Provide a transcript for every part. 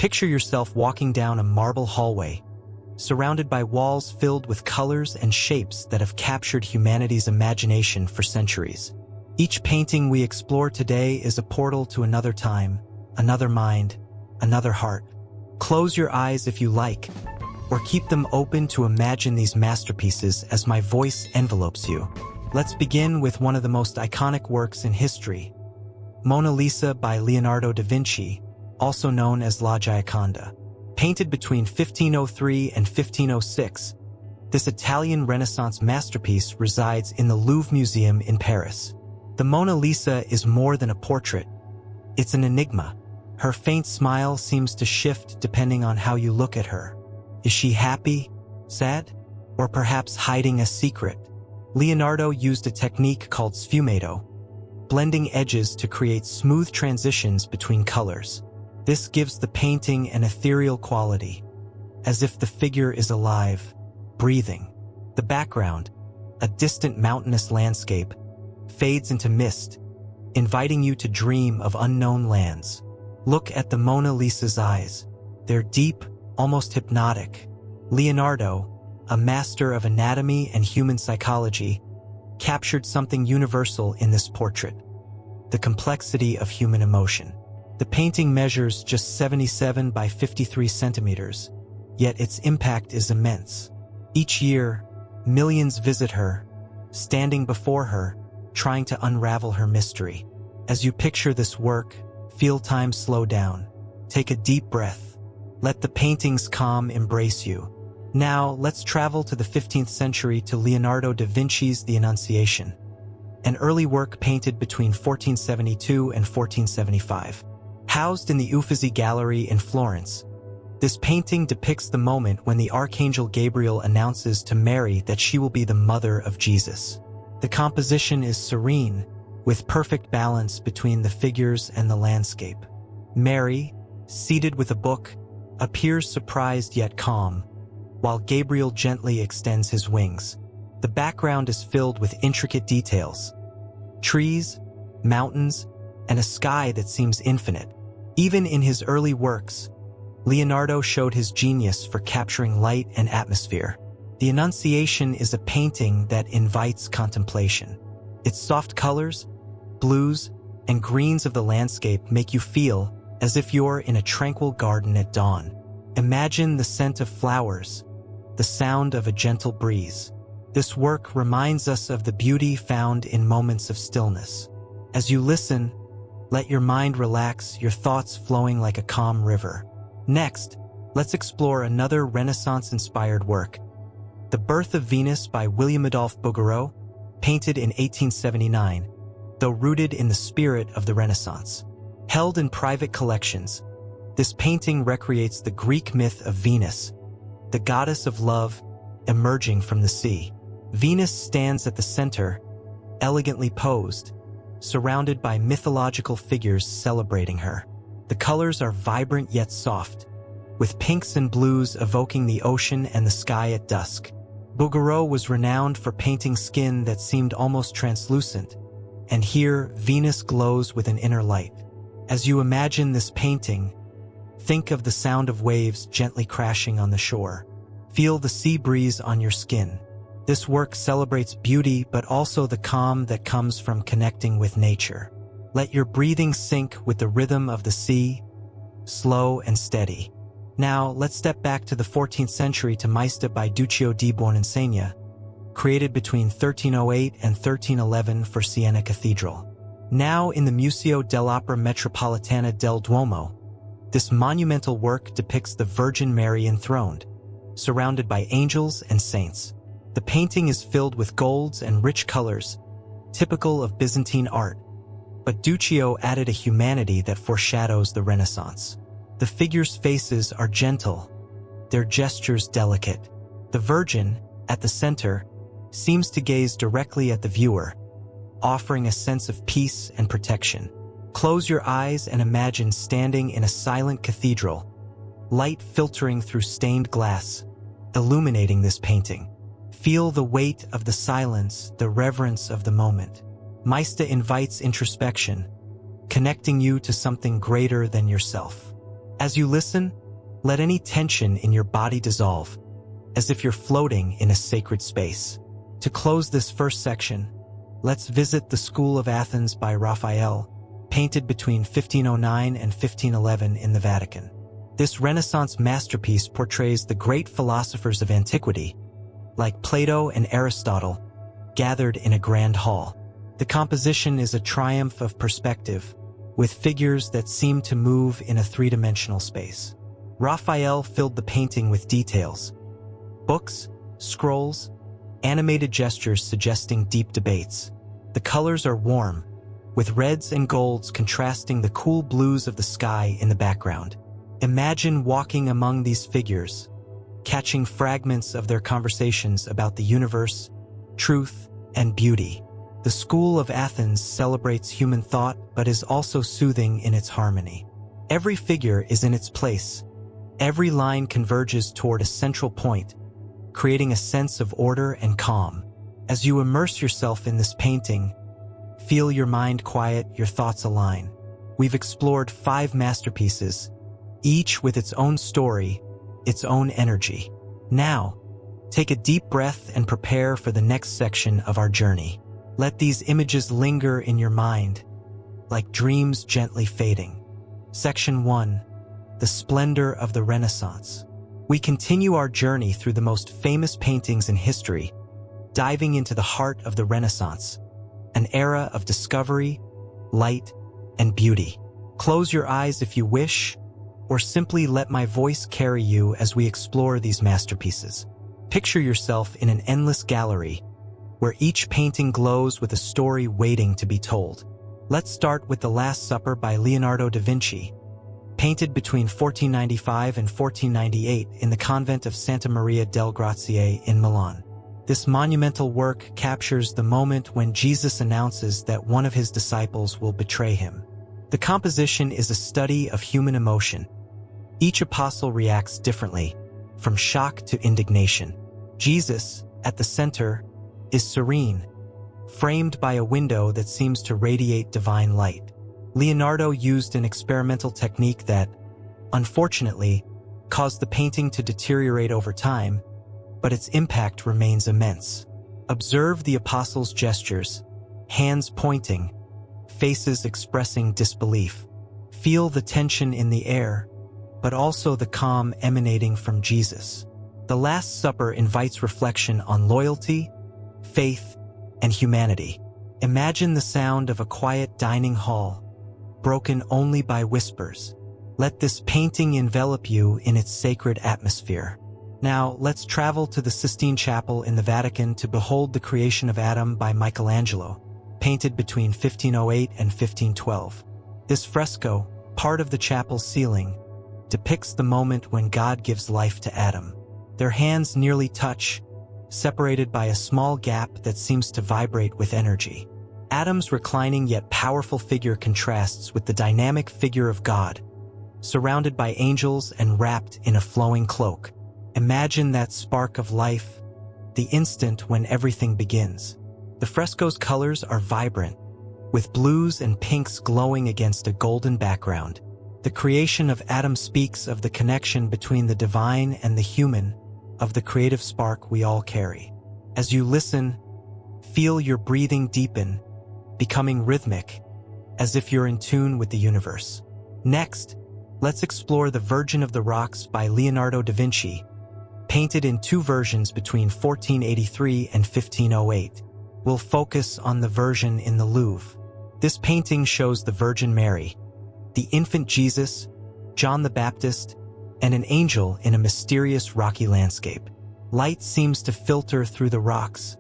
Picture yourself walking down a marble hallway, surrounded by walls filled with colors and shapes that have captured humanity's imagination for centuries. Each painting we explore today is a portal to another time, another mind, another heart. Close your eyes if you like, or keep them open to imagine these masterpieces as my voice envelopes you. Let's begin with one of the most iconic works in history, Mona Lisa by Leonardo da Vinci, also known as La Gioconda. Painted between 1503 and 1506, this Italian Renaissance masterpiece resides in the Louvre Museum in Paris. The Mona Lisa is more than a portrait. It's an enigma. Her faint smile seems to shift depending on how you look at her. Is she happy, sad, or perhaps hiding a secret? Leonardo used a technique called sfumato, blending edges to create smooth transitions between colors. This gives the painting an ethereal quality, as if the figure is alive, breathing. The background, a distant mountainous landscape, fades into mist, inviting you to dream of unknown lands. Look at the Mona Lisa's eyes. They're deep, almost hypnotic. Leonardo, a master of anatomy and human psychology, captured something universal in this portrait: the complexity of human emotion. The painting measures just 77 by 53 centimeters, yet its impact is immense. Each year, millions visit her, standing before her, trying to unravel her mystery. As you picture this work, feel time slow down. Take a deep breath. Let the painting's calm embrace you. Now, let's travel to the 15th century to Leonardo da Vinci's The Annunciation, an early work painted between 1472 and 1475. Housed in the Uffizi Gallery in Florence, this painting depicts the moment when the Archangel Gabriel announces to Mary that she will be the mother of Jesus. The composition is serene, with perfect balance between the figures and the landscape. Mary, seated with a book, appears surprised yet calm, while Gabriel gently extends his wings. The background is filled with intricate details: trees, mountains, and a sky that seems infinite. Even in his early works, Leonardo showed his genius for capturing light and atmosphere. The Annunciation is a painting that invites contemplation. Its soft colors, blues, and greens of the landscape make you feel as if you're in a tranquil garden at dawn. Imagine the scent of flowers, the sound of a gentle breeze. This work reminds us of the beauty found in moments of stillness. As you listen, let your mind relax, your thoughts flowing like a calm river. Next, let's explore another Renaissance-inspired work, The Birth of Venus by William Adolphe Bouguereau, painted in 1879, though rooted in the spirit of the Renaissance. Held in private collections, this painting recreates the Greek myth of Venus, the goddess of love, emerging from the sea. Venus stands at the center, elegantly posed, surrounded by mythological figures celebrating her. The colors are vibrant yet soft, with pinks and blues evoking the ocean and the sky at dusk. Bouguereau was renowned for painting skin that seemed almost translucent, and here Venus glows with an inner light. As you imagine this painting, think of the sound of waves gently crashing on the shore. Feel the sea breeze on your skin. This work celebrates beauty but also the calm that comes from connecting with nature. Let your breathing sync with the rhythm of the sea, slow and steady. Now, let's step back to the 14th century to Maesta by Duccio di Buoninsegna, created between 1308 and 1311 for Siena Cathedral. Now in the Museo dell'Opera Metropolitana del Duomo, this monumental work depicts the Virgin Mary enthroned, surrounded by angels and saints. The painting is filled with golds and rich colors, typical of Byzantine art, but Duccio added a humanity that foreshadows the Renaissance. The figures' faces are gentle, their gestures delicate. The Virgin, at the center, seems to gaze directly at the viewer, offering a sense of peace and protection. Close your eyes and imagine standing in a silent cathedral, light filtering through stained glass, illuminating this painting. Feel the weight of the silence, the reverence of the moment. Maesta invites introspection, connecting you to something greater than yourself. As you listen, let any tension in your body dissolve, as if you're floating in a sacred space. To close this first section, let's visit the School of Athens by Raphael, painted between 1509 and 1511 in the Vatican. This Renaissance masterpiece portrays the great philosophers of antiquity, like Plato and Aristotle, gathered in a grand hall. The composition is a triumph of perspective, with figures that seem to move in a three-dimensional space. Raphael filled the painting with details: books, scrolls, animated gestures suggesting deep debates. The colors are warm, with reds and golds contrasting the cool blues of the sky in the background. Imagine walking among these figures, catching fragments of their conversations about the universe, truth, and beauty. The School of Athens celebrates human thought but is also soothing in its harmony. Every figure is in its place. Every line converges toward a central point, creating a sense of order and calm. As you immerse yourself in this painting, feel your mind quiet, your thoughts align. We've explored 5 masterpieces, each with its own story, its own energy. Now, take a deep breath and prepare for the next section of our journey. Let these images linger in your mind, like dreams gently fading. Section 1. The Splendor of the Renaissance. We continue our journey through the most famous paintings in history, diving into the heart of the Renaissance, an era of discovery, light, and beauty. Close your eyes if you wish, or simply let my voice carry you as we explore these masterpieces. Picture yourself in an endless gallery, where each painting glows with a story waiting to be told. Let's start with The Last Supper by Leonardo da Vinci, painted between 1495 and 1498 in the convent of Santa Maria del Grazie in Milan. This monumental work captures the moment when Jesus announces that one of his disciples will betray him. The composition is a study of human emotion. Each apostle reacts differently, from shock to indignation. Jesus, at the center, is serene, framed by a window that seems to radiate divine light. Leonardo used an experimental technique that, unfortunately, caused the painting to deteriorate over time, but its impact remains immense. Observe the apostles' gestures, hands pointing, faces expressing disbelief. Feel the tension in the air, but also the calm emanating from Jesus. The Last Supper invites reflection on loyalty, faith, and humanity. Imagine the sound of a quiet dining hall, broken only by whispers. Let this painting envelop you in its sacred atmosphere. Now, let's travel to the Sistine Chapel in the Vatican to behold the creation of Adam by Michelangelo, painted between 1508 and 1512. This fresco, part of the chapel's ceiling, depicts the moment when God gives life to Adam. Their hands nearly touch, separated by a small gap that seems to vibrate with energy. Adam's reclining yet powerful figure contrasts with the dynamic figure of God, surrounded by angels and wrapped in a flowing cloak. Imagine that spark of life, the instant when everything begins. The fresco's colors are vibrant, with blues and pinks glowing against a golden background. The creation of Adam speaks of the connection between the divine and the human, of the creative spark we all carry. As you listen, feel your breathing deepen, becoming rhythmic, as if you're in tune with the universe. Next, let's explore The Virgin of the Rocks by Leonardo da Vinci, painted in 2 versions between 1483 and 1508. We'll focus on the Virgin in the Louvre. This painting shows the Virgin Mary, the infant Jesus, John the Baptist, and an angel in a mysterious rocky landscape. Light seems to filter through the rocks,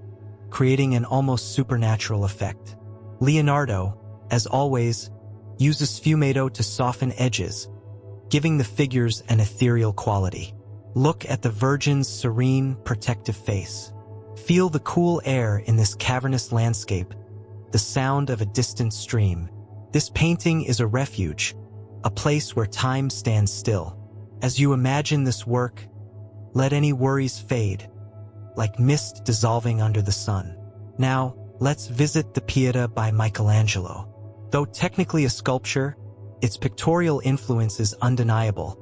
creating an almost supernatural effect. Leonardo, as always, uses sfumato to soften edges, giving the figures an ethereal quality. Look at the Virgin's serene, protective face. Feel the cool air in this cavernous landscape, the sound of a distant stream. This painting is a refuge, a place where time stands still. As you imagine this work, let any worries fade, like mist dissolving under the sun. Now, let's visit the Pietà by Michelangelo. Though technically a sculpture, Its pictorial influence is undeniable,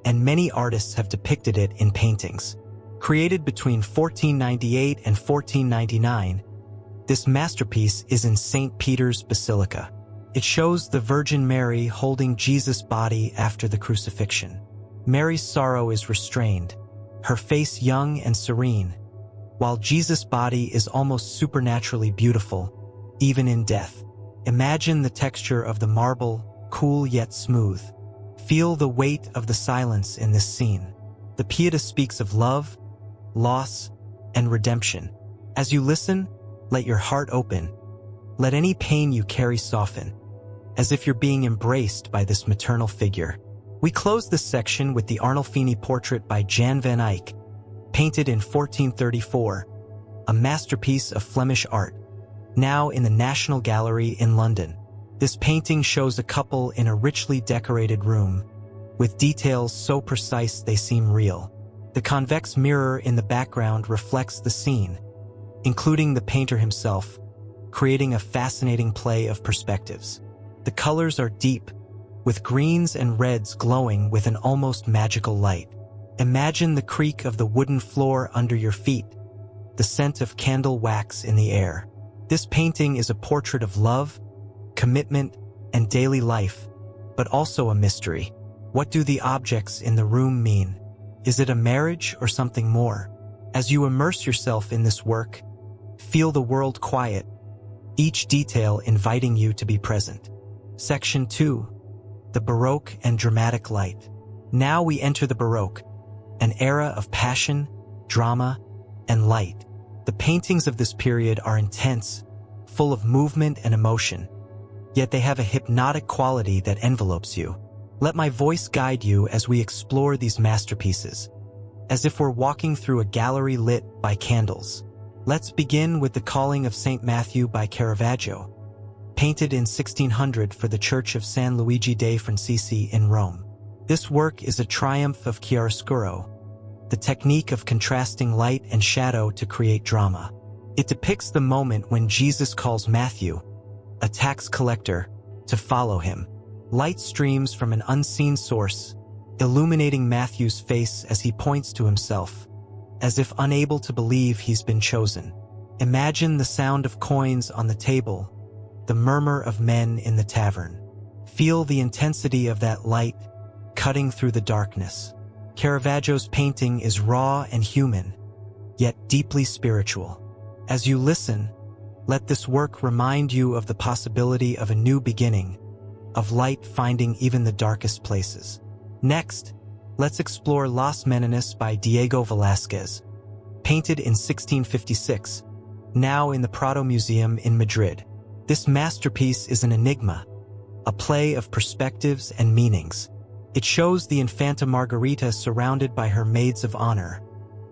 and many artists have depicted it in paintings. Created between 1498 and 1499, this masterpiece is in St. Peter's Basilica. It shows the Virgin Mary holding Jesus' body after the crucifixion. Mary's sorrow is restrained, her face young and serene, while Jesus' body is almost supernaturally beautiful, even in death. Imagine the texture of the marble, cool yet smooth. Feel the weight of the silence in this scene. The Pietà speaks of love, loss, and redemption. As you listen, let your heart open. Let any pain you carry soften, as if you're being embraced by this maternal figure. We close this section with the Arnolfini portrait by Jan van Eyck, painted in 1434, a masterpiece of Flemish art, now in the National Gallery in London. This painting shows a couple in a richly decorated room, with details so precise they seem real. The convex mirror in the background reflects the scene, including the painter himself, creating a fascinating play of perspectives. The colors are deep, with greens and reds glowing with an almost magical light. Imagine the creak of the wooden floor under your feet, the scent of candle wax in the air. This painting is a portrait of love, commitment, and daily life, but also a mystery. What do the objects in the room mean? Is it a marriage or something more? As you immerse yourself in this work, feel the world quiet, each detail inviting you to be present. Section 2. The Baroque and Dramatic Light. Now we enter the Baroque, an era of passion, drama, and light. The paintings of this period are intense, full of movement and emotion, yet they have a hypnotic quality that envelopes you. Let my voice guide you as we explore these masterpieces, as if we're walking through a gallery lit by candles. Let's begin with The Calling of St. Matthew by Caravaggio, painted in 1600 for the Church of San Luigi dei Francisci in Rome. This work is a triumph of chiaroscuro, the technique of contrasting light and shadow to create drama. It depicts the moment when Jesus calls Matthew, a tax collector, to follow him. Light streams from an unseen source, illuminating Matthew's face as he points to himself, as if unable to believe he's been chosen. Imagine the sound of coins on the table, the murmur of men in the tavern. Feel the intensity of that light cutting through the darkness. Caravaggio's painting is raw and human, yet deeply spiritual. As you listen, let this work remind you of the possibility of a new beginning, of light finding even the darkest places. Next, let's explore Las Meninas by Diego Velázquez, painted in 1656, now in the Prado Museum in Madrid. This masterpiece is an enigma, a play of perspectives and meanings. It shows the Infanta Margarita surrounded by her maids of honor,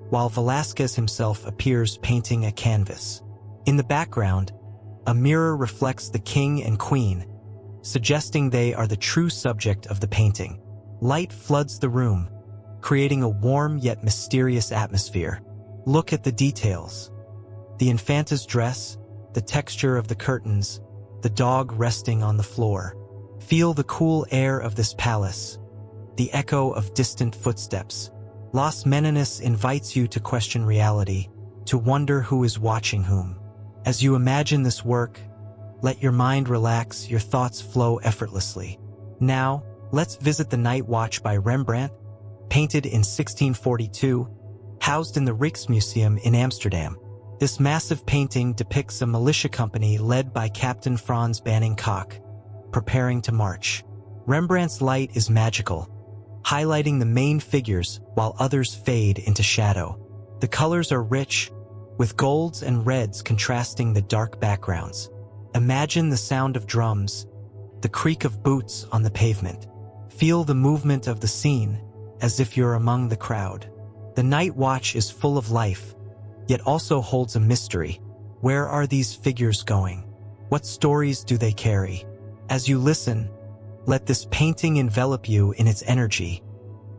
while Velázquez himself appears painting a canvas. In the background, a mirror reflects the king and queen, suggesting they are the true subject of the painting. Light floods the room, creating a warm yet mysterious atmosphere. Look at the details. The Infanta's dress, the texture of the curtains, the dog resting on the floor. Feel the cool air of this palace, the echo of distant footsteps. Las Meninas invites you to question reality, to wonder who is watching whom. As you imagine this work, let your mind relax, your thoughts flow effortlessly. Now, let's visit The Night Watch by Rembrandt, painted in 1642, housed in the Rijksmuseum in Amsterdam. This massive painting depicts a militia company led by Captain Frans Banning Kock, preparing to march. Rembrandt's light is magical, highlighting the main figures while others fade into shadow. The colors are rich, with golds and reds contrasting the dark backgrounds. Imagine the sound of drums, the creak of boots on the pavement. Feel the movement of the scene, as if you're among the crowd. The Night Watch is full of life, yet also holds a mystery. Where are these figures going? What stories do they carry? As you listen, let this painting envelop you in its energy,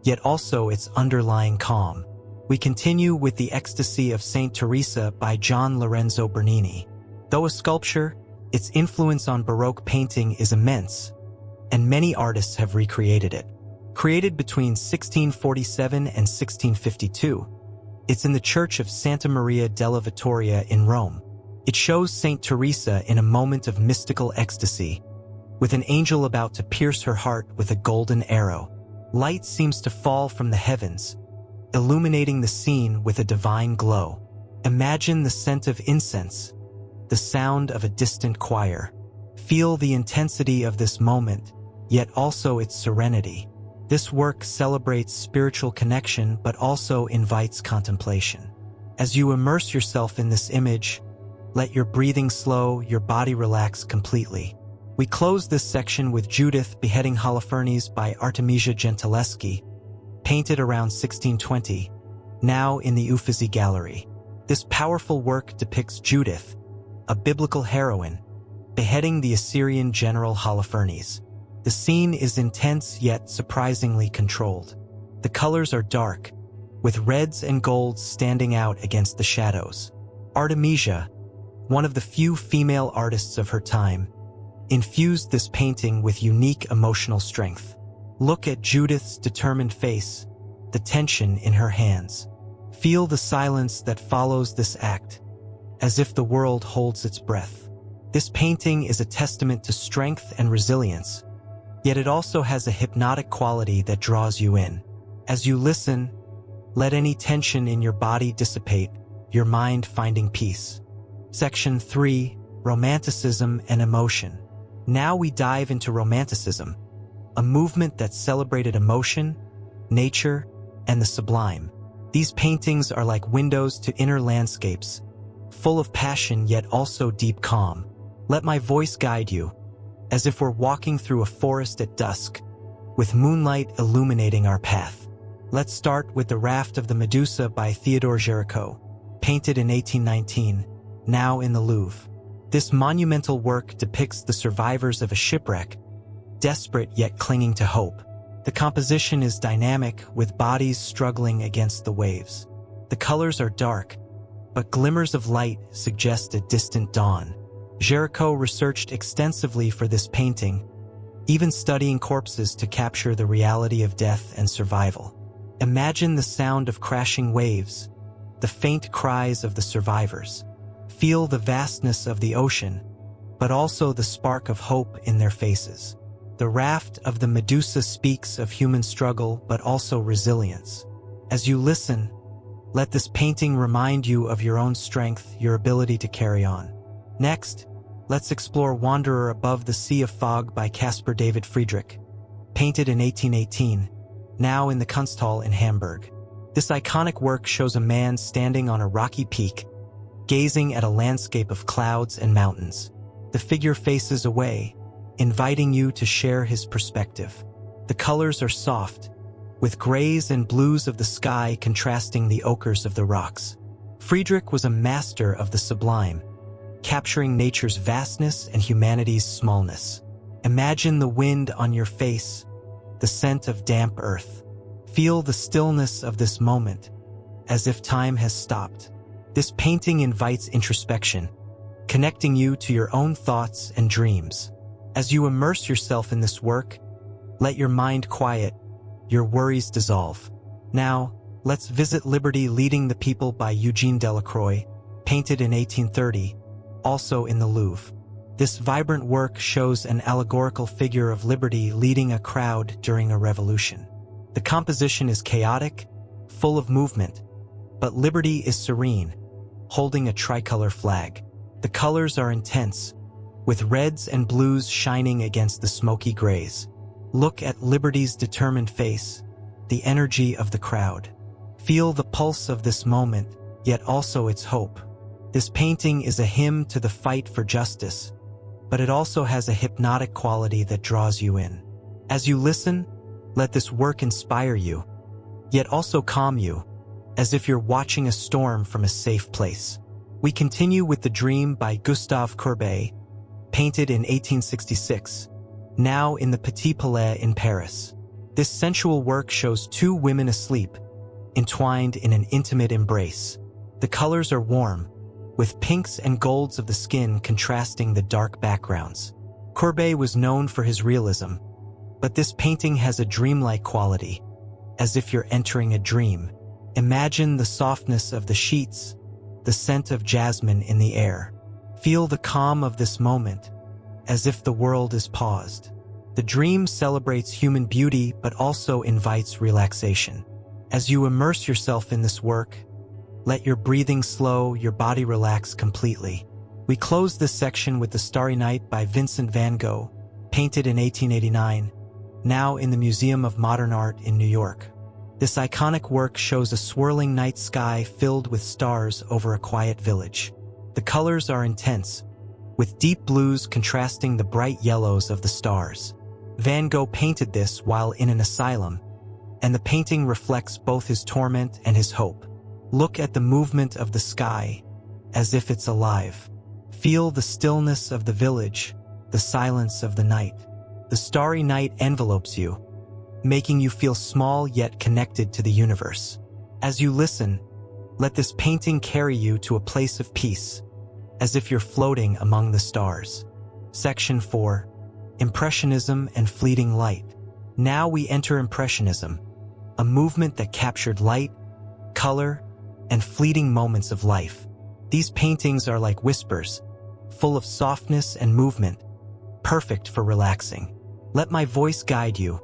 yet also its underlying calm. We continue with The Ecstasy of Saint Teresa by Gian Lorenzo Bernini. Though a sculpture, its influence on Baroque painting is immense, and many artists have recreated it. Created between 1647 and 1652, it's in the Church of Santa Maria della Vittoria in Rome. It shows Saint Teresa in a moment of mystical ecstasy, with an angel about to pierce her heart with a golden arrow. Light seems to fall from the heavens, illuminating the scene with a divine glow. Imagine the scent of incense, the sound of a distant choir. Feel the intensity of this moment, yet also its serenity. This work celebrates spiritual connection but also invites contemplation. As you immerse yourself in this image, let your breathing slow, your body relax completely. We close this section with Judith beheading Holofernes by Artemisia Gentileschi, painted around 1620, now in the Uffizi Gallery. This powerful work depicts Judith, a biblical heroine, beheading the Assyrian general Holofernes. The scene is intense yet surprisingly controlled. The colors are dark, with reds and golds standing out against the shadows. Artemisia, one of the few female artists of her time, infused this painting with unique emotional strength. Look at Judith's determined face, the tension in her hands. Feel the silence that follows this act, as if the world holds its breath. This painting is a testament to strength and resilience, yet it also has a hypnotic quality that draws you in. As you listen, let any tension in your body dissipate, your mind finding peace. Section 3. Romanticism and Emotion. Now we dive into Romanticism, a movement that celebrated emotion, nature, and the sublime. These paintings are like windows to inner landscapes, full of passion yet also deep calm. Let my voice guide you, as if we're walking through a forest at dusk, with moonlight illuminating our path. Let's start with The Raft of the Medusa by Theodore Géricault, painted in 1819, now in the Louvre. This monumental work depicts the survivors of a shipwreck, desperate yet clinging to hope. The composition is dynamic, with bodies struggling against the waves. The colors are dark, but glimmers of light suggest a distant dawn. Géricault researched extensively for this painting, even studying corpses to capture the reality of death and survival. Imagine the sound of crashing waves, the faint cries of the survivors. Feel the vastness of the ocean, but also the spark of hope in their faces. The Raft of the Medusa speaks of human struggle but also resilience. As you listen, let this painting remind you of your own strength, your ability to carry on. Next, let's explore Wanderer Above the Sea of Fog by Caspar David Friedrich, painted in 1818, now in the Kunsthal in Hamburg. This iconic work shows a man standing on a rocky peak, gazing at a landscape of clouds and mountains. The figure faces away, inviting you to share his perspective. The colors are soft, with grays and blues of the sky contrasting the ochres of the rocks. Friedrich was a master of the sublime, capturing nature's vastness and humanity's smallness. Imagine the wind on your face, the scent of damp earth. Feel the stillness of this moment, as if time has stopped. This painting invites introspection, connecting you to your own thoughts and dreams. As you immerse yourself in this work, let your mind quiet, your worries dissolve. Now, let's visit Liberty Leading the People by Eugene Delacroix, painted in 1830, also in the Louvre. This vibrant work shows an allegorical figure of liberty leading a crowd during a revolution. The composition is chaotic, full of movement, but liberty is serene, holding a tricolor flag. The colors are intense, with reds and blues shining against the smoky grays. Look at Liberty's determined face, the energy of the crowd. Feel the pulse of this moment, yet also its hope. This painting is a hymn to the fight for justice, but it also has a hypnotic quality that draws you in. As you listen, let this work inspire you, yet also calm you, as if you're watching a storm from a safe place. We continue with The Dream by Gustave Courbet, painted in 1866, now in the Petit Palais in Paris. This sensual work shows two women asleep, entwined in an intimate embrace. The colors are warm, with pinks and golds of the skin contrasting the dark backgrounds. Courbet was known for his realism, But this painting has a dreamlike quality, as if you're entering a dream. Imagine the softness of the sheets, the scent of jasmine in the air. Feel the calm of this moment, as if the world is paused. The dream celebrates human beauty but also invites relaxation. As you immerse yourself in this work, let your breathing slow, your body relax completely. We close this section with The Starry Night by Vincent van Gogh, painted in 1889, now in the Museum of Modern Art in New York. This iconic work shows a swirling night sky filled with stars over a quiet village. The colors are intense, with deep blues contrasting the bright yellows of the stars. Van Gogh painted this while in an asylum, and the painting reflects both his torment and his hope. Look at the movement of the sky, as if it's alive. Feel the stillness of the village, the silence of the night. The starry night envelopes you, making you feel small yet connected to the universe. As you listen, let this painting carry you to a place of peace, as if you're floating among the stars. Section 4. Impressionism and Fleeting Light. Now we enter Impressionism, a movement that captured light, color, and fleeting moments of life. These paintings are like whispers, full of softness and movement, perfect for relaxing. Let my voice guide you,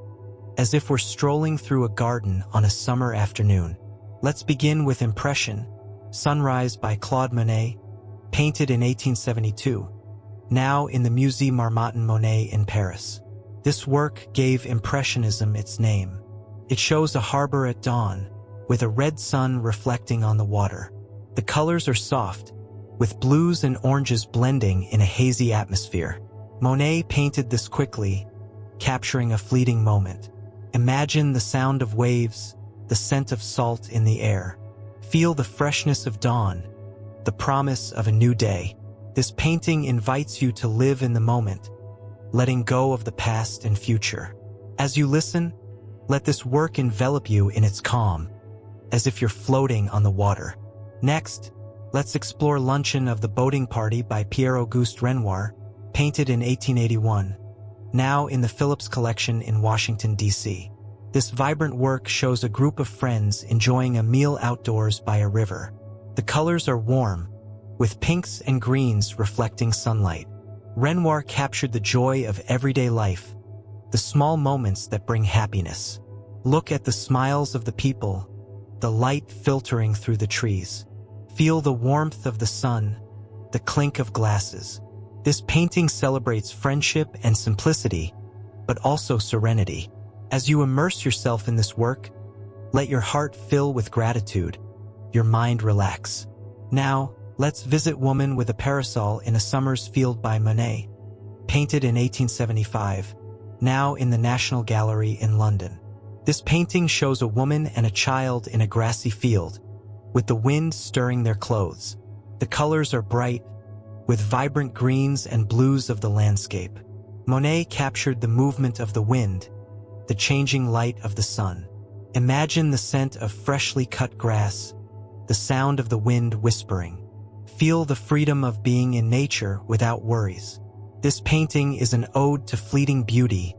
as if we're strolling through a garden on a summer afternoon. Let's begin with Impression, Sunrise by Claude Monet, painted in 1872, now in the Musée Marmottan Monet in Paris. This work gave Impressionism its name. It shows a harbor at dawn, with a red sun reflecting on the water. The colors are soft, with blues and oranges blending in a hazy atmosphere. Monet painted this quickly, capturing a fleeting moment. Imagine the sound of waves, the scent of salt in the air. Feel the freshness of dawn, the promise of a new day. This painting invites you to live in the moment, letting go of the past and future. As you listen, let this work envelop you in its calm, as if you're floating on the water. Next, let's explore Luncheon of the Boating Party by Pierre-Auguste Renoir, painted in 1881, now in the Phillips Collection in Washington, D.C. This vibrant work shows a group of friends enjoying a meal outdoors by a river. The colors are warm, with pinks and greens reflecting sunlight. Renoir captured the joy of everyday life, the small moments that bring happiness. Look at the smiles of the people, the light filtering through the trees. Feel the warmth of the sun, the clink of glasses. This painting celebrates friendship and simplicity, but also serenity. As you immerse yourself in this work, let your heart fill with gratitude, your mind relax. Now, let's visit Woman with a Parasol in a Summer's Field by Monet, painted in 1875, now in the National Gallery in London. This painting shows a woman and a child in a grassy field, with the wind stirring their clothes. The colors are bright, with vibrant greens and blues of the landscape. Monet captured the movement of the wind, the changing light of the sun. Imagine the scent of freshly cut grass, the sound of the wind whispering. Feel the freedom of being in nature without worries. This painting is an ode to fleeting beauty,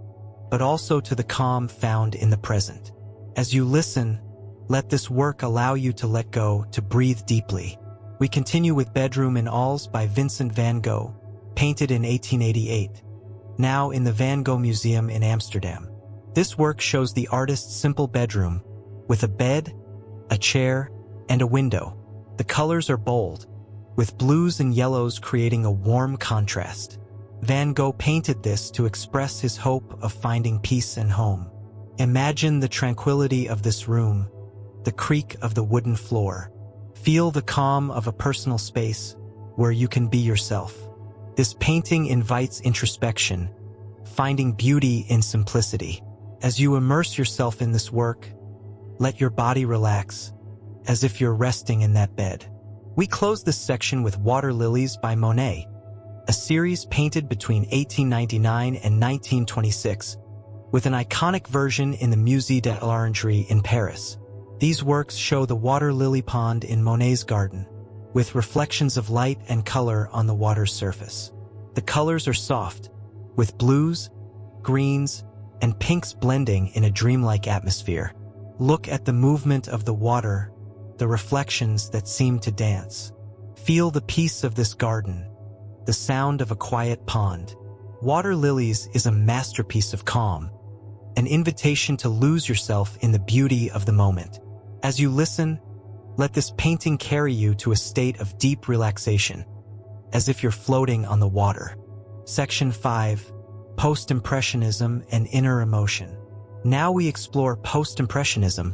but also to the calm found in the present. As you listen, let this work allow you to let go, to breathe deeply. We continue with Bedroom in Alls by Vincent van Gogh, painted in 1888, now in the Van Gogh Museum in Amsterdam. This work shows the artist's simple bedroom, with a bed, a chair, and a window. The colors are bold, with blues and yellows creating a warm contrast. Van Gogh painted this to express his hope of finding peace and home. Imagine the tranquility of this room, the creak of the wooden floor. Feel the calm of a personal space where you can be yourself. This painting invites introspection, finding beauty in simplicity. As you immerse yourself in this work, let your body relax, as if you're resting in that bed. We close this section with Water Lilies by Monet, a series painted between 1899 and 1926, with an iconic version in the Musée de l'Orangerie in Paris. These works show the water lily pond in Monet's garden, with reflections of light and color on the water's surface. The colors are soft, with blues, greens, and pinks blending in a dreamlike atmosphere. Look at the movement of the water, the reflections that seem to dance. Feel the peace of this garden, the sound of a quiet pond. Water Lilies is a masterpiece of calm, an invitation to lose yourself in the beauty of the moment. As you listen, let this painting carry you to a state of deep relaxation, as if you're floating on the water. Section 5. Post-Impressionism and Inner Emotion. Now we explore Post-Impressionism,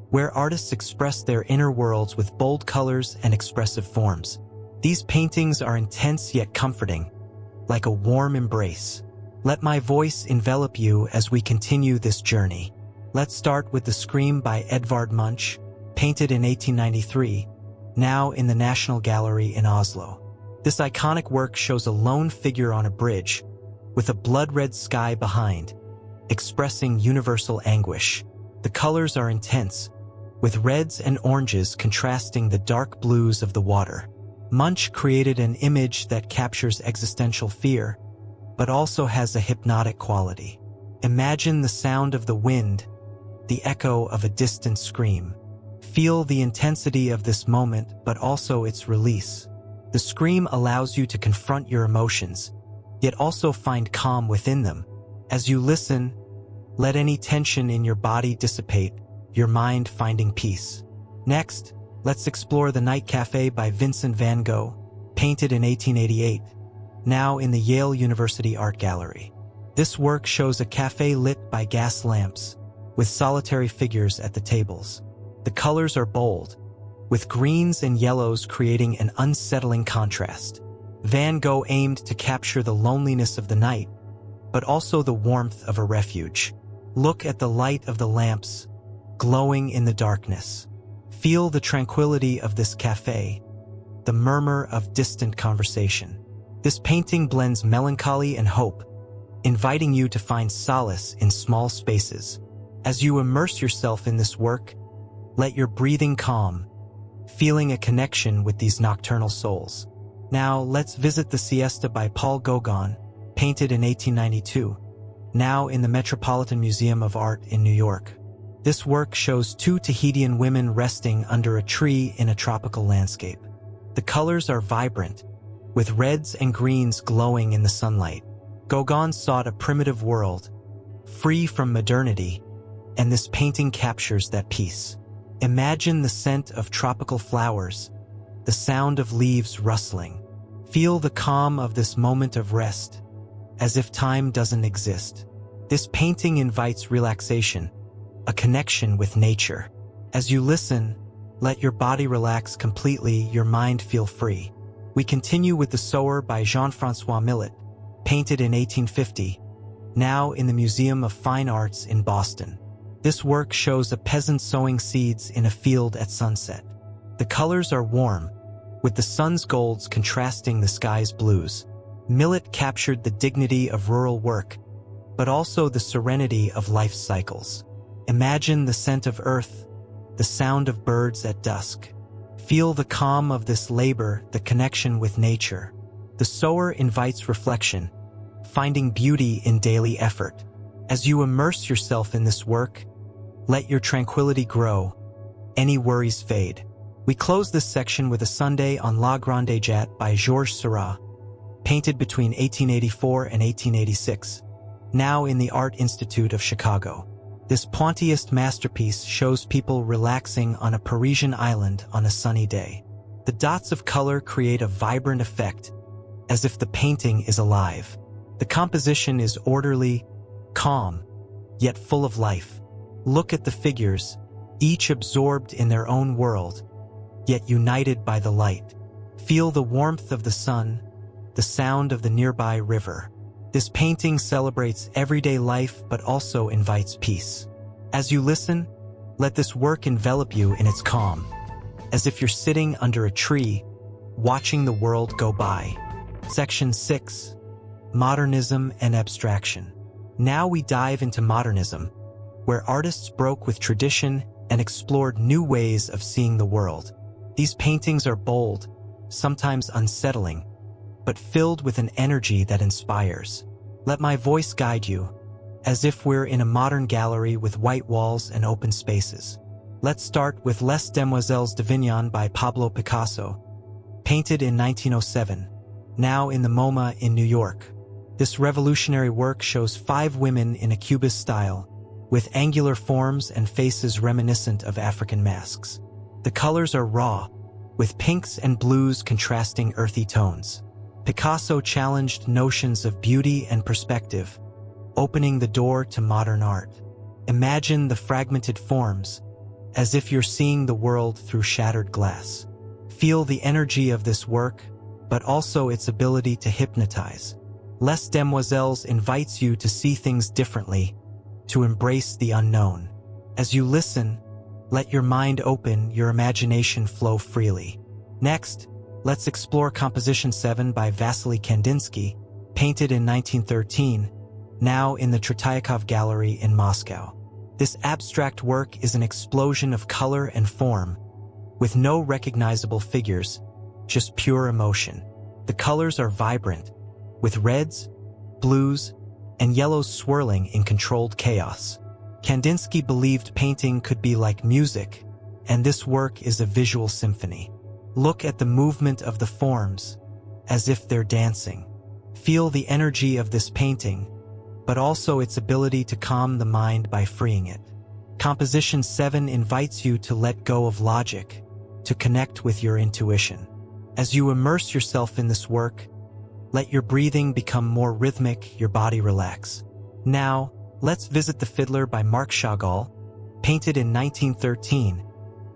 where artists express their inner worlds with bold colors and expressive forms. These paintings are intense yet comforting, like a warm embrace. Let my voice envelop you as we continue this journey. Let's start with The Scream by Edvard Munch, painted in 1893, now in the National Gallery in Oslo. This iconic work shows a lone figure on a bridge, with a blood-red sky behind, expressing universal anguish. The colors are intense, with reds and oranges contrasting the dark blues of the water. Munch created an image that captures existential fear, but also has a hypnotic quality. Imagine the sound of the wind, the echo of a distant scream. Feel the intensity of this moment, but also its release. The scream allows you to confront your emotions, yet also find calm within them. As you listen, let any tension in your body dissipate, your mind finding peace. Next, let's explore The Night Cafe by Vincent van Gogh, painted in 1888, now in the Yale University Art Gallery. This work shows a cafe lit by gas lamps, with solitary figures at the tables. The colors are bold, with greens and yellows creating an unsettling contrast. Van Gogh aimed to capture the loneliness of the night, but also the warmth of a refuge. Look at the light of the lamps, glowing in the darkness. Feel the tranquility of this cafe, the murmur of distant conversation. This painting blends melancholy and hope, inviting you to find solace in small spaces. As you immerse yourself in this work, let your breathing calm, feeling a connection with these nocturnal souls. Now let's visit The Siesta by Paul Gauguin, painted in 1892, now in the Metropolitan Museum of Art in New York. This work shows two Tahitian women resting under a tree in a tropical landscape. The colors are vibrant, with reds and greens glowing in the sunlight. Gauguin sought a primitive world, free from modernity, and this painting captures that peace. Imagine the scent of tropical flowers, the sound of leaves rustling. Feel the calm of this moment of rest, as if time doesn't exist. This painting invites relaxation, a connection with nature. As you listen, let your body relax completely, your mind feel free. We continue with The Sower by Jean-François Millet, painted in 1850, now in the Museum of Fine Arts in Boston. This work shows a peasant sowing seeds in a field at sunset. The colors are warm, with the sun's golds contrasting the sky's blues. Millet captured the dignity of rural work, but also the serenity of life's cycles. Imagine the scent of earth, the sound of birds at dusk. Feel the calm of this labor, the connection with nature. The Sower invites reflection, finding beauty in daily effort. As you immerse yourself in this work, let your tranquility grow, any worries fade. We close this section with A Sunday on La Grande Jatte by Georges Seurat, painted between 1884 and 1886, now in the Art Institute of Chicago. This Pointillist masterpiece shows people relaxing on a Parisian island on a sunny day. The dots of color create a vibrant effect, as if the painting is alive. The composition is orderly, calm, yet full of life. Look at the figures, each absorbed in their own world, yet united by the light. Feel the warmth of the sun, the sound of the nearby river. This painting celebrates everyday life but also invites peace. As you listen, let this work envelop you in its calm, as if you're sitting under a tree, watching the world go by. Section 6. Modernism and Abstraction. Now we dive into modernism, where artists broke with tradition and explored new ways of seeing the world. These paintings are bold, sometimes unsettling, but filled with an energy that inspires. Let my voice guide you, as if we're in a modern gallery with white walls and open spaces. Let's start with Les Demoiselles d'Avignon by Pablo Picasso, painted in 1907, now in the MoMA in New York. This revolutionary work shows 5 women in a Cubist style, with angular forms and faces reminiscent of African masks. The colors are raw, with pinks and blues contrasting earthy tones. Picasso challenged notions of beauty and perspective, opening the door to modern art. Imagine the fragmented forms, as if you're seeing the world through shattered glass. Feel the energy of this work, but also its ability to hypnotize. Les Demoiselles invites you to see things differently, to embrace the unknown. As you listen, let your mind open, your imagination flow freely. Next, let's explore Composition 7 by Vasily Kandinsky, painted in 1913, now in the Tretiakov Gallery in Moscow. This abstract work is an explosion of color and form, with no recognizable figures, just pure emotion. The colors are vibrant, with reds, blues, and yellows swirling in controlled chaos. Kandinsky believed painting could be like music, and this work is a visual symphony. Look at the movement of the forms, as if they're dancing. Feel the energy of this painting, but also its ability to calm the mind by freeing it. Composition 7 invites you to let go of logic, to connect with your intuition. As you immerse yourself in this work, let your breathing become more rhythmic, your body relax. Now, let's visit The Fiddler by Marc Chagall, painted in 1913,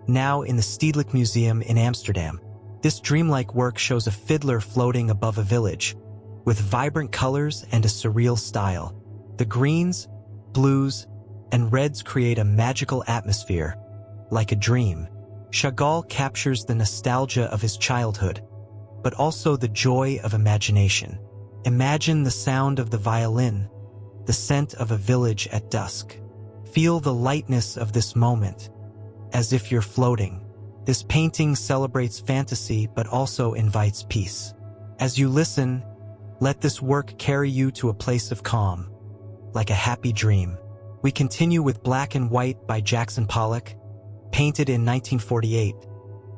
now in the Stedelijk Museum in Amsterdam. This dreamlike work shows a fiddler floating above a village, with vibrant colors and a surreal style. The greens, blues, and reds create a magical atmosphere, like a dream. Chagall captures the nostalgia of his childhood, but also the joy of imagination. Imagine the sound of the violin, the scent of a village at dusk. Feel the lightness of this moment, as if you're floating. This painting celebrates fantasy but also invites peace. As you listen, let this work carry you to a place of calm, like a happy dream. We continue with Black and White by Jackson Pollock, painted in 1948,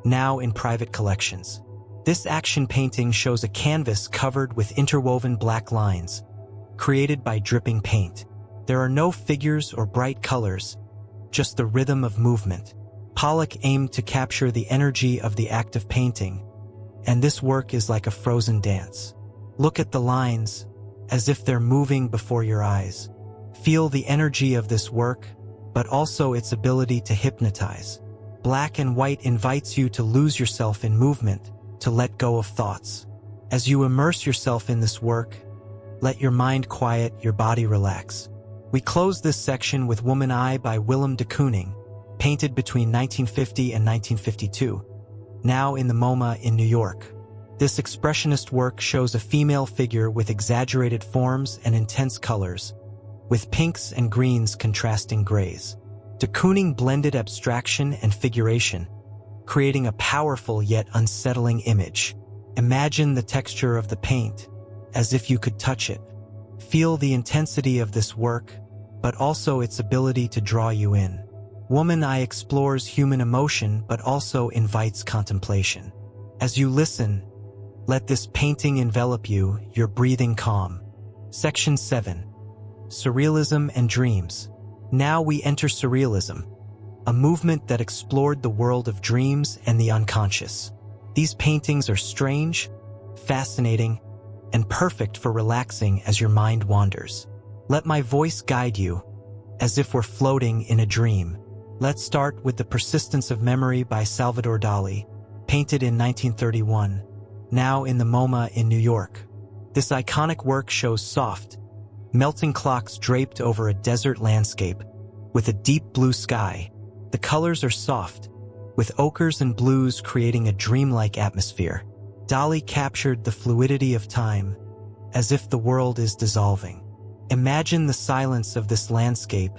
now in private collections. This action painting shows a canvas covered with interwoven black lines, created by dripping paint. There are no figures or bright colors, just the rhythm of movement. Pollock aimed to capture the energy of the act of painting, and this work is like a frozen dance. Look at the lines, as if they're moving before your eyes. Feel the energy of this work, but also its ability to hypnotize. Black and White invites you to lose yourself in movement, to let go of thoughts. As you immerse yourself in this work, let your mind quiet, your body relax. We close this section with Woman I by Willem de Kooning, painted between 1950 and 1952, now in the MoMA in New York. This expressionist work shows a female figure with exaggerated forms and intense colors, with pinks and greens contrasting grays. De Kooning blended abstraction and figuration, creating a powerful yet unsettling image. Imagine the texture of the paint, as if you could touch it. Feel the intensity of this work, but also its ability to draw you in. Woman I explores human emotion but also invites contemplation. As you listen, let this painting envelop you, your breathing calm. Section 7. Surrealism and Dreams. Now we enter Surrealism, a movement that explored the world of dreams and the unconscious. These paintings are strange, fascinating, and perfect for relaxing as your mind wanders. Let my voice guide you, as if we're floating in a dream. Let's start with The Persistence of Memory by Salvador Dali, painted in 1931, now in the MoMA in New York. This iconic work shows soft, melting clocks draped over a desert landscape with a deep blue sky. The colors are soft, with ochres and blues creating a dreamlike atmosphere. Dali captured the fluidity of time, as if the world is dissolving. Imagine the silence of this landscape,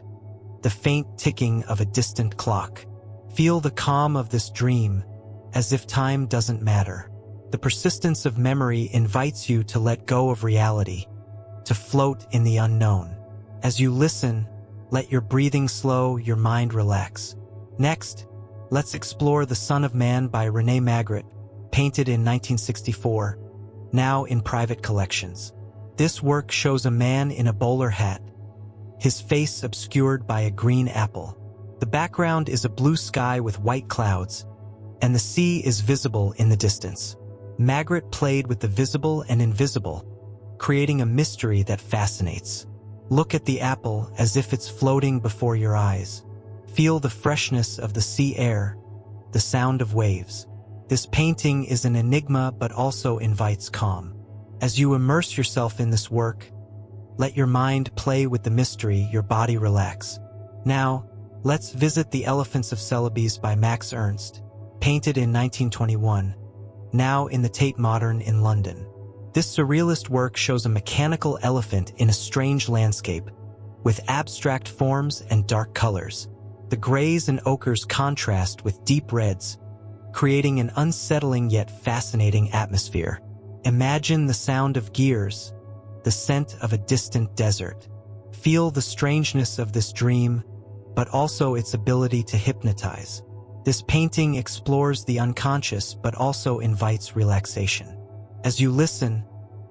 the faint ticking of a distant clock. Feel the calm of this dream, as if time doesn't matter. The Persistence of Memory invites you to let go of reality, to float in the unknown. As you listen, let your breathing slow, your mind relax. Next, let's explore The Son of Man by René Magritte, painted in 1964, now in private collections. This work shows a man in a bowler hat, his face obscured by a green apple. The background is a blue sky with white clouds, and the sea is visible in the distance. Magritte played with the visible and invisible, creating a mystery that fascinates. Look at the apple as if it's floating before your eyes. Feel the freshness of the sea air, the sound of waves. This painting is an enigma but also invites calm. As you immerse yourself in this work, let your mind play with the mystery, your body relax. Now, let's visit The Elephants of Celebes by Max Ernst, painted in 1921, now in the Tate Modern in London. This surrealist work shows a mechanical elephant in a strange landscape, with abstract forms and dark colors. The grays and ochres contrast with deep reds, creating an unsettling yet fascinating atmosphere. Imagine the sound of gears, the scent of a distant desert. Feel the strangeness of this dream, but also its ability to hypnotize. This painting explores the unconscious but also invites relaxation. As you listen,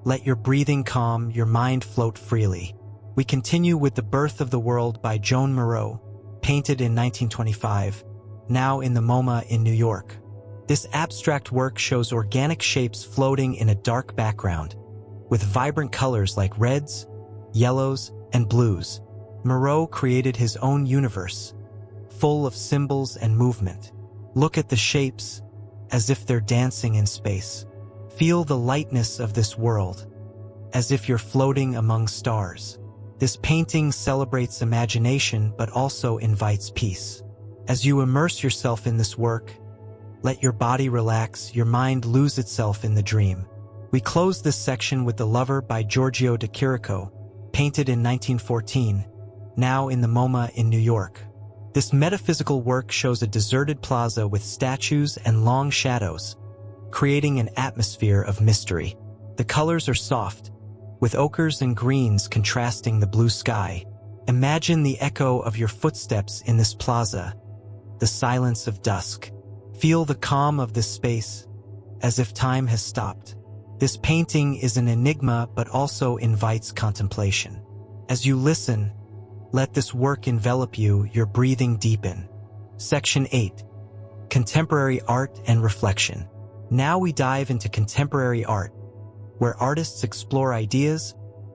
let your breathing calm, your mind float freely. We continue with The Birth of the World by Joan Moreau, painted in 1925, now in the MoMA in New York. This abstract work shows organic shapes floating in a dark background, with vibrant colors like reds, yellows, and blues. Moreau created his own universe, full of symbols and movement. Look at the shapes, as if they're dancing in space. Feel the lightness of this world, as if you're floating among stars. This painting celebrates imagination but also invites peace. As you immerse yourself in this work, let your body relax, your mind lose itself in the dream. We close this section with The Lover by Giorgio de Chirico, painted in 1914, now in the MoMA in New York. This metaphysical work shows a deserted plaza with statues and long shadows, creating an atmosphere of mystery. The colors are soft, with ochres and greens contrasting the blue sky. Imagine the echo of your footsteps in this plaza, the silence of dusk. Feel the calm of this space, as if time has stopped. This painting is an enigma but also invites contemplation. As you listen, let this work envelop you, your breathing deepen. Section 8. Contemporary Art and Reflection. Now we dive into contemporary art, where artists explore ideas,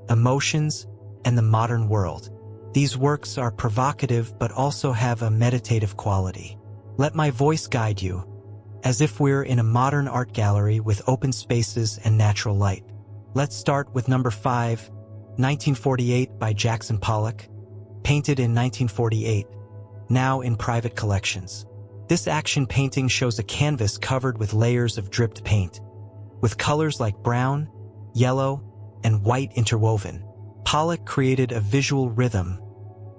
emotions, and the modern world. These works are provocative but also have a meditative quality. Let my voice guide you, as if we're in a modern art gallery with open spaces and natural light. Let's start with number 5, 1948 by Jackson Pollock, painted in 1948, now in private collections. This action painting shows a canvas covered with layers of dripped paint, with colors like brown, yellow, and white interwoven. Pollock created a visual rhythm,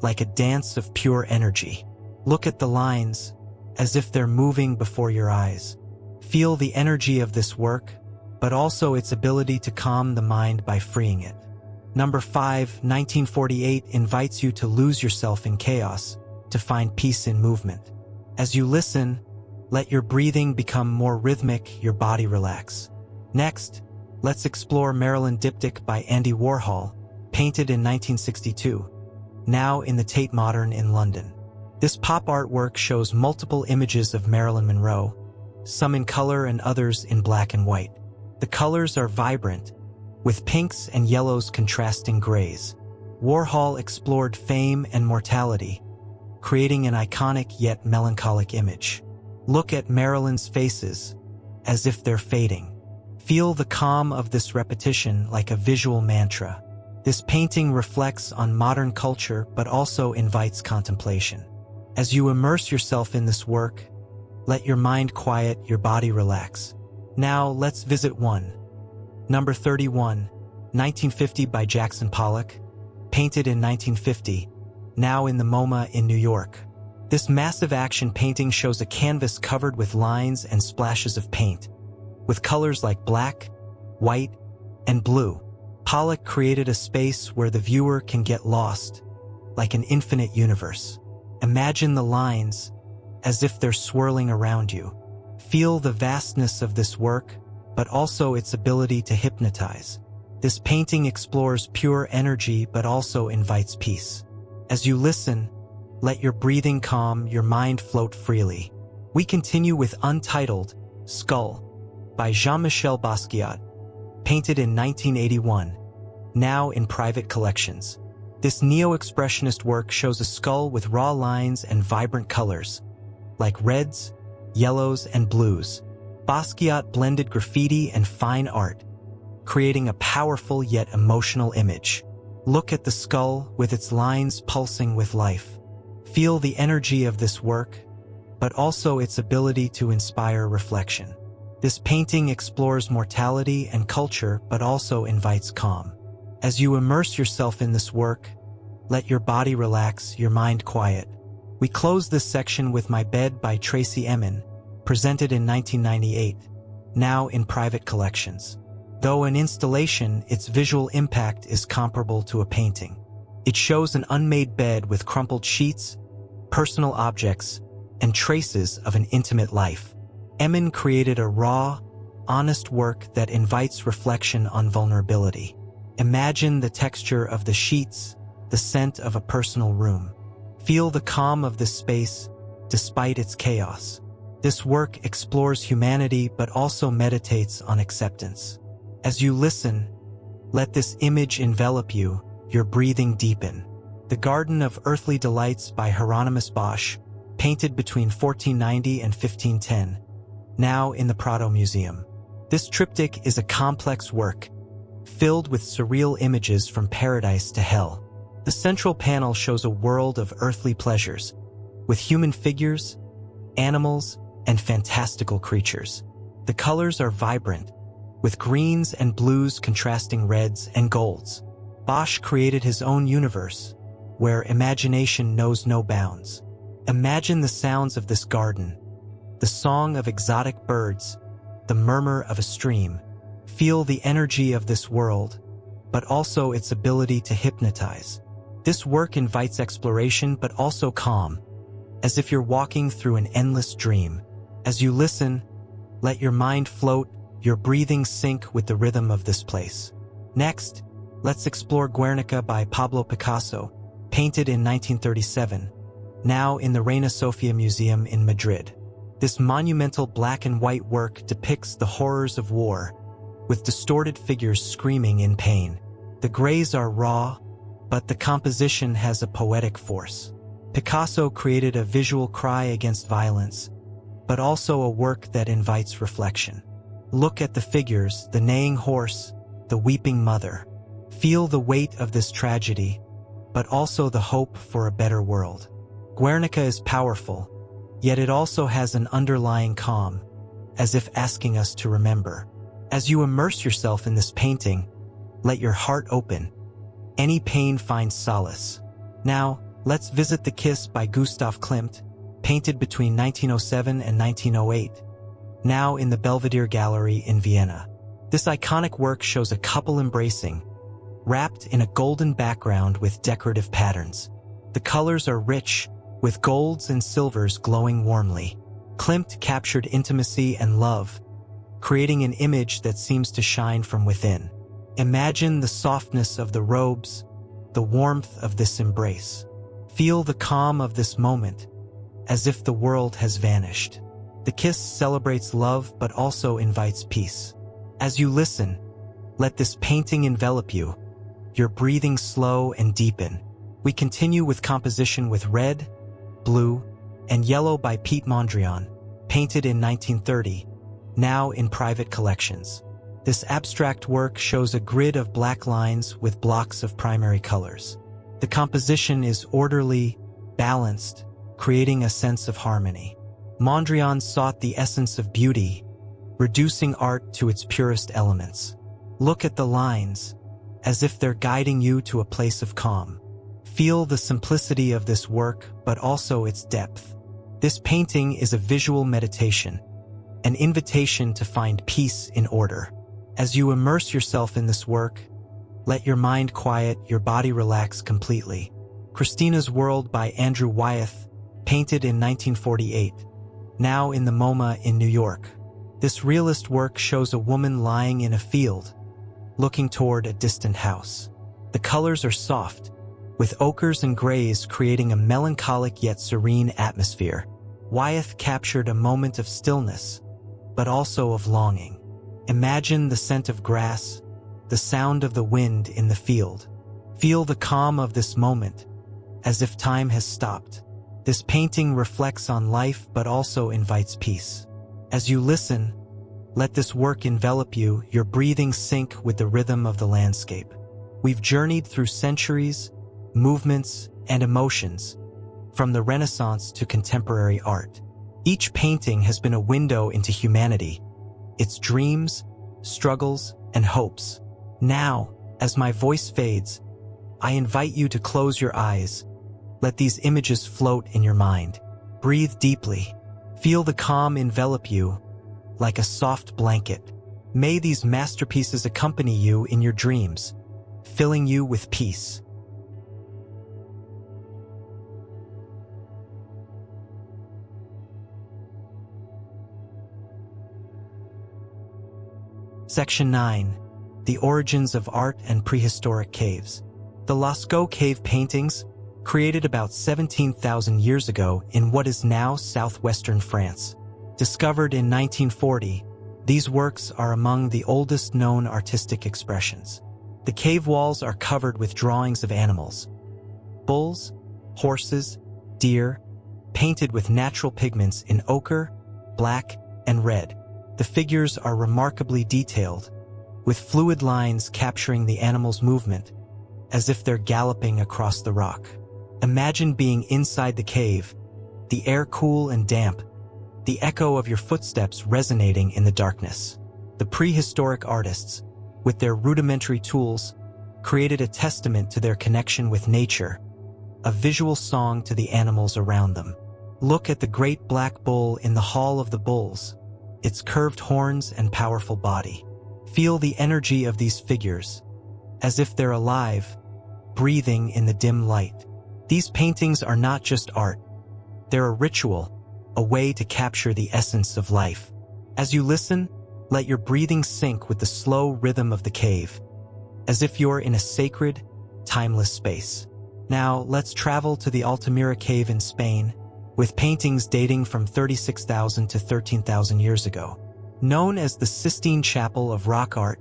like a dance of pure energy. Look at the lines, as if they're moving before your eyes. Feel the energy of this work, but also its ability to calm the mind by freeing it. Number 5, 1948 invites you to lose yourself in chaos, to find peace in movement. As you listen, let your breathing become more rhythmic, your body relax. Next, let's explore Marilyn Diptych by Andy Warhol, painted in 1962, now in the Tate Modern in London. This pop artwork shows multiple images of Marilyn Monroe, some in color and others in black and white. The colors are vibrant, with pinks and yellows contrasting grays. Warhol explored fame and mortality, creating an iconic yet melancholic image. Look at Marilyn's faces, as if they're fading. Feel the calm of this repetition like a visual mantra. This painting reflects on modern culture but also invites contemplation. As you immerse yourself in this work, let your mind quiet, your body relax. Now let's visit number 31, 1950 by Jackson Pollock, painted in 1950, now in the MoMA in New York. This massive action painting shows a canvas covered with lines and splashes of paint, with colors like black, white, and blue. Pollock created a space where the viewer can get lost, like an infinite universe. Imagine the lines as if they're swirling around you. Feel the vastness of this work, but also its ability to hypnotize. This painting explores pure energy but also invites peace. As you listen, let your breathing calm, your mind float freely. We continue with Untitled Skull by Jean-Michel Basquiat, painted in 1981, now in private collections. This neo-expressionist work shows a skull with raw lines and vibrant colors, like reds, yellows, and blues. Basquiat blended graffiti and fine art, creating a powerful yet emotional image. Look at the skull with its lines pulsing with life. Feel the energy of this work, but also its ability to inspire reflection. This painting explores mortality and culture but also invites calm. As you immerse yourself in this work, let your body relax, your mind quiet. We close this section with My Bed by Tracey Emin, presented in 1998, now in private collections. Though an installation, its visual impact is comparable to a painting. It shows an unmade bed with crumpled sheets, personal objects, and traces of an intimate life. Emin created a raw, honest work that invites reflection on vulnerability. Imagine the texture of the sheets, the scent of a personal room. Feel the calm of this space, despite its chaos. This work explores humanity but also meditates on acceptance. As you listen, let this image envelop you, your breathing deepen. The Garden of Earthly Delights by Hieronymus Bosch, painted between 1490 and 1510, now in the Prado Museum. This triptych is a complex work, filled with surreal images from paradise to hell. The central panel shows a world of earthly pleasures, with human figures, animals, and fantastical creatures. The colors are vibrant, with greens and blues contrasting reds and golds. Bosch created his own universe, where imagination knows no bounds. Imagine the sounds of this garden, the song of exotic birds, the murmur of a stream. Feel the energy of this world, but also its ability to hypnotize. This work invites exploration but also calm, as if you're walking through an endless dream. As you listen, let your mind float, your breathing sync with the rhythm of this place. Next, let's explore Guernica by Pablo Picasso, painted in 1937, now in the Reina Sofia Museum in Madrid. This monumental black and white work depicts the horrors of war, with distorted figures screaming in pain. The grays are raw, but the composition has a poetic force. Picasso created a visual cry against violence, but also a work that invites reflection. Look at the figures, the neighing horse, the weeping mother. Feel the weight of this tragedy, but also the hope for a better world. Guernica is powerful, yet it also has an underlying calm, as if asking us to remember. As you immerse yourself in this painting, let your heart open. Any pain finds solace. Now, let's visit The Kiss by Gustav Klimt, painted between 1907 and 1908, now in the Belvedere Gallery in Vienna. This iconic work shows a couple embracing, wrapped in a golden background with decorative patterns. The colors are rich, with golds and silvers glowing warmly. Klimt captured intimacy and love, creating an image that seems to shine from within. Imagine the softness of the robes, the warmth of this embrace. Feel the calm of this moment, as if the world has vanished. The Kiss celebrates love but also invites peace. As you listen, let this painting envelop you, your breathing slow and deepen. We continue with composition with Red, Blue, and Yellow by Piet Mondrian, painted in 1930, now in private collections. This abstract work shows a grid of black lines with blocks of primary colors. The composition is orderly, balanced, creating a sense of harmony. Mondrian sought the essence of beauty, reducing art to its purest elements. Look at the lines, as if they're guiding you to a place of calm. Feel the simplicity of this work, but also its depth. This painting is a visual meditation, an invitation to find peace in order. As you immerse yourself in this work, let your mind quiet, your body relax completely. Christina's World by Andrew Wyeth, painted in 1948, now in the MoMA in New York. This realist work shows a woman lying in a field, looking toward a distant house. The colors are soft, with ochres and grays creating a melancholic yet serene atmosphere. Wyeth captured a moment of stillness, but also of longing. Imagine the scent of grass, the sound of the wind in the field. Feel the calm of this moment, as if time has stopped. This painting reflects on life but also invites peace. As you listen, let this work envelop you, your breathing sync with the rhythm of the landscape. We've journeyed through centuries, movements, and emotions, from the Renaissance to contemporary art. Each painting has been a window into humanity, its dreams, struggles, and hopes. Now, as my voice fades, I invite you to close your eyes. Let these images float in your mind. Breathe deeply. Feel the calm envelop you like a soft blanket. May these masterpieces accompany you in your dreams, filling you with peace. Section 9. The Origins of Art and Prehistoric Caves. The Lascaux cave paintings, created about 17,000 years ago in what is now southwestern France. Discovered in 1940, these works are among the oldest known artistic expressions. The cave walls are covered with drawings of animals, bulls, horses, deer, painted with natural pigments in ochre, black, and red. The figures are remarkably detailed, with fluid lines capturing the animal's movement, as if they're galloping across the rock. Imagine being inside the cave, the air cool and damp, the echo of your footsteps resonating in the darkness. The prehistoric artists, with their rudimentary tools, created a testament to their connection with nature, a visual song to the animals around them. Look at the great black bull in the Hall of the Bulls, its curved horns and powerful body. Feel the energy of these figures, as if they're alive, breathing in the dim light. These paintings are not just art. They're a ritual, a way to capture the essence of life. As you listen, let your breathing sync with the slow rhythm of the cave, as if you're in a sacred, timeless space. Now, let's travel to the Altamira cave in Spain, with paintings dating from 36,000 to 13,000 years ago. Known as the Sistine Chapel of rock art,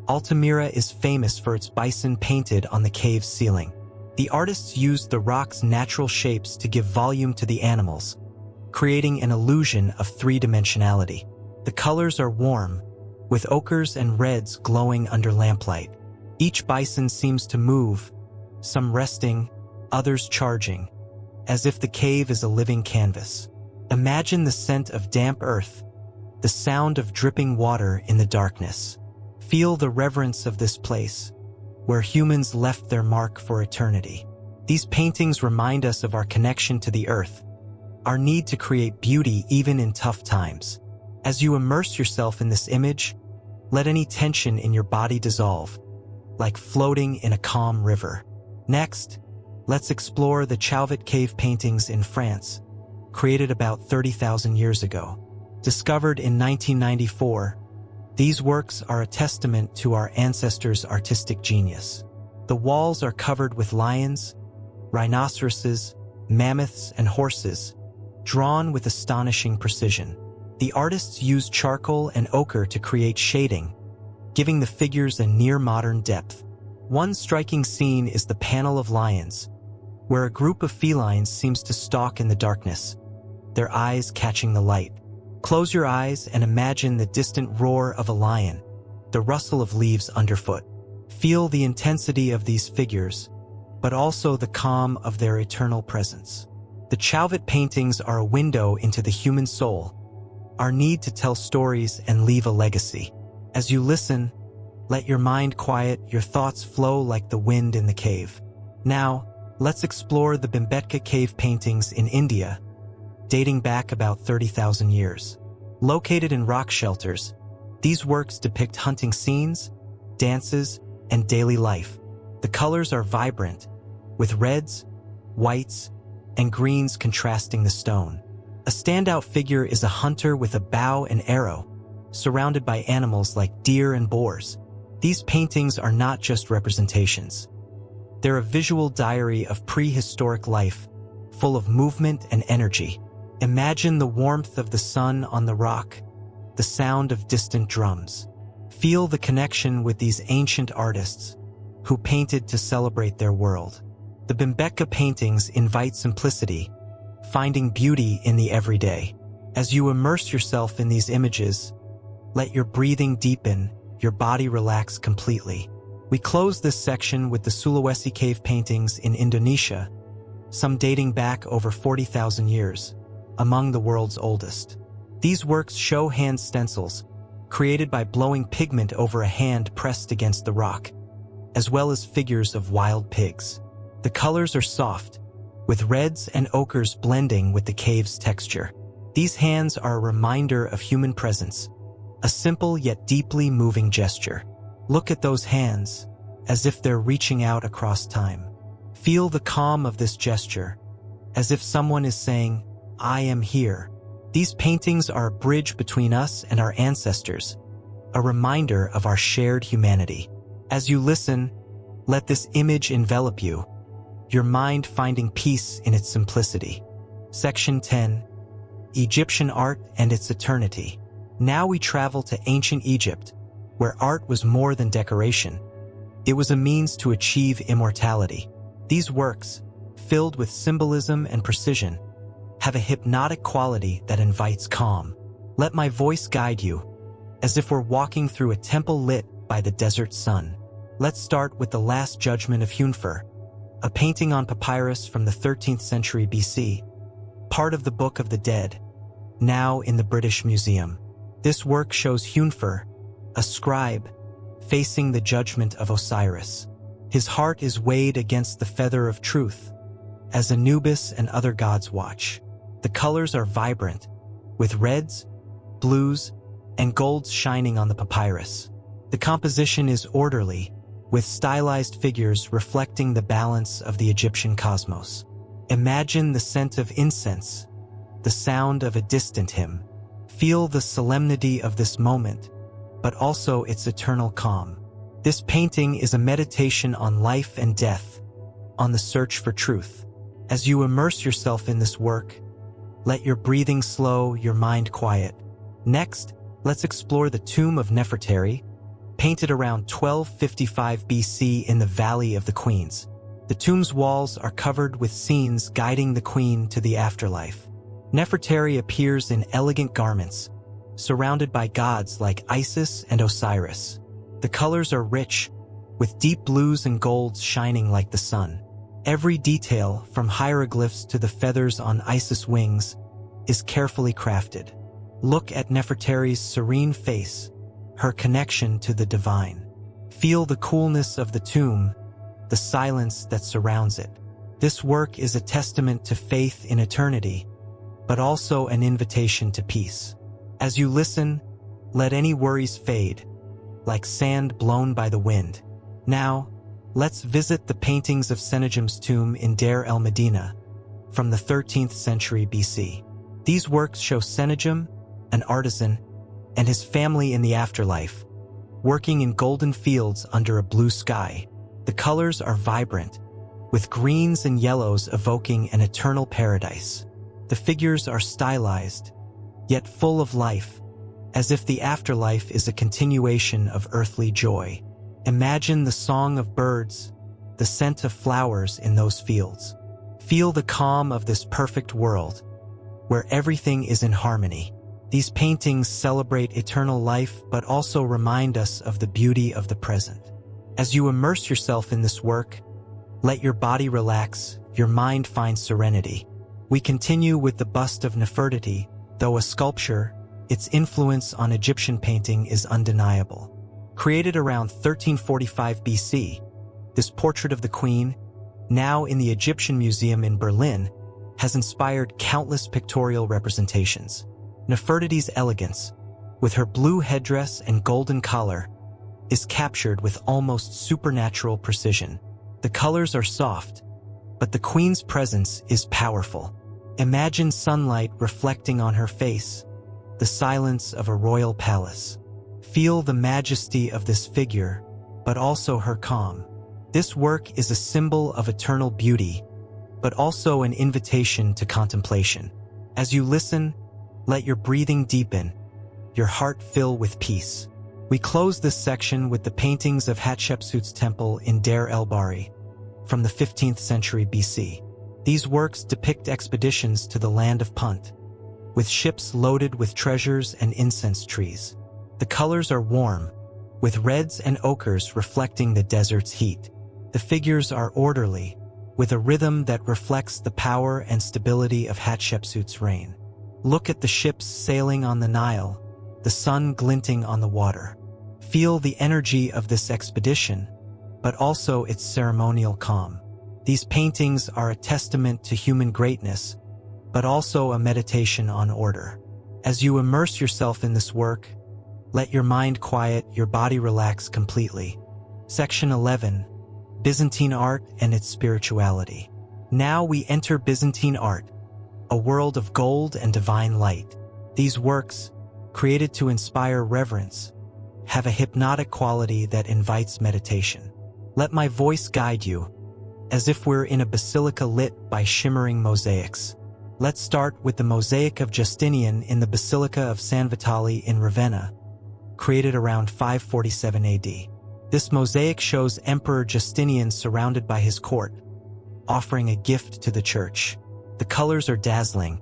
Altamira is famous for its bison painted on the cave's ceiling. The artists used the rock's natural shapes to give volume to the animals, creating an illusion of three-dimensionality. The colors are warm, with ochres and reds glowing under lamplight. Each bison seems to move, some resting, others charging, as if the cave is a living canvas. Imagine the scent of damp earth, the sound of dripping water in the darkness. Feel the reverence of this place, where humans left their mark for eternity. These paintings remind us of our connection to the earth, our need to create beauty even in tough times. As you immerse yourself in this image, let any tension in your body dissolve, like floating in a calm river. Next, let's explore the Chauvet cave paintings in France, created about 30,000 years ago. Discovered in 1994, these works are a testament to our ancestors' artistic genius. The walls are covered with lions, rhinoceroses, mammoths, and horses, drawn with astonishing precision. The artists used charcoal and ochre to create shading, giving the figures a near-modern depth. One striking scene is the panel of lions, where a group of felines seems to stalk in the darkness, their eyes catching the light. Close your eyes and imagine the distant roar of a lion, the rustle of leaves underfoot. Feel the intensity of these figures, but also the calm of their eternal presence. The Chauvet paintings are a window into the human soul, our need to tell stories and leave a legacy. As you listen, let your mind quiet, your thoughts flow like the wind in the cave. Now, let's explore the Bhimbetka cave paintings in India, dating back about 30,000 years. Located in rock shelters, these works depict hunting scenes, dances, and daily life. The colors are vibrant, with reds, whites, and greens contrasting the stone. A standout figure is a hunter with a bow and arrow, surrounded by animals like deer and boars. These paintings are not just representations. They're a visual diary of prehistoric life, full of movement and energy. Imagine the warmth of the sun on the rock, the sound of distant drums. Feel the connection with these ancient artists who painted to celebrate their world. The Bimbetka paintings invite simplicity, finding beauty in the everyday. As you immerse yourself in these images, let your breathing deepen, your body relax completely. We close this section with the Sulawesi cave paintings in Indonesia, some dating back over 40,000 years, among the world's oldest. These works show hand stencils, created by blowing pigment over a hand pressed against the rock, as well as figures of wild pigs. The colors are soft, with reds and ochres blending with the cave's texture. These hands are a reminder of human presence, a simple yet deeply moving gesture. Look at those hands, as if they're reaching out across time. Feel the calm of this gesture, as if someone is saying, "I am here." These paintings are a bridge between us and our ancestors, a reminder of our shared humanity. As you listen, let this image envelop you, your mind finding peace in its simplicity. Section 10. Egyptian Art and Its Eternity. Now we travel to ancient Egypt, where art was more than decoration. It was a means to achieve immortality. These works, filled with symbolism and precision, have a hypnotic quality that invites calm. Let my voice guide you, as if we're walking through a temple lit by the desert sun. Let's start with the Last Judgment of Hunfer, a painting on papyrus from the 13th century BC, part of the Book of the Dead, now in the British Museum. This work shows Hunfer, a scribe, facing the judgment of Osiris. His heart is weighed against the feather of truth, as Anubis and other gods watch. The colors are vibrant, with reds, blues, and golds shining on the papyrus. The composition is orderly, with stylized figures reflecting the balance of the Egyptian cosmos. Imagine the scent of incense, the sound of a distant hymn. Feel the solemnity of this moment, but also its eternal calm. This painting is a meditation on life and death, on the search for truth. As you immerse yourself in this work, let your breathing slow, your mind quiet. Next, let's explore the tomb of Nefertari, painted around 1255 BC in the Valley of the Queens. The tomb's walls are covered with scenes guiding the queen to the afterlife. Nefertari appears in elegant garments, surrounded by gods like Isis and Osiris. The colors are rich, with deep blues and golds shining like the sun. Every detail, from hieroglyphs to the feathers on Isis' wings, is carefully crafted. Look at Nefertari's serene face, her connection to the divine. Feel the coolness of the tomb, the silence that surrounds it. This work is a testament to faith in eternity, but also an invitation to peace. As you listen, let any worries fade, like sand blown by the wind. Now, let's visit the paintings of Sennacherib's tomb in Deir el-Medina, from the 13th century BC. These works show Sennacherib, an artisan, and his family in the afterlife, working in golden fields under a blue sky. The colors are vibrant, with greens and yellows evoking an eternal paradise. The figures are stylized, yet full of life, as if the afterlife is a continuation of earthly joy. Imagine the song of birds, the scent of flowers in those fields. Feel the calm of this perfect world, where everything is in harmony. These paintings celebrate eternal life but also remind us of the beauty of the present. As you immerse yourself in this work, let your body relax, your mind find serenity. We continue with the bust of Nefertiti. Though a sculpture, its influence on Egyptian painting is undeniable. Created around 1345 BC, this portrait of the queen, now in the Egyptian Museum in Berlin, has inspired countless pictorial representations. Nefertiti's elegance, with her blue headdress and golden collar, is captured with almost supernatural precision. The colors are soft, but the queen's presence is powerful. Imagine sunlight reflecting on her face, the silence of a royal palace. Feel the majesty of this figure, but also her calm. This work is a symbol of eternal beauty, but also an invitation to contemplation. As you listen, let your breathing deepen, your heart fill with peace. We close this section with the paintings of Hatshepsut's temple in Deir el-Bahari from the 15th century BC. These works depict expeditions to the land of Punt, with ships loaded with treasures and incense trees. The colors are warm, with reds and ochres reflecting the desert's heat. The figures are orderly, with a rhythm that reflects the power and stability of Hatshepsut's reign. Look at the ships sailing on the Nile, the sun glinting on the water. Feel the energy of this expedition, but also its ceremonial calm. These paintings are a testament to human greatness, but also a meditation on order. As you immerse yourself in this work, let your mind quiet, your body relax completely. Section 11. Byzantine Art and its Spirituality. Now we enter Byzantine art, a world of gold and divine light. These works, created to inspire reverence, have a hypnotic quality that invites meditation. Let my voice guide you, as if we're in a basilica lit by shimmering mosaics. Let's start with the mosaic of Justinian in the Basilica of San Vitale in Ravenna, created around 547 AD. This mosaic shows Emperor Justinian surrounded by his court, offering a gift to the church. The colors are dazzling,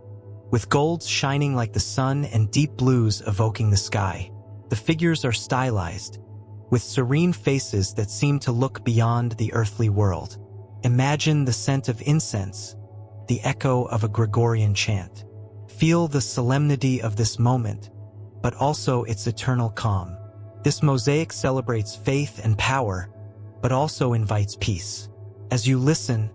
with golds shining like the sun and deep blues evoking the sky. The figures are stylized, with serene faces that seem to look beyond the earthly world. Imagine the scent of incense, the echo of a Gregorian chant. Feel the solemnity of this moment, but also its eternal calm. This mosaic celebrates faith and power, but also invites peace. As you listen,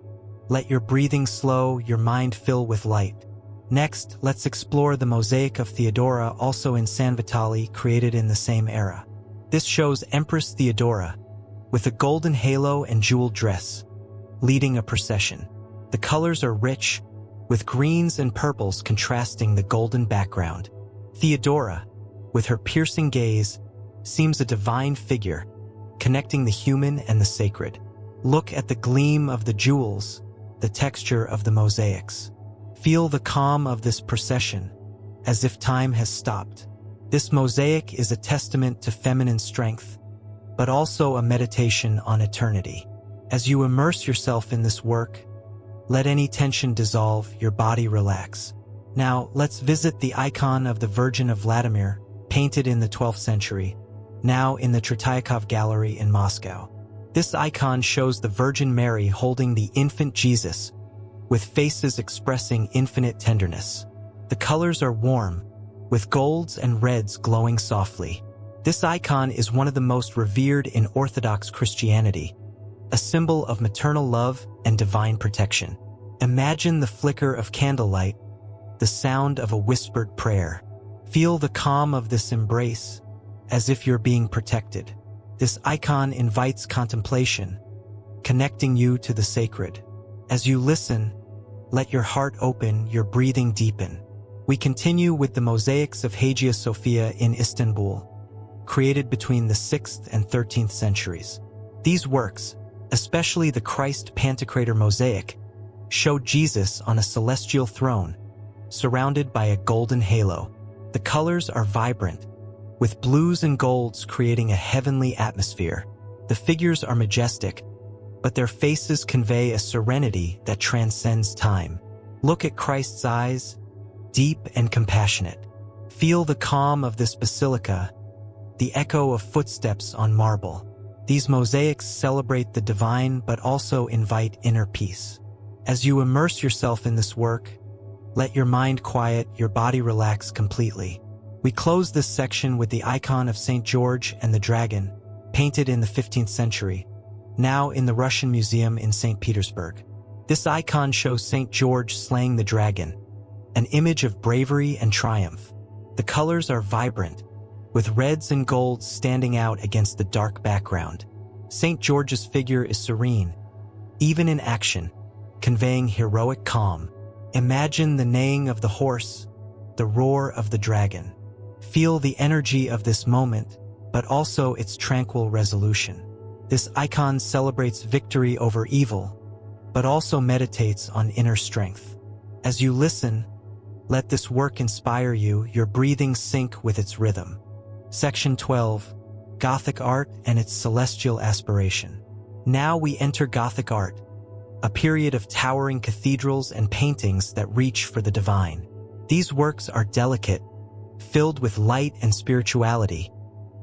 let your breathing slow, your mind fill with light. Next, let's explore the mosaic of Theodora, also in San Vitale, created in the same era. This shows Empress Theodora, with a golden halo and jeweled dress, leading a procession. The colors are rich, with greens and purples contrasting the golden background. Theodora, with her piercing gaze, seems a divine figure, connecting the human and the sacred. Look at the gleam of the jewels, the texture of the mosaics. Feel the calm of this procession, as if time has stopped. This mosaic is a testament to feminine strength, but also a meditation on eternity. As you immerse yourself in this work, let any tension dissolve, your body relax. Now, let's visit the icon of the Virgin of Vladimir, painted in the 12th century, now in the Tretiakov Gallery in Moscow. This icon shows the Virgin Mary holding the infant Jesus, with faces expressing infinite tenderness. The colors are warm, with golds and reds glowing softly. This icon is one of the most revered in Orthodox Christianity, a symbol of maternal love and divine protection. Imagine the flicker of candlelight, the sound of a whispered prayer. Feel the calm of this embrace, as if you're being protected. This icon invites contemplation, connecting you to the sacred. As you listen, let your heart open, your breathing deepen. We continue with the mosaics of Hagia Sophia in Istanbul, created between the 6th and 13th centuries. These works, especially the Christ Pantocrator mosaic, show Jesus on a celestial throne, surrounded by a golden halo. The colors are vibrant, with blues and golds creating a heavenly atmosphere. The figures are majestic, but their faces convey a serenity that transcends time. Look at Christ's eyes, deep and compassionate. Feel the calm of this basilica, the echo of footsteps on marble. These mosaics celebrate the divine but also invite inner peace. As you immerse yourself in this work, let your mind quiet, your body relax completely. We close this section with the icon of St. George and the Dragon, painted in the 15th century, now in the Russian Museum in St. Petersburg. This icon shows St. George slaying the dragon, an image of bravery and triumph. The colors are vibrant, with reds and golds standing out against the dark background. St. George's figure is serene, even in action, conveying heroic calm. Imagine the neighing of the horse, the roar of the dragon. Feel the energy of this moment, but also its tranquil resolution. This icon celebrates victory over evil, but also meditates on inner strength. As you listen, let this work inspire you, your breathing sync with its rhythm. Section 12. Gothic Art and its Celestial Aspiration. Now we enter Gothic art, a period of towering cathedrals and paintings that reach for the divine. These works are delicate, filled with light and spirituality,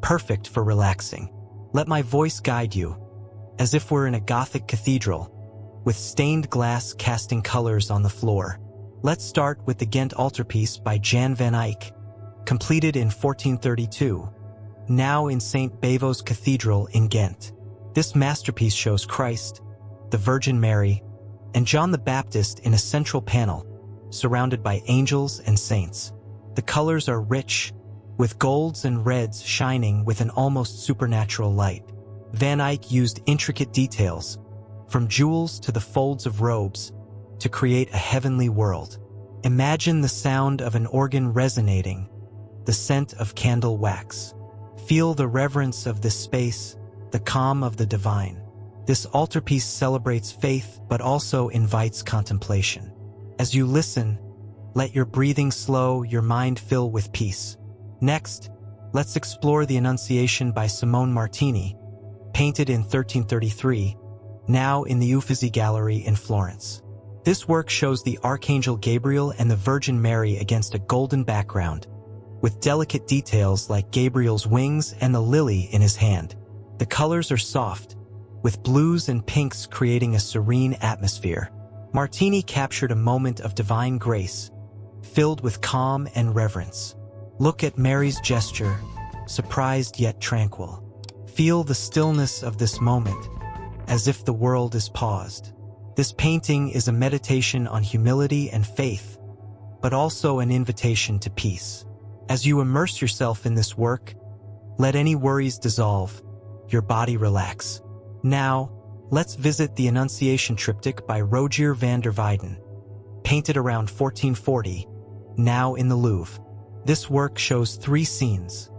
perfect for relaxing. Let my voice guide you, as if we're in a Gothic cathedral, with stained glass casting colors on the floor. Let's start with the Ghent altarpiece by Jan van Eyck, completed in 1432, now in St. Bavo's Cathedral in Ghent. This masterpiece shows Christ, the Virgin Mary, and John the Baptist in a central panel, surrounded by angels and saints. The colors are rich, with golds and reds shining with an almost supernatural light. Van Eyck used intricate details, from jewels to the folds of robes, to create a heavenly world. Imagine the sound of an organ resonating, the scent of candle wax. Feel the reverence of this space, the calm of the divine. This altarpiece celebrates faith but also invites contemplation. As you listen, let your breathing slow, your mind fill with peace. Next, let's explore the Annunciation by Simone Martini, painted in 1333, now in the Uffizi Gallery in Florence. This work shows the Archangel Gabriel and the Virgin Mary against a golden background, with delicate details like Gabriel's wings and the lily in his hand. The colors are soft, with blues and pinks creating a serene atmosphere. Martini captured a moment of divine grace, filled with calm and reverence. Look at Mary's gesture, surprised yet tranquil. Feel the stillness of this moment, as if the world is paused. This painting is a meditation on humility and faith, but also an invitation to peace. As you immerse yourself in this work, let any worries dissolve, your body relax. Now, let's visit the Annunciation triptych by Rogier van der Weyden, painted around 1440, now in the Louvre. This work shows three scenes: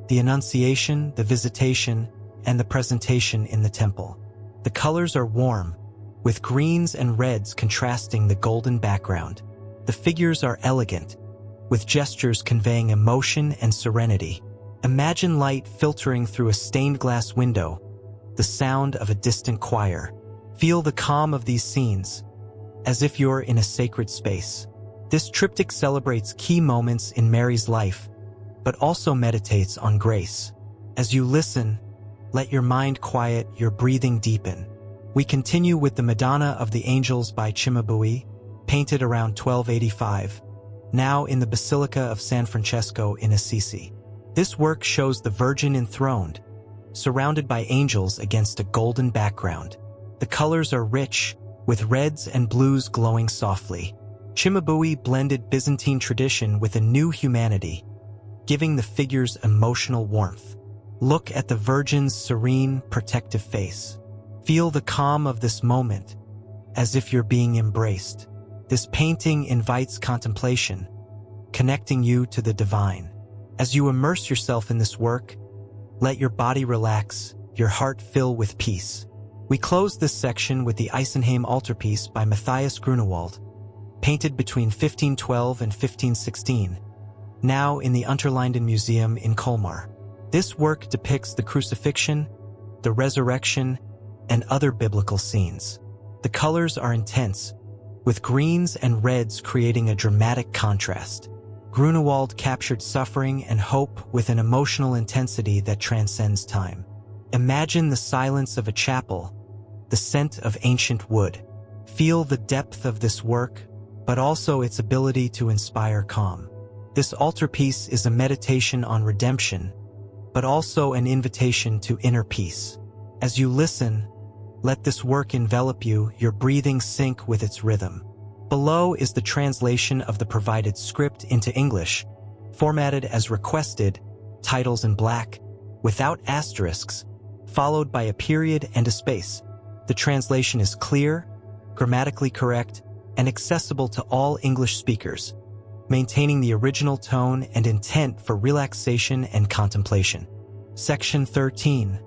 the Annunciation, the Visitation, and the Presentation in the Temple. The colors are warm, with greens and reds contrasting the golden background. The figures are elegant, with gestures conveying emotion and serenity. Imagine light filtering through a stained glass window, the sound of a distant choir. Feel the calm of these scenes, as if you're in a sacred space. This triptych celebrates key moments in Mary's life, but also meditates on grace. As you listen, let your mind quiet, your breathing deepen. We continue with the Madonna of the Angels by Cimabue, painted around 1285, now in the Basilica of San Francesco in Assisi. This work shows the Virgin enthroned, surrounded by angels against a golden background. The colors are rich, with reds and blues glowing softly. Cimabue blended Byzantine tradition with a new humanity, giving the figures emotional warmth. Look at the Virgin's serene, protective face. Feel the calm of this moment, as if you're being embraced. This painting invites contemplation, connecting you to the divine. As you immerse yourself in this work, let your body relax, your heart fill with peace. We close this section with the Isenheim altarpiece by Matthias Grunewald, painted between 1512 and 1516, now in the Unterlinden Museum in Colmar. This work depicts the crucifixion, the resurrection, and other biblical scenes. The colors are intense, with greens and reds creating a dramatic contrast. Grunewald captured suffering and hope with an emotional intensity that transcends time. Imagine the silence of a chapel, the scent of ancient wood. Feel the depth of this work, but also its ability to inspire calm. This altarpiece is a meditation on redemption, but also an invitation to inner peace. As you listen, let this work envelop you, your breathing sync with its rhythm. Below is the translation of the provided script into English, formatted as requested, titles in black, without asterisks, followed by a period and a space. The translation is clear, grammatically correct, and accessible to all English speakers, maintaining the original tone and intent for relaxation and contemplation. Section 13.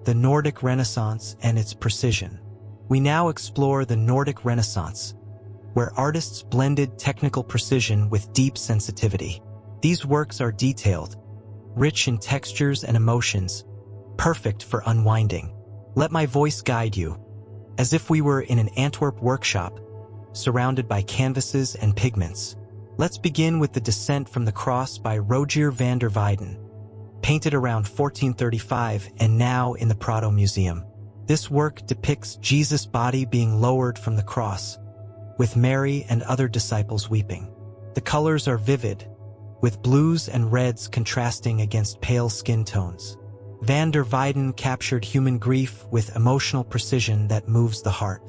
The Nordic Renaissance and its precision. We now explore the Nordic Renaissance, where artists blended technical precision with deep sensitivity. These works are detailed, rich in textures and emotions, perfect for unwinding. Let my voice guide you, as if we were in an Antwerp workshop, surrounded by canvases and pigments. Let's begin with The Descent from the Cross by Rogier van der Weyden, painted around 1435 and now in the Prado Museum. This work depicts Jesus' body being lowered from the cross, with Mary and other disciples weeping. The colors are vivid, with blues and reds contrasting against pale skin tones. Van der Weyden captured human grief with emotional precision that moves the heart.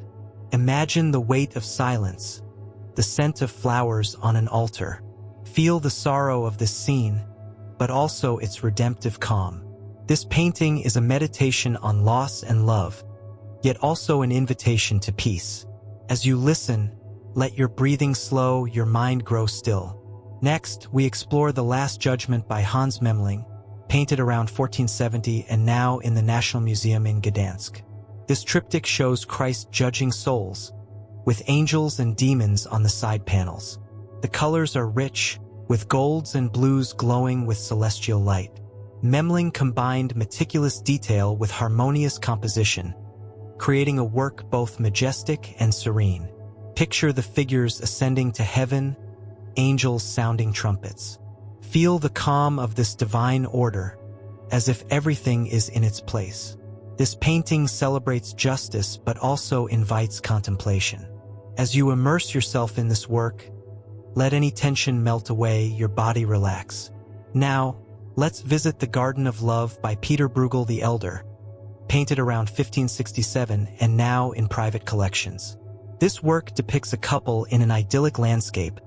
Imagine the weight of silence, the scent of flowers on an altar. Feel the sorrow of this scene, but also its redemptive calm. This painting is a meditation on loss and love, yet also an invitation to peace. As you listen, let your breathing slow, your mind grow still. Next, we explore The Last Judgment by Hans Memling, painted around 1470 and now in the National Museum in Gdansk. This triptych shows Christ judging souls, with angels and demons on the side panels. The colors are rich, with golds and blues glowing with celestial light. Memling combined meticulous detail with harmonious composition, creating a work both majestic and serene. Picture the figures ascending to heaven, angels sounding trumpets. Feel the calm of this divine order, as if everything is in its place. This painting celebrates justice but also invites contemplation. As you immerse yourself in this work, let any tension melt away, your body relax. Now, let's visit The Garden of Love by Peter Bruegel the Elder, painted around 1567 and now in private collections. This work depicts a couple in an idyllic landscape,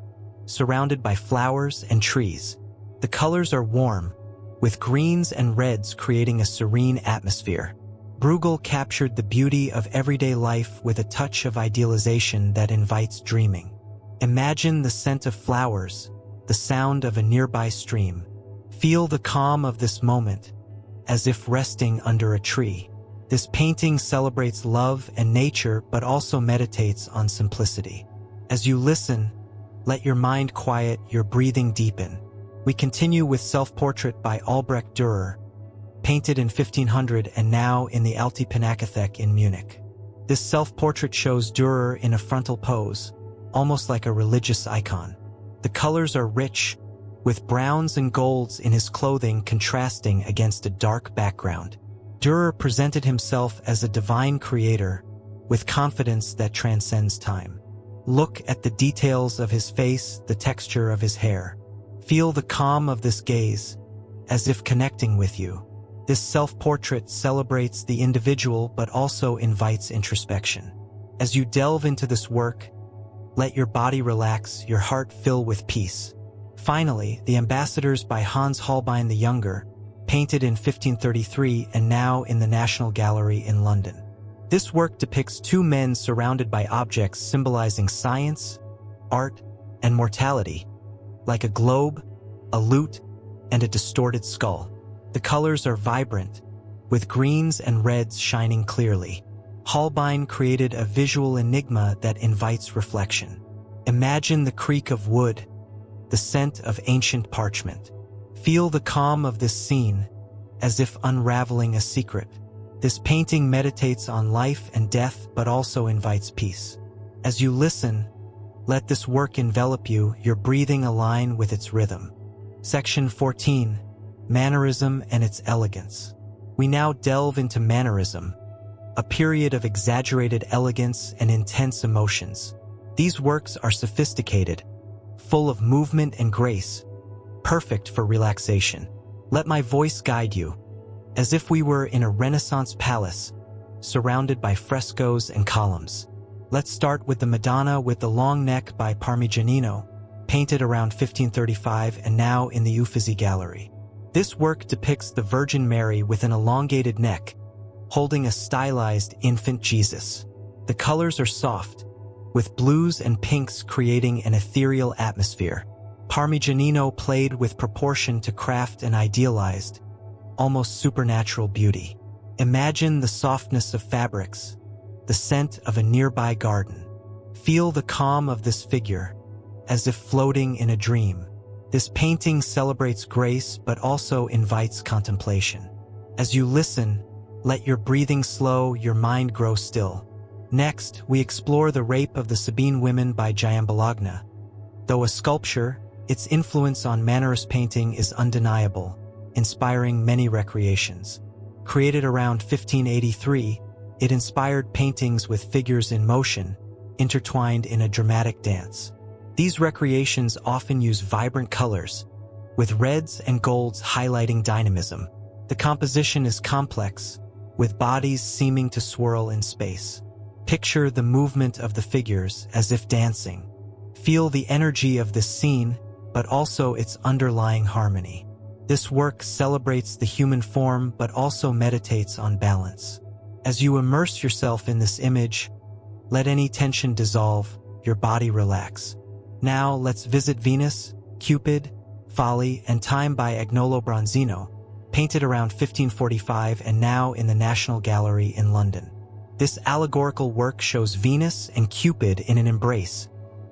surrounded by flowers and trees. The colors are warm, with greens and reds creating a serene atmosphere. Bruegel captured the beauty of everyday life with a touch of idealization that invites dreaming. Imagine the scent of flowers, the sound of a nearby stream. Feel the calm of this moment, as if resting under a tree. This painting celebrates love and nature but also meditates on simplicity. As you listen, let your mind quiet, your breathing deepen. We continue with Self-Portrait by Albrecht Dürer, painted in 1500 and now in the Alte Pinakothek in Munich. This self-portrait shows Dürer in a frontal pose, almost like a religious icon. The colors are rich, with browns and golds in his clothing contrasting against a dark background. Dürer presented himself as a divine creator, with confidence that transcends time. Look at the details of his face, the texture of his hair. Feel the calm of this gaze, as if connecting with you. This self-portrait celebrates the individual but also invites introspection. As you delve into this work, let your body relax, your heart fill with peace. Finally, The Ambassadors by Hans Holbein the Younger, painted in 1533 and now in the National Gallery in London. This work depicts two men surrounded by objects symbolizing science, art, and mortality, like a globe, a lute, and a distorted skull. The colors are vibrant, with greens and reds shining clearly. Holbein created a visual enigma that invites reflection. Imagine the creak of wood, the scent of ancient parchment. Feel the calm of this scene, as if unraveling a secret. This painting meditates on life and death but also invites peace. As you listen, let this work envelop you, your breathing align with its rhythm. Section 14. Mannerism and its elegance. We now delve into mannerism, a period of exaggerated elegance and intense emotions. These works are sophisticated, full of movement and grace, perfect for relaxation. Let my voice guide you, as if we were in a Renaissance palace, surrounded by frescoes and columns. Let's start with the Madonna with the Long Neck by Parmigianino, painted around 1535 and now in the Uffizi Gallery. This work depicts the Virgin Mary with an elongated neck, holding a stylized infant Jesus. The colors are soft, with blues and pinks creating an ethereal atmosphere. Parmigianino played with proportion to craft an idealized, almost supernatural beauty. Imagine the softness of fabrics, the scent of a nearby garden. Feel the calm of this figure, as if floating in a dream. This painting celebrates grace but also invites contemplation. As you listen, let your breathing slow, your mind grow still. Next, we explore the Rape of the Sabine Women by Giambologna. Though a sculpture, its influence on Mannerist painting is undeniable, inspiring many recreations. Created around 1583, it inspired paintings with figures in motion, intertwined in a dramatic dance. These recreations often use vibrant colors, with reds and golds highlighting dynamism. The composition is complex, with bodies seeming to swirl in space. Picture the movement of the figures as if dancing. Feel the energy of this scene, but also its underlying harmony. This work celebrates the human form but also meditates on balance. As you immerse yourself in this image, let any tension dissolve, your body relax. Now let's visit Venus, Cupid, Folly, and Time by Agnolo Bronzino, painted around 1545 and now in the National Gallery in London. This allegorical work shows Venus and Cupid in an embrace,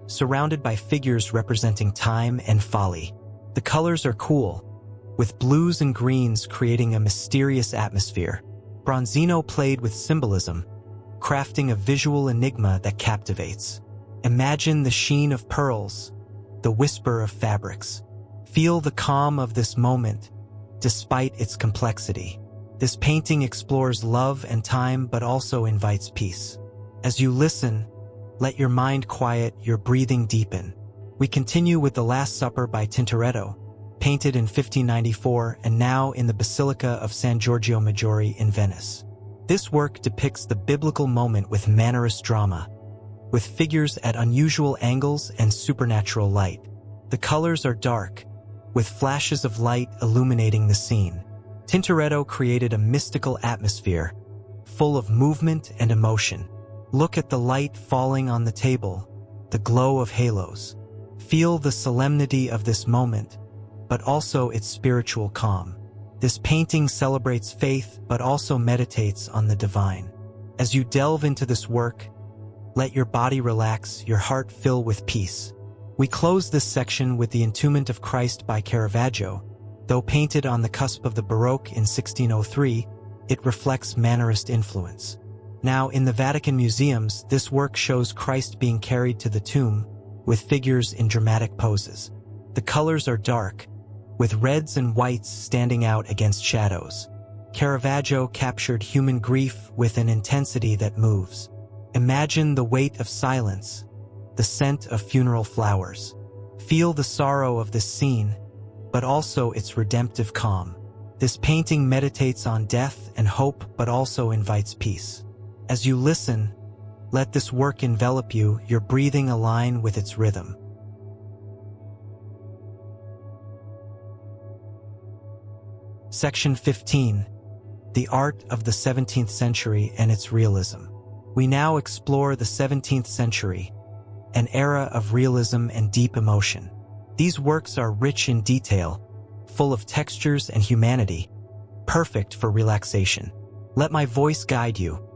surrounded by figures representing time and folly. The colors are cool, with blues and greens creating a mysterious atmosphere. Bronzino played with symbolism, crafting a visual enigma that captivates. Imagine the sheen of pearls, the whisper of fabrics. Feel the calm of this moment, despite its complexity. This painting explores love and time but also invites peace. As you listen, let your mind quiet, your breathing deepen. We continue with The Last Supper by Tintoretto, painted in 1594 and now in the Basilica of San Giorgio Maggiore in Venice. This work depicts the biblical moment with Mannerist drama, with figures at unusual angles and supernatural light. The colors are dark, with flashes of light illuminating the scene. Tintoretto created a mystical atmosphere, full of movement and emotion. Look at the light falling on the table, the glow of halos. Feel the solemnity of this moment, but also its spiritual calm. This painting celebrates faith but also meditates on the divine. As you delve into this work, let your body relax, your heart fill with peace. We close this section with The Entombment of Christ by Caravaggio. Though painted on the cusp of the Baroque in 1603, it reflects Mannerist influence. Now, in the Vatican museums, this work shows Christ being carried to the tomb, with figures in dramatic poses. The colors are dark, with reds and whites standing out against shadows. Caravaggio captured human grief with an intensity that moves. Imagine the weight of silence, the scent of funeral flowers. Feel the sorrow of this scene, but also its redemptive calm. This painting meditates on death and hope but also invites peace. As you listen, let this work envelop you, your breathing align with its rhythm. Section 15. The Art of the 17th Century and its Realism. We now explore the 17th century, an era of realism and deep emotion. These works are rich in detail, full of textures and humanity, perfect for relaxation. Let my voice guide you,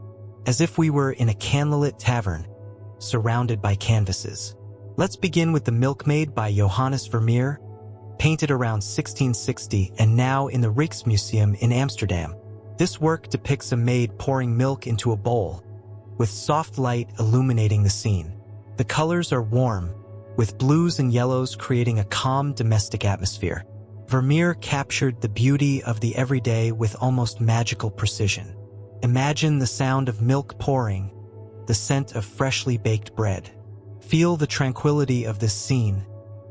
as if we were in a candlelit tavern, surrounded by canvases. Let's begin with The Milkmaid by Johannes Vermeer, painted around 1660 and now in the Rijksmuseum in Amsterdam. This work depicts a maid pouring milk into a bowl, with soft light illuminating the scene. The colors are warm, with blues and yellows creating a calm domestic atmosphere. Vermeer captured the beauty of the everyday with almost magical precision. Imagine the sound of milk pouring, the scent of freshly baked bread. Feel the tranquility of this scene,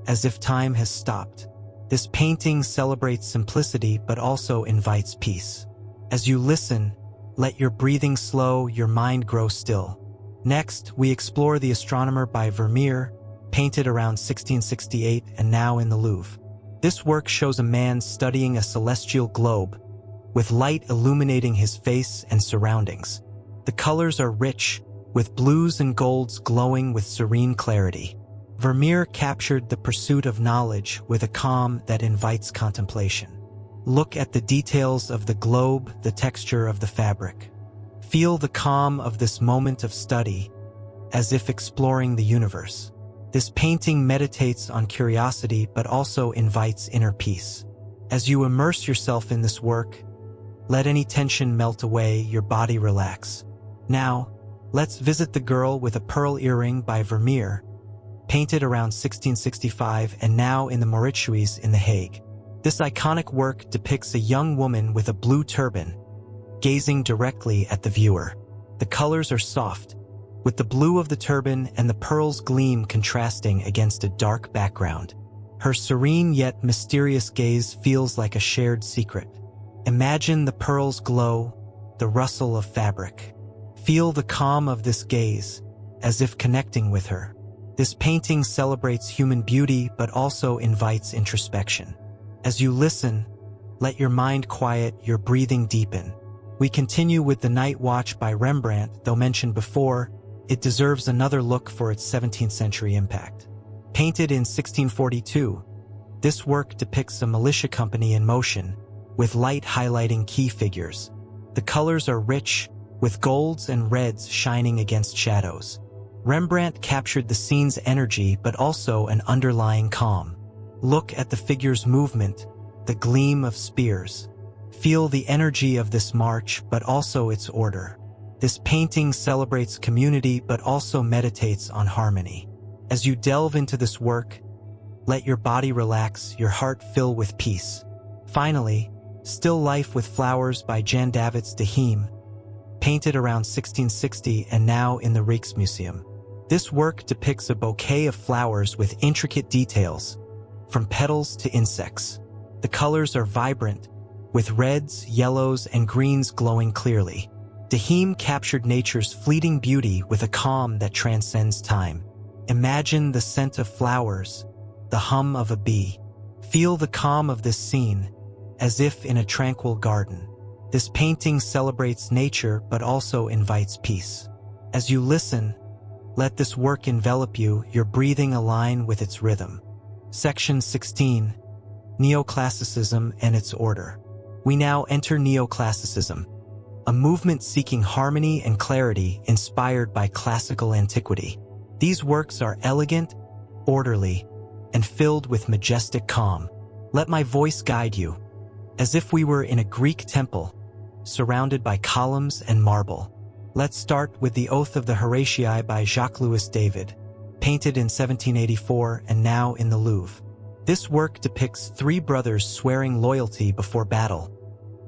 as if time has stopped. This painting celebrates simplicity but also invites peace. As you listen, let your breathing slow, your mind grow still. Next, we explore The Astronomer by Vermeer, painted around 1668 and now in the Louvre. This work shows a man studying a celestial globe, with light illuminating his face and surroundings. The colors are rich, with blues and golds glowing with serene clarity. Vermeer captured the pursuit of knowledge with a calm that invites contemplation. Look at the details of the globe, the texture of the fabric. Feel the calm of this moment of study, as if exploring the universe. This painting meditates on curiosity but also invites inner peace. As you immerse yourself in this work, let any tension melt away, your body relax. Now, let's visit The Girl with a Pearl Earring by Vermeer, painted around 1665 and now in the Mauritshuis in The Hague. This iconic work depicts a young woman with a blue turban, gazing directly at the viewer. The colors are soft, with the blue of the turban and the pearls gleam contrasting against a dark background. Her serene yet mysterious gaze feels like a shared secret. Imagine the pearls glow, the rustle of fabric. Feel the calm of this gaze, as if connecting with her. This painting celebrates human beauty but also invites introspection. As you listen, let your mind quiet, your breathing deepen. We continue with The Night Watch by Rembrandt. Though mentioned before, it deserves another look for its 17th century impact. Painted in 1642, this work depicts a militia company in motion, with light highlighting key figures. The colors are rich, with golds and reds shining against shadows. Rembrandt captured the scene's energy but also an underlying calm. Look at the figures' movement, the gleam of spears. Feel the energy of this march but also its order. This painting celebrates community but also meditates on harmony. As you delve into this work, let your body relax, your heart fill with peace. Finally, Still Life with Flowers by Jan Davids de Heem, painted around 1660 and now in the Rijksmuseum. This work depicts a bouquet of flowers with intricate details, from petals to insects. The colors are vibrant, with reds, yellows, and greens glowing clearly. De Heem captured nature's fleeting beauty with a calm that transcends time. Imagine the scent of flowers, the hum of a bee. Feel the calm of this scene, as if in a tranquil garden. This painting celebrates nature but also invites peace. As you listen, let this work envelop you, your breathing align with its rhythm. Section 16. Neoclassicism and its order. We now enter Neoclassicism, a movement seeking harmony and clarity inspired by classical antiquity. These works are elegant, orderly, and filled with majestic calm. Let my voice guide you, as if we were in a Greek temple, surrounded by columns and marble. Let's start with The Oath of the Horatii by Jacques-Louis David, painted in 1784 and now in the Louvre. This work depicts three brothers swearing loyalty before battle,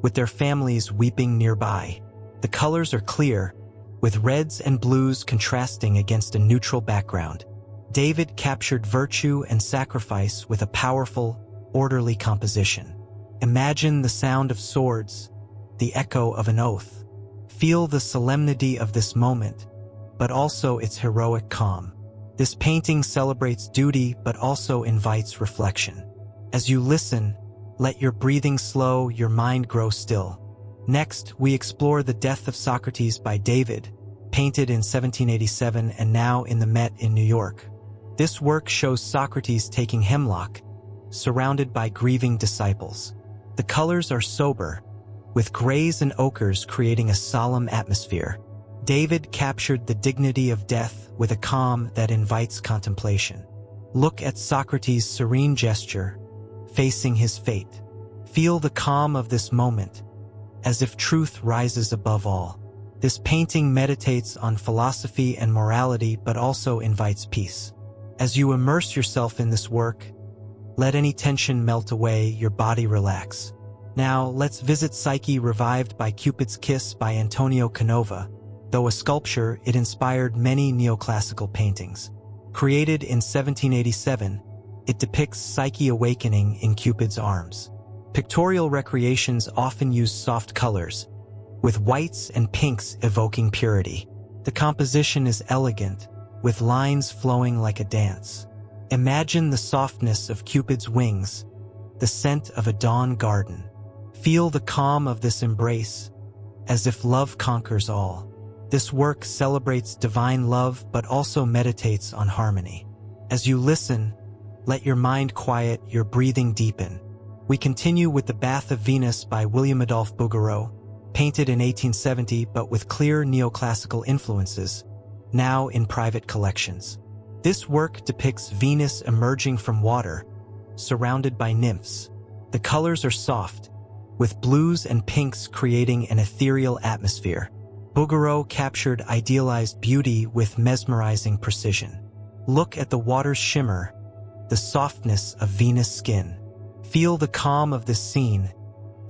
with their families weeping nearby. The colors are clear, with reds and blues contrasting against a neutral background. David captured virtue and sacrifice with a powerful, orderly composition. Imagine the sound of swords, the echo of an oath. Feel the solemnity of this moment, but also its heroic calm. This painting celebrates duty but also invites reflection. As you listen, let your breathing slow, your mind grow still. Next, we explore The Death of Socrates by David, painted in 1787 and now in the Met in New York. This work shows Socrates taking hemlock, surrounded by grieving disciples. The colors are sober, with grays and ochres creating a solemn atmosphere. David captured the dignity of death with a calm that invites contemplation. Look at Socrates' serene gesture, facing his fate. Feel the calm of this moment, as if truth rises above all. This painting meditates on philosophy and morality but also invites peace. As you immerse yourself in this work, let any tension melt away, your body relax. Now, let's visit Psyche Revived by Cupid's Kiss by Antonio Canova. Though a sculpture, it inspired many neoclassical paintings. Created in 1787, it depicts Psyche awakening in Cupid's arms. Pictorial recreations often use soft colors, with whites and pinks evoking purity. The composition is elegant, with lines flowing like a dance. Imagine the softness of Cupid's wings, the scent of a dawn garden. Feel the calm of this embrace, as if love conquers all. This work celebrates divine love but also meditates on harmony. As you listen, let your mind quiet, your breathing deepen. We continue with The Bath of Venus by William Adolphe Bouguereau, painted in 1870 but with clear neoclassical influences, now in private collections. This work depicts Venus emerging from water, surrounded by nymphs. The colors are soft, with blues and pinks creating an ethereal atmosphere. Bouguereau captured idealized beauty with mesmerizing precision. Look at the water's shimmer, the softness of Venus' skin. Feel the calm of this scene,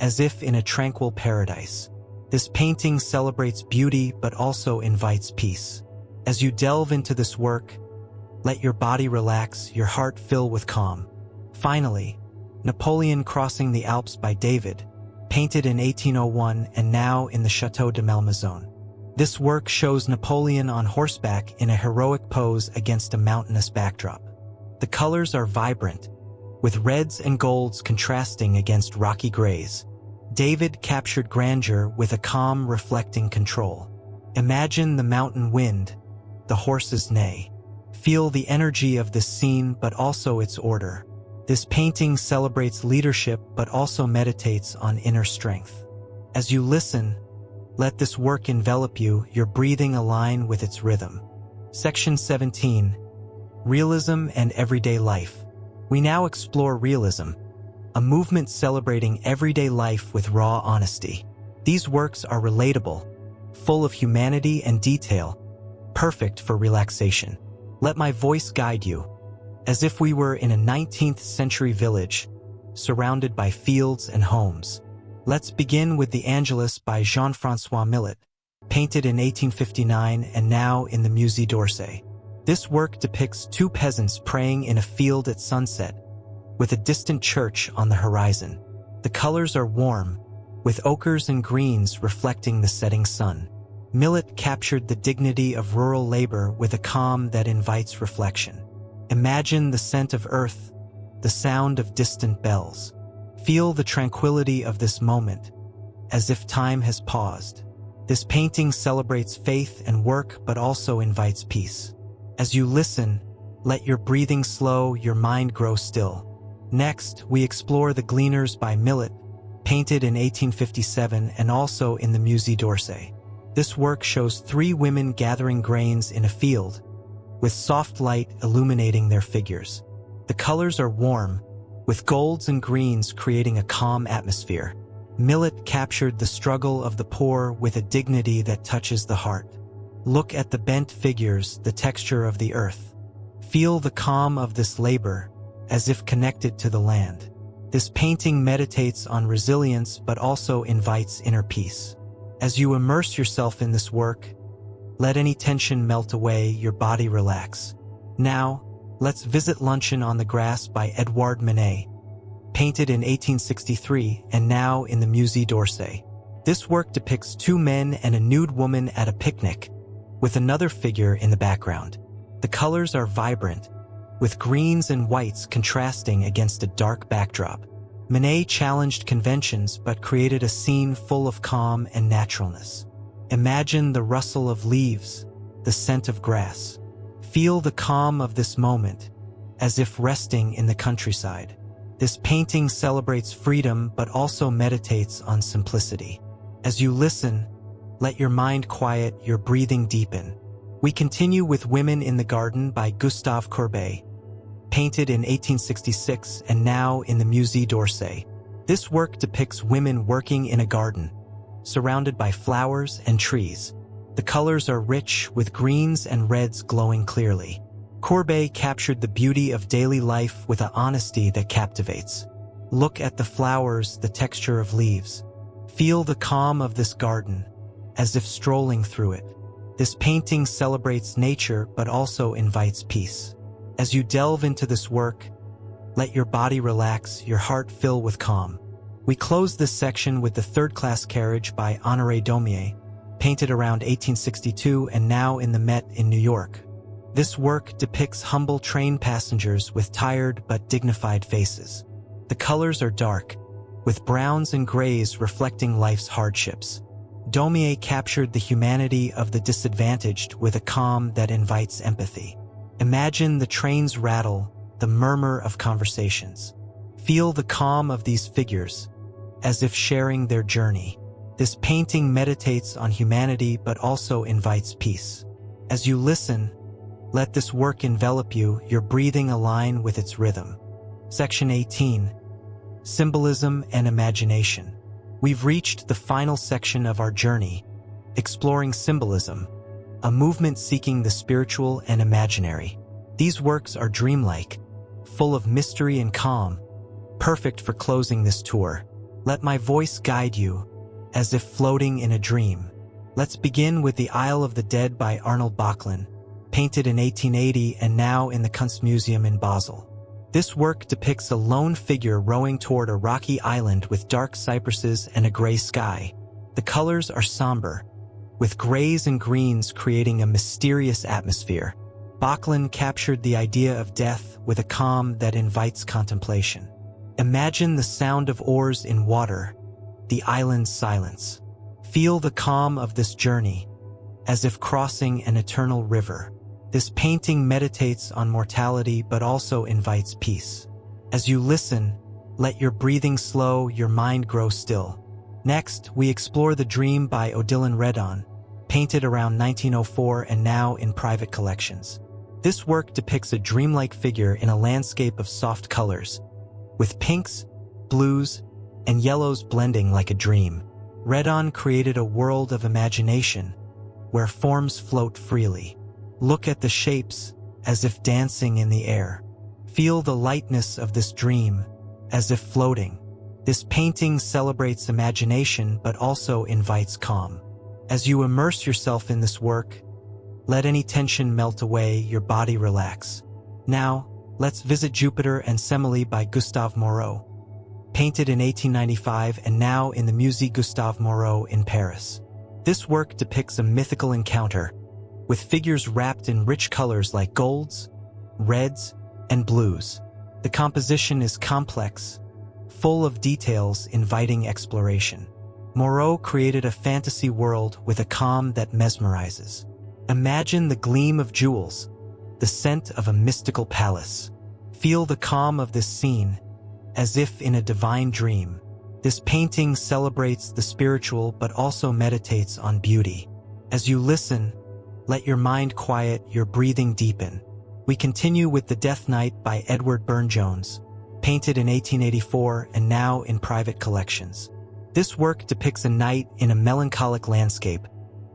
as if in a tranquil paradise. This painting celebrates beauty but also invites peace. As you delve into this work, let your body relax, your heart fill with calm. Finally, Napoleon Crossing the Alps by David, painted in 1801 and now in the Château de Malmaison. This work shows Napoleon on horseback in a heroic pose against a mountainous backdrop. The colors are vibrant, with reds and golds contrasting against rocky grays. David captured grandeur with a calm, reflecting control. Imagine the mountain wind, the horse's neigh. Feel the energy of this scene but also its order. This painting celebrates leadership but also meditates on inner strength. As you listen, let this work envelop you, your breathing align with its rhythm. Section 17. Realism and Everyday Life. We now explore realism, a movement celebrating everyday life with raw honesty. These works are relatable, full of humanity and detail, perfect for relaxation. Let my voice guide you, as if we were in a 19th century village, surrounded by fields and homes. Let's begin with The Angelus by Jean-François Millet, painted in 1859 and now in the Musée d'Orsay. This work depicts two peasants praying in a field at sunset, with a distant church on the horizon. The colors are warm, with ochres and greens reflecting the setting sun. Millet captured the dignity of rural labor with a calm that invites reflection. Imagine the scent of earth, the sound of distant bells. Feel the tranquility of this moment, as if time has paused. This painting celebrates faith and work but also invites peace. As you listen, let your breathing slow, your mind grow still. Next, we explore The Gleaners by Millet, painted in 1857 and also in the Musée d'Orsay. This work shows three women gathering grains in a field, with soft light illuminating their figures. The colors are warm, with golds and greens creating a calm atmosphere. Millet captured the struggle of the poor with a dignity that touches the heart. Look at the bent figures, the texture of the earth. Feel the calm of this labor, as if connected to the land. This painting meditates on resilience but also invites inner peace. As you immerse yourself in this work, let any tension melt away, your body relax. Now, let's visit Luncheon on the Grass by Edouard Manet, painted in 1863 and now in the Musée d'Orsay. This work depicts two men and a nude woman at a picnic, with another figure in the background. The colors are vibrant, with greens and whites contrasting against a dark backdrop. Manet challenged conventions but created a scene full of calm and naturalness. Imagine the rustle of leaves, the scent of grass. Feel the calm of this moment, as if resting in the countryside. This painting celebrates freedom but also meditates on simplicity. As you listen, let your mind quiet, your breathing deepen. We continue with Women in the Garden by Gustave Courbet, painted in 1866 and now in the Musée d'Orsay. This work depicts women working in a garden, surrounded by flowers and trees. The colors are rich, with greens and reds glowing clearly. Courbet captured the beauty of daily life with an honesty that captivates. Look at the flowers, the texture of leaves. Feel the calm of this garden, as if strolling through it. This painting celebrates nature but also invites peace. As you delve into this work, let your body relax, your heart fill with calm. We close this section with The Third-Class Carriage by Honoré Daumier, painted around 1862 and now in the Met in New York. This work depicts humble train passengers with tired but dignified faces. The colors are dark, with browns and grays reflecting life's hardships. Daumier captured the humanity of the disadvantaged with a calm that invites empathy. Imagine the train's rattle, the murmur of conversations. Feel the calm of these figures, as if sharing their journey. This painting meditates on humanity but also invites peace. As you listen, let this work envelop you, your breathing align with its rhythm. Section 18. Symbolism and Imagination. We've reached the final section of our journey, exploring symbolism, a movement seeking the spiritual and imaginary. These works are dreamlike, full of mystery and calm, perfect for closing this tour. Let my voice guide you, as if floating in a dream. Let's begin with The Isle of the Dead by Arnold Böcklin, painted in 1880 and now in the Kunstmuseum in Basel. This work depicts a lone figure rowing toward a rocky island with dark cypresses and a gray sky. The colors are somber, with grays and greens creating a mysterious atmosphere. Böcklin captured the idea of death with a calm that invites contemplation. Imagine the sound of oars in water, the island's silence. Feel the calm of this journey, as if crossing an eternal river. This painting meditates on mortality but also invites peace. As you listen, let your breathing slow, your mind grow still. Next, we explore The Dream by Odilon Redon, painted around 1904 and now in private collections. This work depicts a dreamlike figure in a landscape of soft colors, with pinks, blues, and yellows blending like a dream. Redon created a world of imagination, where forms float freely. Look at the shapes, as if dancing in the air. Feel the lightness of this dream, as if floating. This painting celebrates imagination but also invites calm. As you immerse yourself in this work, let any tension melt away, your body relax. Now, let's visit Jupiter and Semele by Gustave Moreau, painted in 1895 and now in the Musée Gustave Moreau in Paris. This work depicts a mythical encounter, with figures wrapped in rich colors like golds, reds, and blues. The composition is complex, full of details inviting exploration. Moreau created a fantasy world with a calm that mesmerizes. Imagine the gleam of jewels, the scent of a mystical palace. Feel the calm of this scene, as if in a divine dream. This painting celebrates the spiritual but also meditates on beauty. As you listen, let your mind quiet, your breathing deepen. We continue with The Death Knight by Edward Burne-Jones, painted in 1884 and now in private collections. This work depicts a knight in a melancholic landscape,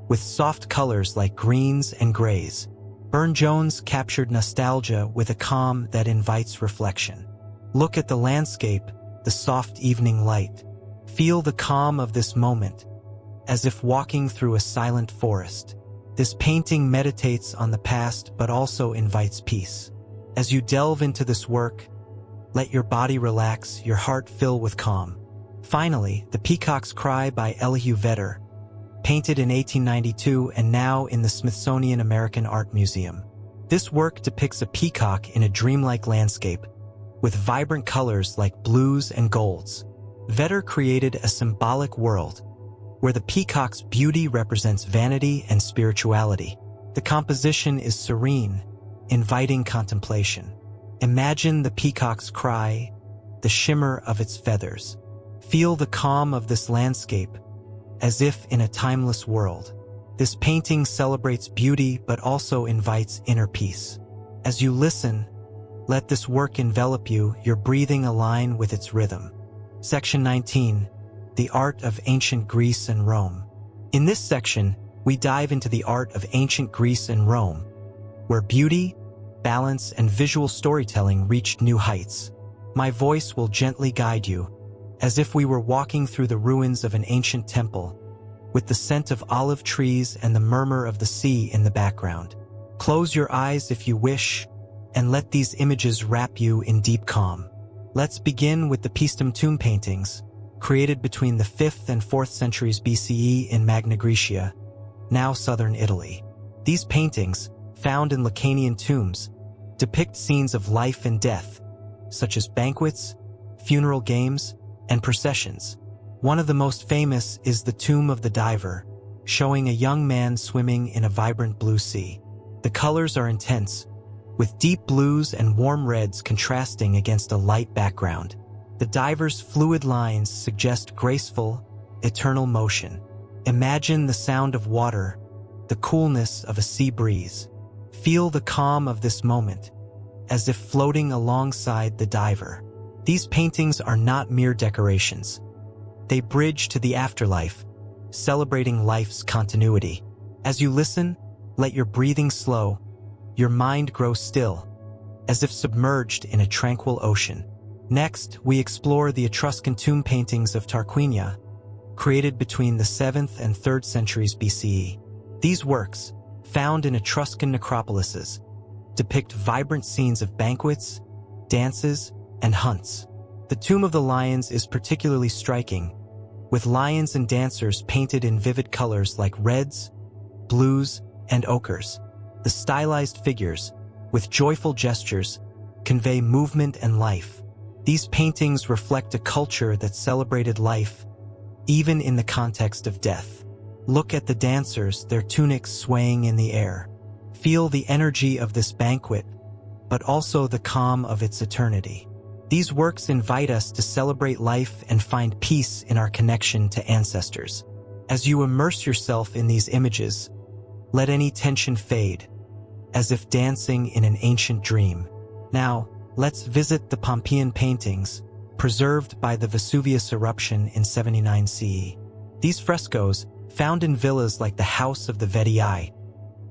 with soft colors like greens and grays. Burne-Jones captured nostalgia with a calm that invites reflection. Look at the landscape, the soft evening light. Feel the calm of this moment, as if walking through a silent forest. This painting meditates on the past but also invites peace. As you delve into this work, let your body relax, your heart fill with calm. Finally, The Peacock's Cry by Elihu Vedder, painted in 1892 and now in the Smithsonian American Art Museum. This work depicts a peacock in a dreamlike landscape, with vibrant colors like blues and golds. Vedder created a symbolic world, where the peacock's beauty represents vanity and spirituality. The composition is serene, inviting contemplation. Imagine the peacock's cry, the shimmer of its feathers. Feel the calm of this landscape, as if in a timeless world. This painting celebrates beauty but also invites inner peace. As you listen, let this work envelop you, your breathing align with its rhythm. Section 19. The Art of Ancient Greece and Rome. In this section, we dive into the art of ancient Greece and Rome, where beauty, balance, and visual storytelling reached new heights. My voice will gently guide you, as if we were walking through the ruins of an ancient temple, with the scent of olive trees and the murmur of the sea in the background. Close your eyes if you wish, and let these images wrap you in deep calm. Let's begin with the Paestum tomb paintings, created between the 5th and 4th centuries BCE in Magna Graecia, now southern Italy. These paintings, found in Lacanian tombs, depict scenes of life and death, such as banquets, funeral games, and processions. One of the most famous is the Tomb of the Diver, showing a young man swimming in a vibrant blue sea. The colors are intense, with deep blues and warm reds contrasting against a light background. The diver's fluid lines suggest graceful, eternal motion. Imagine the sound of water, the coolness of a sea breeze. Feel the calm of this moment, as if floating alongside the diver. These paintings are not mere decorations. They bridge to the afterlife, celebrating life's continuity. As you listen, let your breathing slow, your mind grow still, as if submerged in a tranquil ocean. Next, we explore the Etruscan tomb paintings of Tarquinia, created between the 7th and 3rd centuries BCE. These works, found in Etruscan necropolises, depict vibrant scenes of banquets, dances, and hunts. The Tomb of the Lions is particularly striking, with lions and dancers painted in vivid colors like reds, blues, and ochres. The stylized figures, with joyful gestures, convey movement and life. These paintings reflect a culture that celebrated life, even in the context of death. Look at the dancers, their tunics swaying in the air. Feel the energy of this banquet, but also the calm of its eternity. These works invite us to celebrate life and find peace in our connection to ancestors. As you immerse yourself in these images, let any tension fade, as if dancing in an ancient dream. Now, let's visit the Pompeian paintings, preserved by the Vesuvius eruption in 79 CE. These frescoes, found in villas like the House of the Vetii,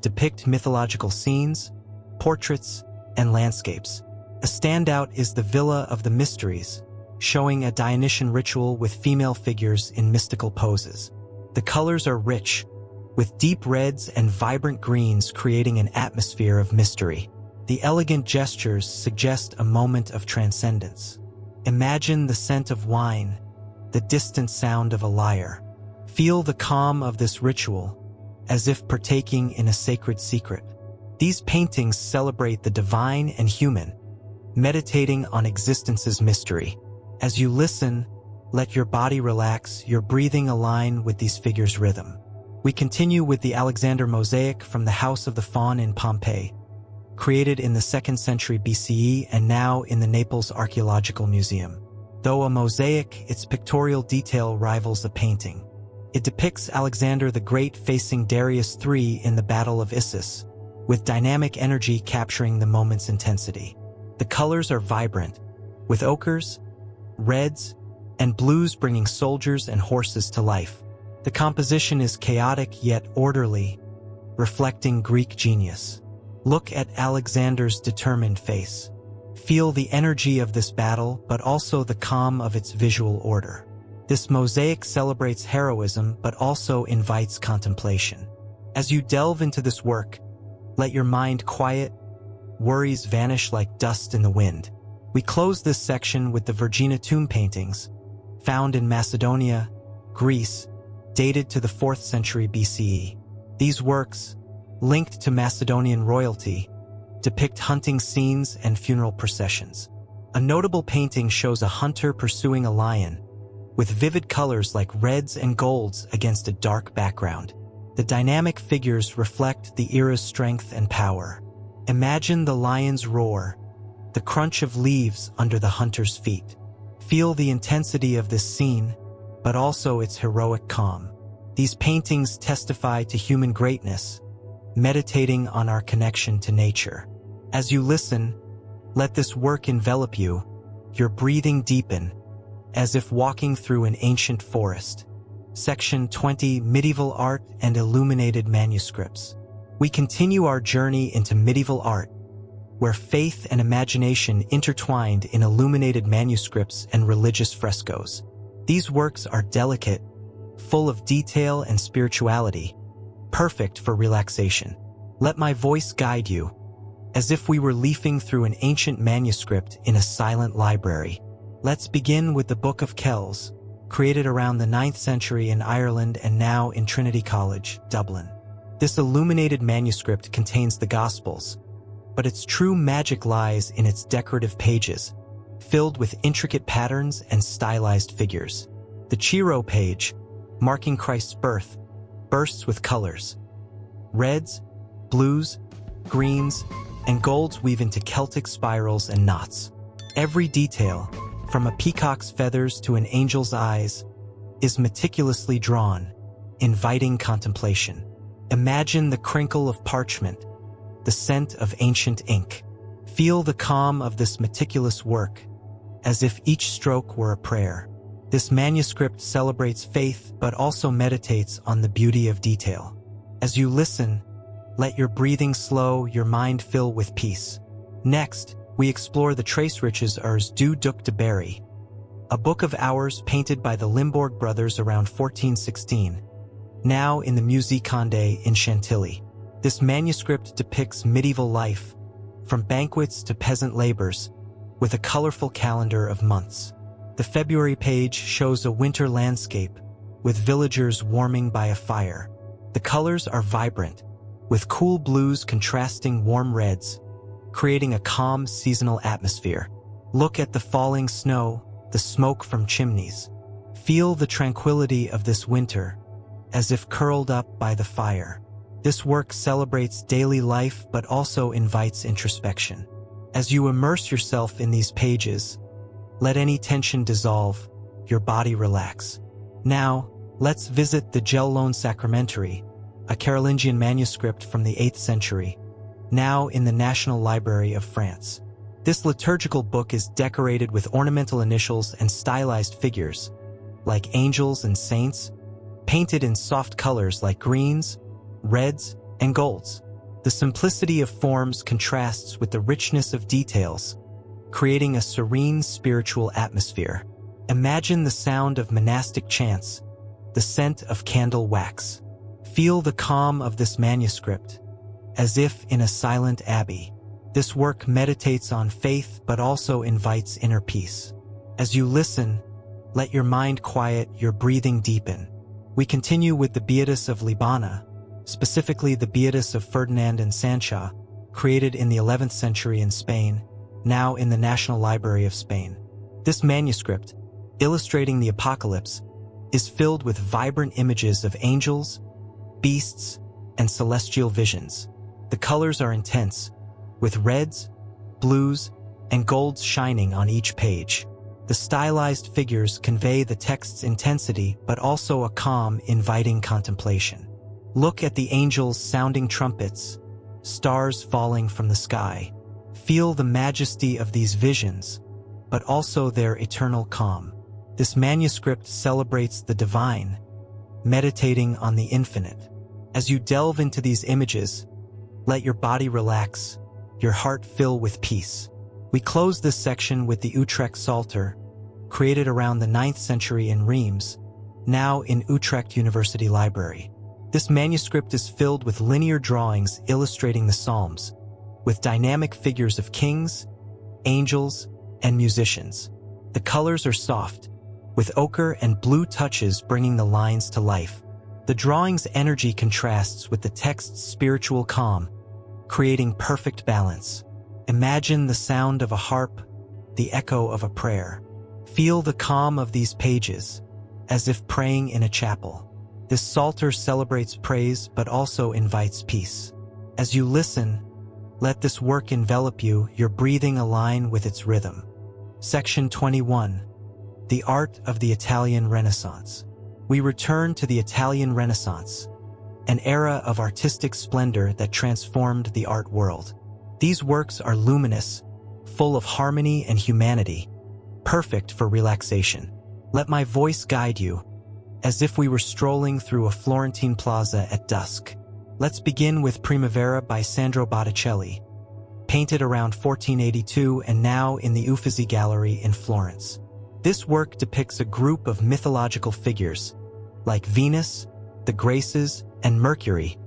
depict mythological scenes, portraits, and landscapes. A standout is the Villa of the Mysteries, showing a Dionysian ritual with female figures in mystical poses. The colors are rich, with deep reds and vibrant greens creating an atmosphere of mystery. The elegant gestures suggest a moment of transcendence. Imagine the scent of wine, the distant sound of a lyre. Feel the calm of this ritual, as if partaking in a sacred secret. These paintings celebrate the divine and human, meditating on existence's mystery. As you listen, let your body relax, your breathing align with these figures' rhythm. We continue with the Alexander mosaic from the House of the Faun in Pompeii, created in the 2nd century BCE and now in the Naples Archaeological Museum. Though a mosaic, its pictorial detail rivals a painting. It depicts Alexander the Great facing Darius III in the Battle of Issus, with dynamic energy capturing the moment's intensity. The colors are vibrant, with ochres, reds, and blues bringing soldiers and horses to life. The composition is chaotic yet orderly, reflecting Greek genius. Look at Alexander's determined face. Feel the energy of this battle, but also the calm of its visual order. This mosaic celebrates heroism, but also invites contemplation. As you delve into this work, let your mind quiet, worries vanish like dust in the wind. We close this section with the Vergina tomb paintings, found in Macedonia, Greece, dated to the 4th century BCE. These works, linked to Macedonian royalty, depict hunting scenes and funeral processions. A notable painting shows a hunter pursuing a lion, with vivid colors like reds and golds against a dark background. The dynamic figures reflect the era's strength and power. Imagine the lion's roar, the crunch of leaves under the hunter's feet. Feel the intensity of this scene, but also its heroic calm. These paintings testify to human greatness, meditating on our connection to nature. As you listen, let this work envelop you, your breathing deepen, as if walking through an ancient forest. Section 20: Medieval Art and Illuminated Manuscripts. We continue our journey into medieval art, where faith and imagination intertwined in illuminated manuscripts and religious frescoes. These works are delicate, full of detail and spirituality, perfect for relaxation. Let my voice guide you, as if we were leafing through an ancient manuscript in a silent library. Let's begin with the Book of Kells, created around the 9th century in Ireland and now in Trinity College, Dublin. This illuminated manuscript contains the Gospels, but its true magic lies in its decorative pages, filled with intricate patterns and stylized figures. The The Chiro page, marking Christ's birth, bursts with colors. Reds, blues, greens, and golds weave into Celtic spirals and knots. Every detail, from a peacock's feathers to an angel's eyes, is meticulously drawn, inviting contemplation. Imagine the crinkle of parchment, the scent of ancient ink. Feel the calm of this meticulous work, as if each stroke were a prayer. This manuscript celebrates faith but also meditates on the beauty of detail. As you listen, let your breathing slow, your mind fill with peace. Next, we explore the trace riches Urs du Duc de Berry, a book of hours painted by the Limbourg brothers around 1416, now in the Musée Condé in Chantilly. This manuscript depicts medieval life, from banquets to peasant labors, with a colorful calendar of months. The February page shows a winter landscape, with villagers warming by a fire. The colors are vibrant, with cool blues contrasting warm reds, creating a calm seasonal atmosphere. Look at the falling snow, the smoke from chimneys. Feel the tranquility of this winter, as if curled up by the fire. This work celebrates daily life but also invites introspection. As you immerse yourself in these pages, let any tension dissolve, your body relax. Now, let's visit the Gellone Sacramentary, a Carolingian manuscript from the 8th century, now in the National Library of France. This liturgical book is decorated with ornamental initials and stylized figures, like angels and saints, painted in soft colors like greens, reds, and golds. The simplicity of forms contrasts with the richness of details, creating a serene spiritual atmosphere. Imagine the sound of monastic chants, the scent of candle wax. Feel the calm of this manuscript, as if in a silent abbey. This work meditates on faith but also invites inner peace. As you listen, let your mind quiet, your breathing deepen. We continue with the Beatus of Libana, specifically the Beatus of Ferdinand and Sancha, created in the 11th century in Spain, now in the National Library of Spain. This manuscript, illustrating the Apocalypse, is filled with vibrant images of angels, beasts, and celestial visions. The colors are intense, with reds, blues, and golds shining on each page. The stylized figures convey the text's intensity but also a calm, inviting contemplation. Look at the angels sounding trumpets, stars falling from the sky. Feel the majesty of these visions, but also their eternal calm. This manuscript celebrates the divine, meditating on the infinite. As you delve into these images, let your body relax, your heart fill with peace. We close this section with the Utrecht Psalter, created around the 9th century in Reims, now in Utrecht University Library. This manuscript is filled with linear drawings illustrating the Psalms, with dynamic figures of kings, angels, and musicians. The colors are soft, with ochre and blue touches bringing the lines to life. The drawing's energy contrasts with the text's spiritual calm, creating perfect balance. Imagine the sound of a harp, the echo of a prayer. Feel the calm of these pages, as if praying in a chapel. This psalter celebrates praise but also invites peace. As you listen, let this work envelop you, your breathing align with its rhythm. Section 21. The Art of the Italian Renaissance. We return to the Italian Renaissance, an era of artistic splendor that transformed the art world. These works are luminous, full of harmony and humanity, perfect for relaxation. Let my voice guide you, as if we were strolling through a Florentine plaza at dusk. Let's begin with Primavera by Sandro Botticelli, painted around 1482 and now in the Uffizi Gallery in Florence. This work depicts a group of mythological figures, like Venus, the Graces, and Mercury,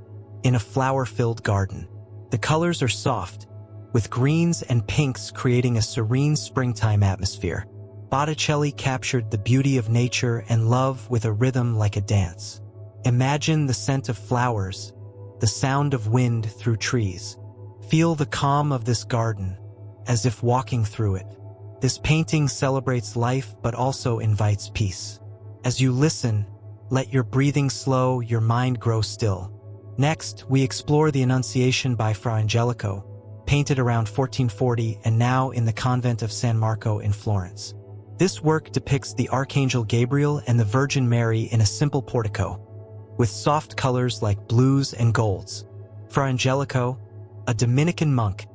in a flower-filled garden. The colors are soft, with greens and pinks creating a serene springtime atmosphere. Botticelli captured the beauty of nature and love with a rhythm like a dance. Imagine the scent of flowers, the sound of wind through trees. Feel the calm of this garden, as if walking through it. This painting celebrates life but also invites peace. As you listen, let your breathing slow, your mind grow still. Next, we explore the Annunciation by Fra Angelico, painted around 1440 and now in the convent of San Marco in Florence. This work depicts the Archangel Gabriel and the Virgin Mary in a simple portico, with soft colors like blues and golds. Fra Angelico, a Dominican monk,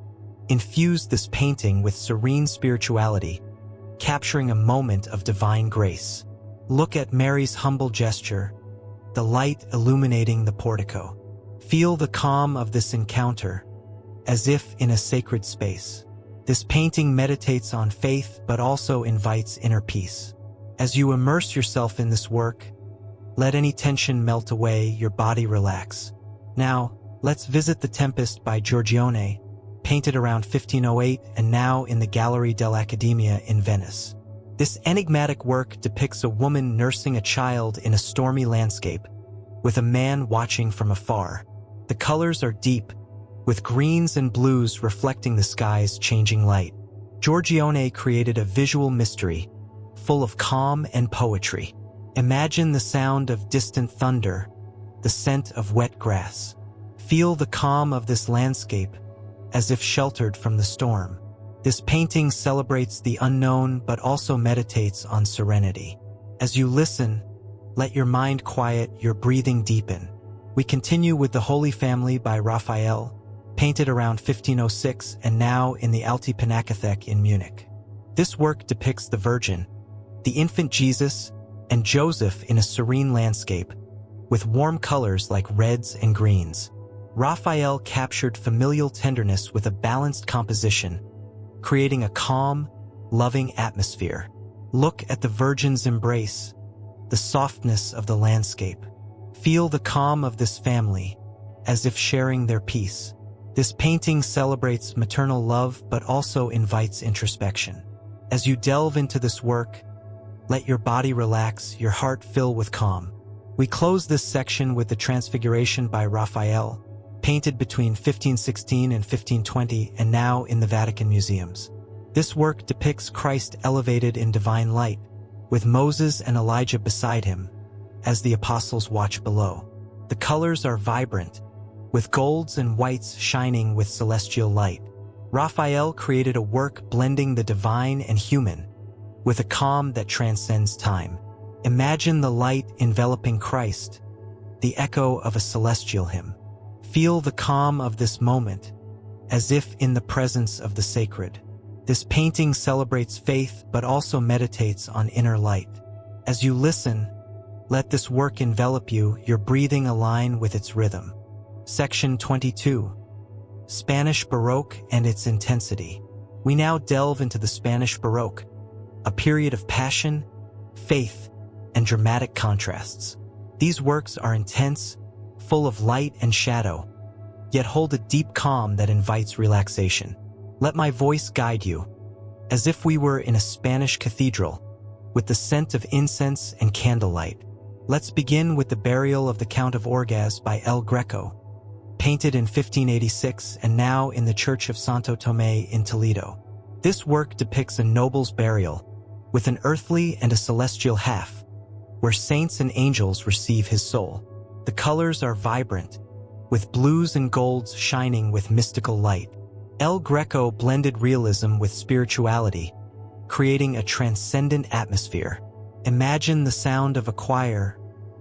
infused this painting with serene spirituality, capturing a moment of divine grace. Look at Mary's humble gesture, the light illuminating the portico. Feel the calm of this encounter, as if in a sacred space. This painting meditates on faith but also invites inner peace. As you immerse yourself in this work, let any tension melt away, your body relax. Now, let's visit The Tempest by Giorgione, painted around 1508 and now in the Gallery dell'Accademia in Venice. This enigmatic work depicts a woman nursing a child in a stormy landscape, with a man watching from afar. The colors are deep, with greens and blues reflecting the sky's changing light. Giorgione created a visual mystery, full of calm and poetry. Imagine the sound of distant thunder, the scent of wet grass. Feel the calm of this landscape, as if sheltered from the storm. This painting celebrates the unknown but also meditates on serenity. As you listen, let your mind quiet, your breathing deepen. We continue with the Holy Family by Raphael, painted around 1506 and now in the Alte Pinakothek in Munich. This work depicts the Virgin, the infant Jesus, and Joseph in a serene landscape, with warm colors like reds and greens. Raphael captured familial tenderness with a balanced composition, creating a calm, loving atmosphere. Look at the Virgin's embrace, the softness of the landscape. Feel the calm of this family, as if sharing their peace. This painting celebrates maternal love but also invites introspection. As you delve into this work, let your body relax, your heart fill with calm. We close this section with the Transfiguration by Raphael, painted between 1516 and 1520 and now in the Vatican museums. This work depicts Christ elevated in divine light, with Moses and Elijah beside him, as the apostles watch below. The colors are vibrant, with golds and whites shining with celestial light. Raphael created a work blending the divine and human, with a calm that transcends time. Imagine the light enveloping Christ, the echo of a celestial hymn. Feel the calm of this moment, as if in the presence of the sacred. This painting celebrates faith but also meditates on inner light. As you listen, let this work envelop you, your breathing align with its rhythm. Section 22. Spanish Baroque and its intensity. We now delve into the Spanish Baroque, a period of passion, faith, and dramatic contrasts. These works are intense, full of light and shadow, yet hold a deep calm that invites relaxation. Let my voice guide you, as if we were in a Spanish cathedral, with the scent of incense and candlelight. Let's begin with the Burial of the Count of Orgaz by El Greco, painted in 1586 and now in the Church of Santo Tomé in Toledo. This work depicts a noble's burial, with an earthly and a celestial half, where saints and angels receive his soul. The colors are vibrant, with blues and golds shining with mystical light. El Greco blended realism with spirituality, creating a transcendent atmosphere. Imagine the sound of a choir,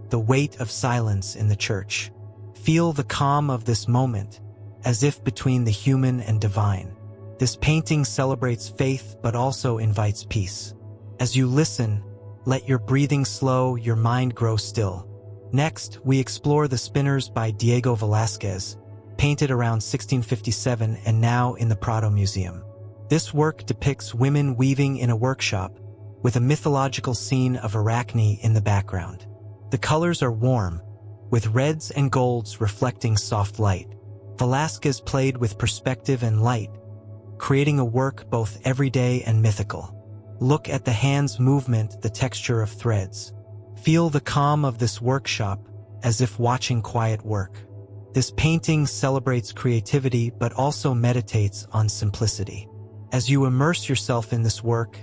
the weight of silence in the church. Feel the calm of this moment, as if between the human and divine. This painting celebrates faith but also invites peace. As you listen, let your breathing slow, your mind grow still. Next, we explore The Spinners by Diego Velázquez, painted around 1657 and now in the Prado Museum. This work depicts women weaving in a workshop, with a mythological scene of Arachne in the background. The colors are warm, with reds and golds reflecting soft light. Velázquez played with perspective and light, creating a work both everyday and mythical. Look at the hands' movement, the texture of threads. Feel the calm of this workshop, as if watching quiet work. This painting celebrates creativity but also meditates on simplicity. As you immerse yourself in this work,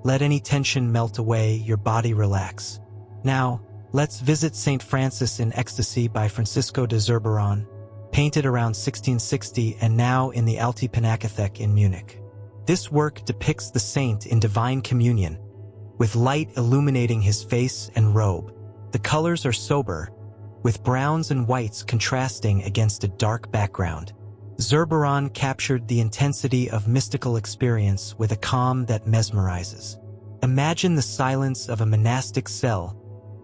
let any tension melt away, your body relax. Now, let's visit St. Francis in Ecstasy by Francisco de Zurbarán, painted around 1660 and now in the Alte Pinakothek in Munich. This work depicts the saint in divine communion, with light illuminating his face and robe. The colors are sober, with browns and whites contrasting against a dark background. Zurbarán captured the intensity of mystical experience with a calm that mesmerizes. Imagine the silence of a monastic cell,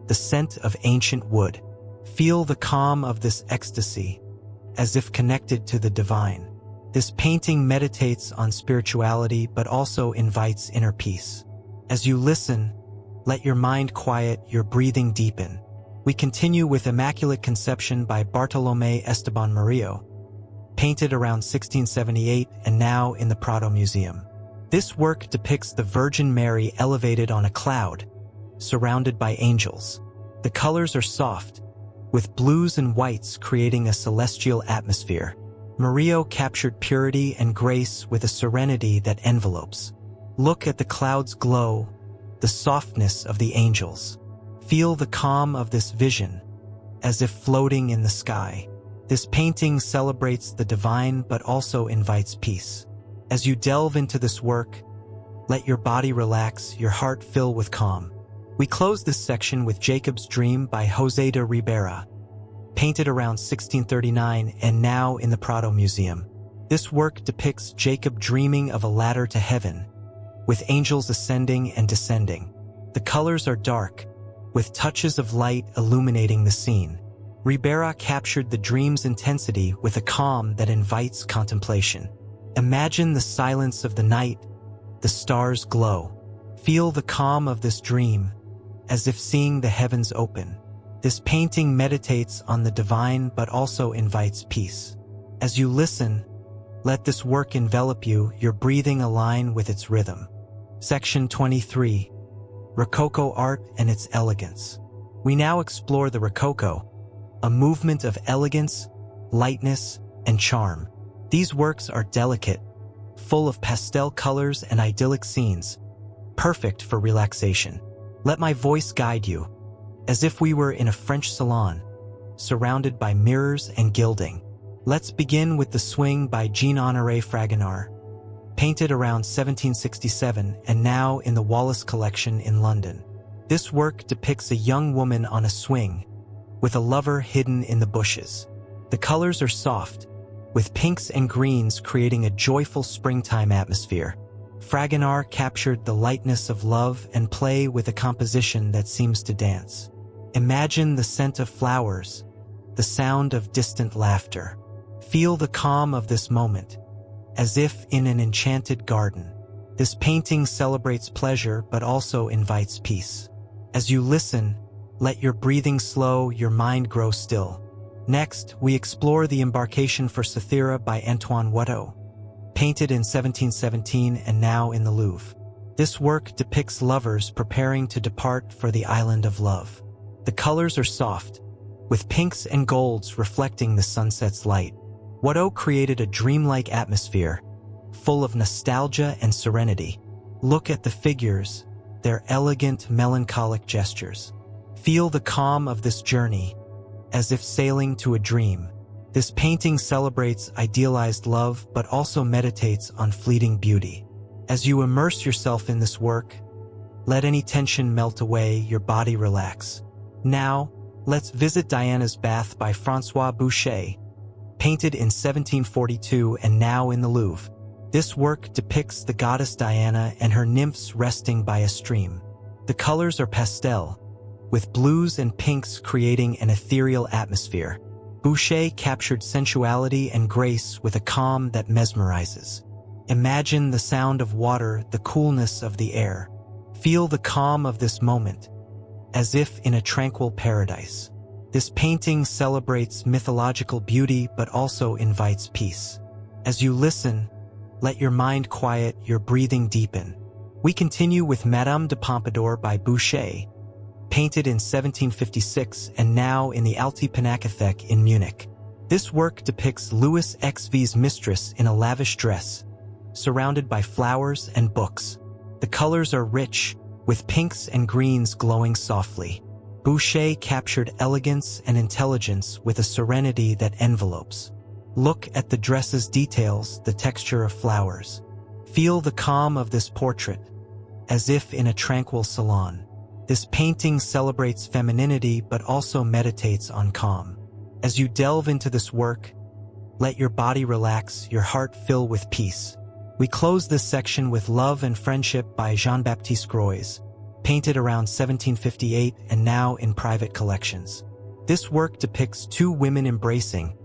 the scent of ancient wood. Feel the calm of this ecstasy, as if connected to the divine. This painting meditates on spirituality but also invites inner peace. As you listen, let your mind quiet, your breathing deepen. We continue with Immaculate Conception by Bartolomé Esteban Murillo, painted around 1678 and now in the Prado Museum. This work depicts the Virgin Mary elevated on a cloud, surrounded by angels. The colors are soft, with blues and whites creating a celestial atmosphere. Murillo captured purity and grace with a serenity that envelopes. Look at the clouds glow, the softness of the angels. Feel the calm of this vision, as if floating in the sky. This painting celebrates the divine but also invites peace. As you delve into this work, let your body relax, your heart fill with calm. We close this section with Jacob's Dream by José de Ribera, painted around 1639 and now in the Prado Museum. This work depicts Jacob dreaming of a ladder to heaven, with angels ascending and descending. The colors are dark, with touches of light illuminating the scene. Ribera captured the dream's intensity with a calm that invites contemplation. Imagine the silence of the night, the stars glow. Feel the calm of this dream, as if seeing the heavens open. This painting meditates on the divine but also invites peace. As you listen, let this work envelop you, your breathing align with its rhythm. Section 23. Rococo Art and its Elegance. We now explore the Rococo, a movement of elegance, lightness, and charm. These works are delicate, full of pastel colors and idyllic scenes, perfect for relaxation. Let my voice guide you, as if we were in a French salon, surrounded by mirrors and gilding. Let's begin with The Swing by Jean-Honoré Fragonard, painted around 1767 and now in the Wallace Collection in London. This work depicts a young woman on a swing, with a lover hidden in the bushes. The colors are soft, with pinks and greens creating a joyful springtime atmosphere. Fragonard captured the lightness of love and play with a composition that seems to dance. Imagine the scent of flowers, the sound of distant laughter. Feel the calm of this moment, as if in an enchanted garden. This painting celebrates pleasure but also invites peace. As you listen, let your breathing slow, your mind grow still. Next, we explore The Embarcation for Cythera by Antoine Watteau, painted in 1717 and now in the Louvre. This work depicts lovers preparing to depart for the island of love. The colors are soft, with pinks and golds reflecting the sunset's light. Watteau created a dreamlike atmosphere, full of nostalgia and serenity. Look at the figures, their elegant, melancholic gestures. Feel the calm of this journey, as if sailing to a dream. This painting celebrates idealized love but also meditates on fleeting beauty. As you immerse yourself in this work, let any tension melt away, your body relax. Now, let's visit Diana's Bath by François Boucher, painted in 1742 and now in the Louvre. This work depicts the goddess Diana and her nymphs resting by a stream. The colors are pastel, with blues and pinks creating an ethereal atmosphere. Boucher captured sensuality and grace with a calm that mesmerizes. Imagine the sound of water, the coolness of the air. Feel the calm of this moment, as if in a tranquil paradise. This painting celebrates mythological beauty but also invites peace. As you listen, let your mind quiet, your breathing deepen. We continue with Madame de Pompadour by Boucher, painted in 1756 and now in the Alte Pinakothek in Munich. This work depicts Louis XV's mistress in a lavish dress, surrounded by flowers and books. The colors are rich, with pinks and greens glowing softly. Boucher captured elegance and intelligence with a serenity that envelopes. Look at the dress's details, the texture of flowers. Feel the calm of this portrait, as if in a tranquil salon. This painting celebrates femininity but also meditates on calm. As you delve into this work, let your body relax, your heart fill with peace. We close this section with Love and Friendship by Jean-Baptiste Gros, painted around 1758 and now in private collections. This work depicts two women embracing,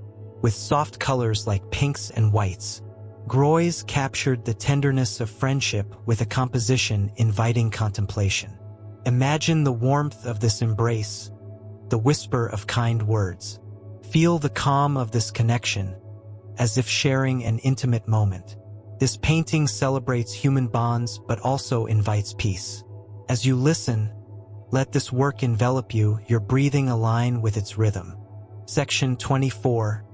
with soft colors like pinks and whites. Gros captured the tenderness of friendship with a composition inviting contemplation. Imagine the warmth of this embrace, the whisper of kind words. Feel the calm of this connection, as if sharing an intimate moment. This painting celebrates human bonds but also invites peace. As you listen, let this work envelop you, your breathing align with its rhythm. Section 24.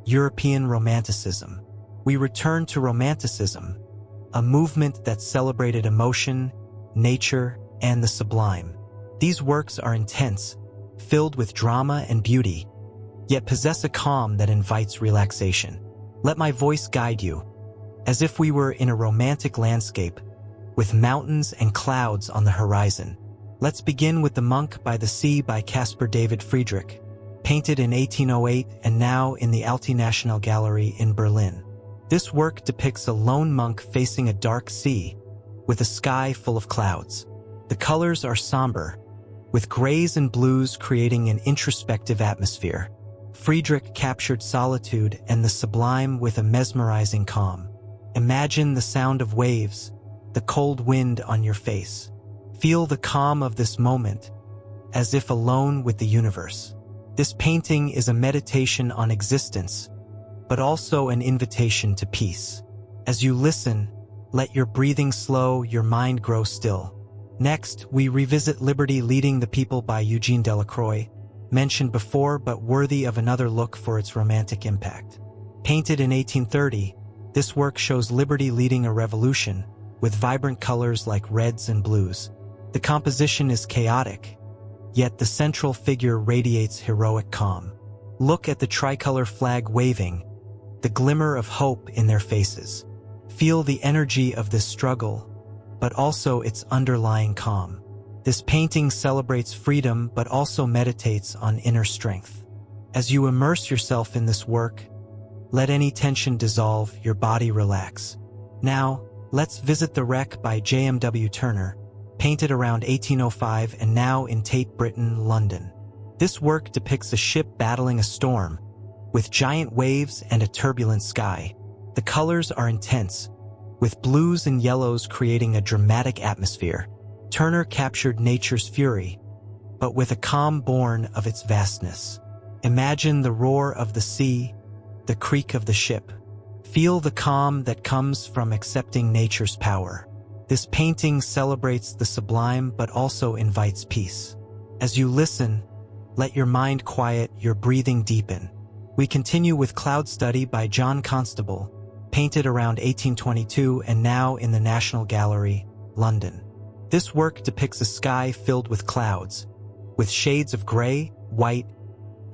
European Romanticism. We return to Romanticism, a movement that celebrated emotion, nature, and the sublime. These works are intense, filled with drama and beauty, yet possess a calm that invites relaxation. Let my voice guide you, as if we were in a romantic landscape, with mountains and clouds on the horizon. Let's begin with The Monk by the Sea by Caspar David Friedrich, painted in 1808 and now in the Alte National Gallery in Berlin. This work depicts a lone monk facing a dark sea, with a sky full of clouds. The colors are somber, with grays and blues creating an introspective atmosphere. Friedrich captured solitude and the sublime with a mesmerizing calm. Imagine the sound of waves, the cold wind on your face. Feel the calm of this moment, as if alone with the universe. This painting is a meditation on existence, but also an invitation to peace. As you listen, let your breathing slow, your mind grow still. Next, we revisit Liberty Leading the People by Eugene Delacroix, mentioned before but worthy of another look for its romantic impact. Painted in 1830, this work shows liberty leading a revolution, with vibrant colors like reds and blues. The composition is chaotic, yet the central figure radiates heroic calm. Look at the tricolor flag waving, the glimmer of hope in their faces. Feel the energy of this struggle, but also its underlying calm. This painting celebrates freedom but also meditates on inner strength. As you immerse yourself in this work, let any tension dissolve, your body relax. Now, let's visit The Wreck by J.M.W. Turner, painted around 1805 and now in Tate Britain, London. This work depicts a ship battling a storm, with giant waves and a turbulent sky. The colors are intense, with blues and yellows creating a dramatic atmosphere. Turner captured nature's fury, but with a calm born of its vastness. Imagine the roar of the sea, the creak of the ship. Feel the calm that comes from accepting nature's power. This painting celebrates the sublime but also invites peace. As you listen, let your mind quiet, your breathing deepen. We continue with Cloud Study by John Constable, painted around 1822 and now in the National Gallery, London. This work depicts a sky filled with clouds, with shades of gray, white,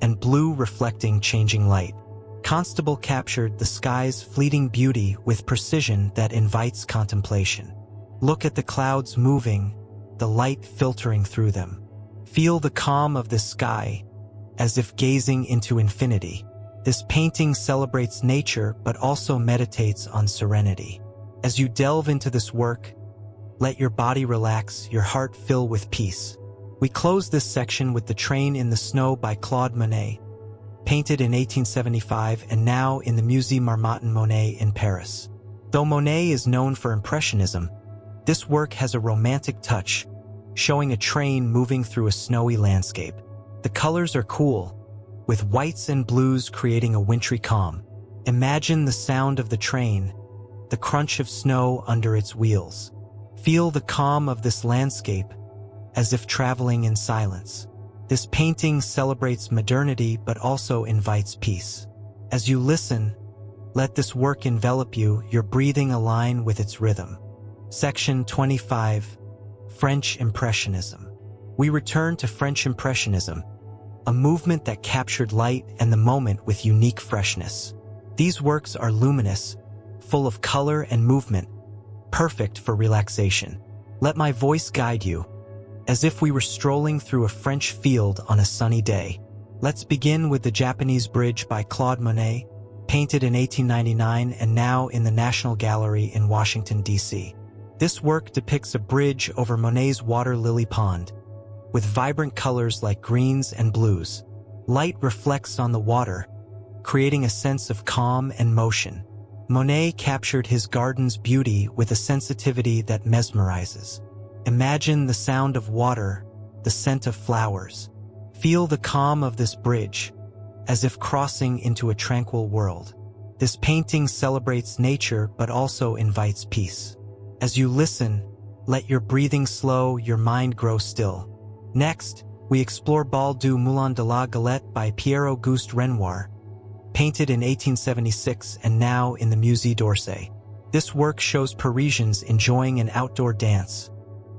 and blue reflecting changing light. Constable captured the sky's fleeting beauty with precision that invites contemplation. Look at the clouds moving, the light filtering through them. Feel the calm of this sky, as if gazing into infinity. This painting celebrates nature but also meditates on serenity. As you delve into this work, let your body relax, your heart fill with peace. We close this section with The Train in the Snow by Claude Monet, painted in 1875 and now in the Musée Marmottan Monet in Paris. Though Monet is known for Impressionism, this work has a romantic touch, showing a train moving through a snowy landscape. The colors are cool, with whites and blues creating a wintry calm. Imagine the sound of the train, the crunch of snow under its wheels. Feel the calm of this landscape, as if traveling in silence. This painting celebrates modernity but also invites peace. As you listen, let this work envelop you, your breathing align with its rhythm. Section 25. French Impressionism. we return to French Impressionism, a movement that captured light and the moment with unique freshness. These works are luminous, full of color and movement, perfect for relaxation. Let my voice guide you, as if we were strolling through a French field on a sunny day. Let's begin with the Japanese Bridge by Claude Monet, painted in 1899 and now in the National Gallery in Washington, D.C. This work depicts a bridge over Monet's water lily pond, with vibrant colors like greens and blues. Light reflects on the water, creating a sense of calm and motion. Monet captured his garden's beauty with a sensitivity that mesmerizes. Imagine the sound of water, the scent of flowers. Feel the calm of this bridge, as if crossing into a tranquil world. This painting celebrates nature but also invites peace. As you listen, let your breathing slow, your mind grow still. Next, we explore Bal du Moulin de la Galette by Pierre-Auguste Renoir, painted in 1876 and now in the Musée d'Orsay. This work shows Parisians enjoying an outdoor dance,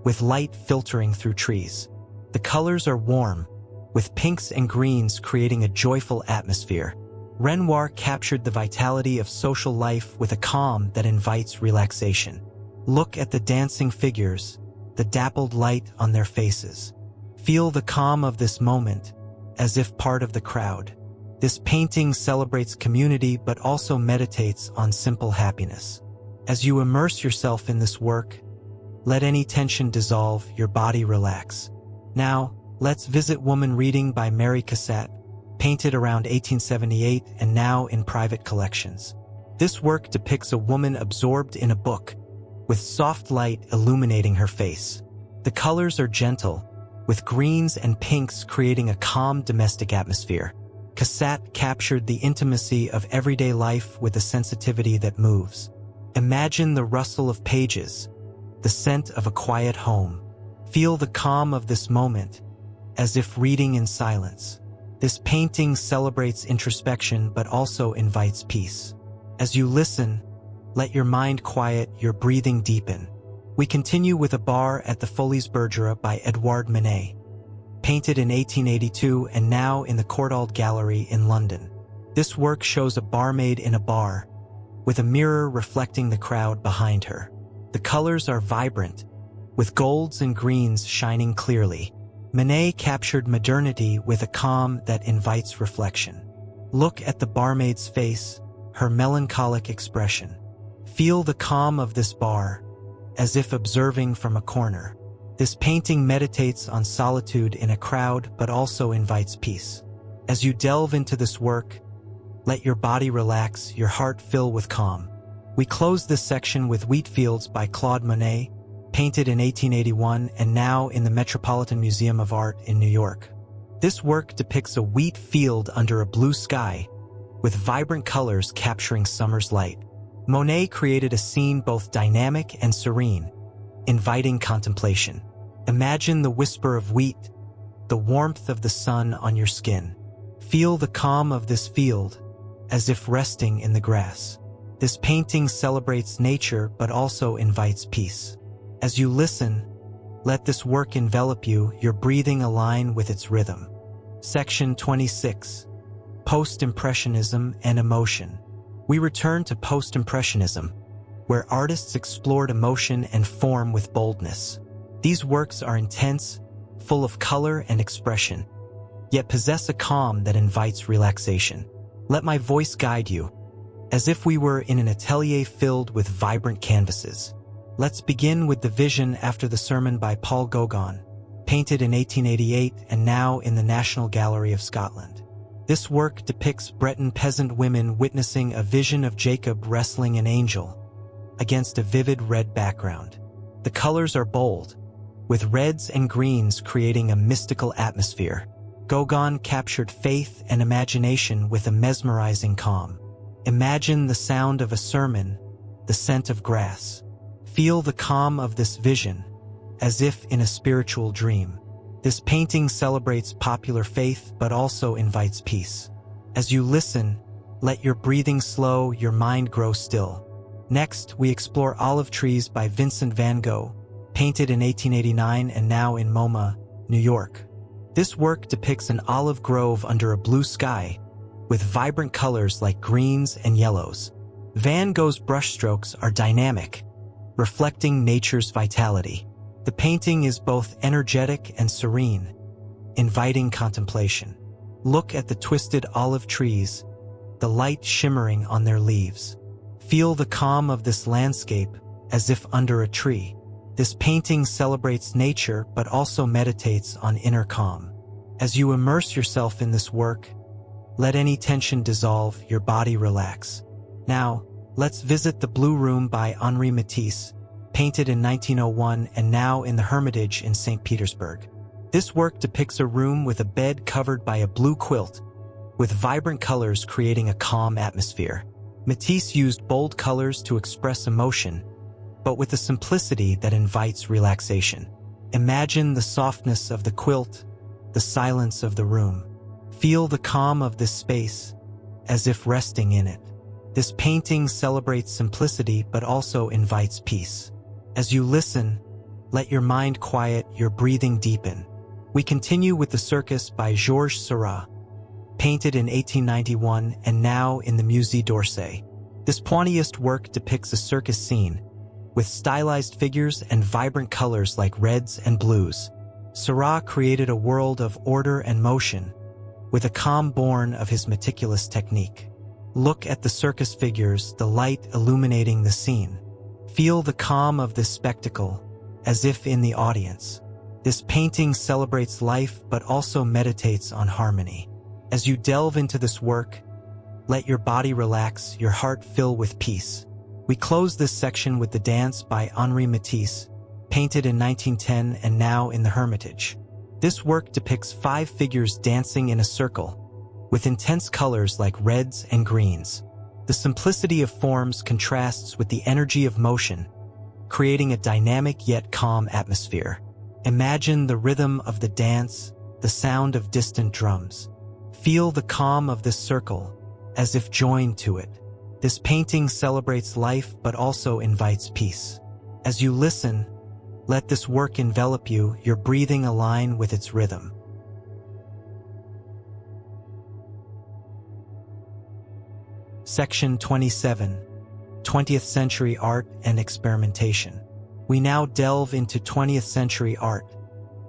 with light filtering through trees. The colors are warm, with pinks and greens creating a joyful atmosphere. Renoir captured the vitality of social life with a calm that invites relaxation. Look at the dancing figures, the dappled light on their faces. Feel the calm of this moment, as if part of the crowd. This painting celebrates community but also meditates on simple happiness. As you immerse yourself in this work, let any tension dissolve, your body relax. Now, let's visit Woman Reading by Mary Cassatt, painted around 1878 and now in private collections. This work depicts a woman absorbed in a book, with soft light illuminating her face. The colors are gentle, with greens and pinks creating a calm domestic atmosphere. Cassatt captured the intimacy of everyday life with a sensitivity that moves. Imagine the rustle of pages, the scent of a quiet home. Feel the calm of this moment, as if reading in silence. This painting celebrates introspection but also invites peace. As you listen, let your mind quiet, your breathing deepen. We continue with A Bar at the Folies Bergère by Edouard Manet, painted in 1882 and now in the Courtauld Gallery in London. This work shows a barmaid in a bar, with a mirror reflecting the crowd behind her. The colors are vibrant, with golds and greens shining clearly. Manet captured modernity with a calm that invites reflection. Look at the barmaid's face, her melancholic expression. Feel the calm of this bar, as if observing from a corner. This painting meditates on solitude in a crowd but also invites peace. As you delve into this work, let your body relax, your heart fill with calm. We close this section with Wheatfields by Claude Monet, painted in 1881 and now in the Metropolitan Museum of Art in New York. This work depicts a wheat field under a blue sky, with vibrant colors capturing summer's light. Monet created a scene both dynamic and serene, inviting contemplation. Imagine the whisper of wheat, the warmth of the sun on your skin. Feel the calm of this field, as if resting in the grass. This painting celebrates nature but also invites peace. As you listen, let this work envelop you, your breathing align with its rhythm. Section 26. Post-Impressionism and Emotion. We return to Post-Impressionism, where artists explored emotion and form with boldness. These works are intense, full of color and expression, yet possess a calm that invites relaxation. Let my voice guide you, as if we were in an atelier filled with vibrant canvases. Let's begin with The Vision After the Sermon by Paul Gauguin, painted in 1888 and now in the National Gallery of Scotland. This work depicts Breton peasant women witnessing a vision of Jacob wrestling an angel against a vivid red background. The colors are bold, with reds and greens creating a mystical atmosphere. Gauguin captured faith and imagination with a mesmerizing calm. Imagine the sound of a sermon, the scent of grass. Feel the calm of this vision, as if in a spiritual dream. This painting celebrates popular faith but also invites peace. As you listen, let your breathing slow, your mind grow still. Next, we explore Olive Trees by Vincent van Gogh, painted in 1889 and now in MoMA, New York. This work depicts an olive grove under a blue sky, with vibrant colors like greens and yellows. Van Gogh's brushstrokes are dynamic, reflecting nature's vitality. The painting is both energetic and serene, inviting contemplation. Look at the twisted olive trees, the light shimmering on their leaves. Feel the calm of this landscape as if under a tree. This painting celebrates nature but also meditates on inner calm. As you immerse yourself in this work, let any tension dissolve, your body relax. Now, let's visit the Blue Room by Henri Matisse, painted in 1901 and now in the Hermitage in St. Petersburg. This work depicts a room with a bed covered by a blue quilt, with vibrant colors creating a calm atmosphere. Matisse used bold colors to express emotion, but with a simplicity that invites relaxation. Imagine the softness of the quilt, the silence of the room. Feel the calm of this space, as if resting in it. This painting celebrates simplicity but also invites peace. As you listen, let your mind quiet, your breathing deepen. We continue with The Circus by Georges Seurat, painted in 1891 and now in the Musée d'Orsay. This Pointillist work depicts a circus scene, with stylized figures and vibrant colors like reds and blues. Seurat created a world of order and motion, with a calm born of his meticulous technique. Look at the circus figures, the light illuminating the scene. Feel the calm of this spectacle, as if in the audience. This painting celebrates life but also meditates on harmony. As you delve into this work, let your body relax, your heart fill with peace. We close this section with The Dance by Henri Matisse, painted in 1910 and now in the Hermitage. This work depicts 5 figures dancing in a circle, with intense colors like reds and greens. The simplicity of forms contrasts with the energy of motion, creating a dynamic yet calm atmosphere. Imagine the rhythm of the dance, the sound of distant drums. Feel the calm of this circle, as if joined to it. This painting celebrates life but also invites peace. As you listen, let this work envelop you, your breathing align with its rhythm. Section 27. 20th Century Art and Experimentation. We now delve into 20th century art,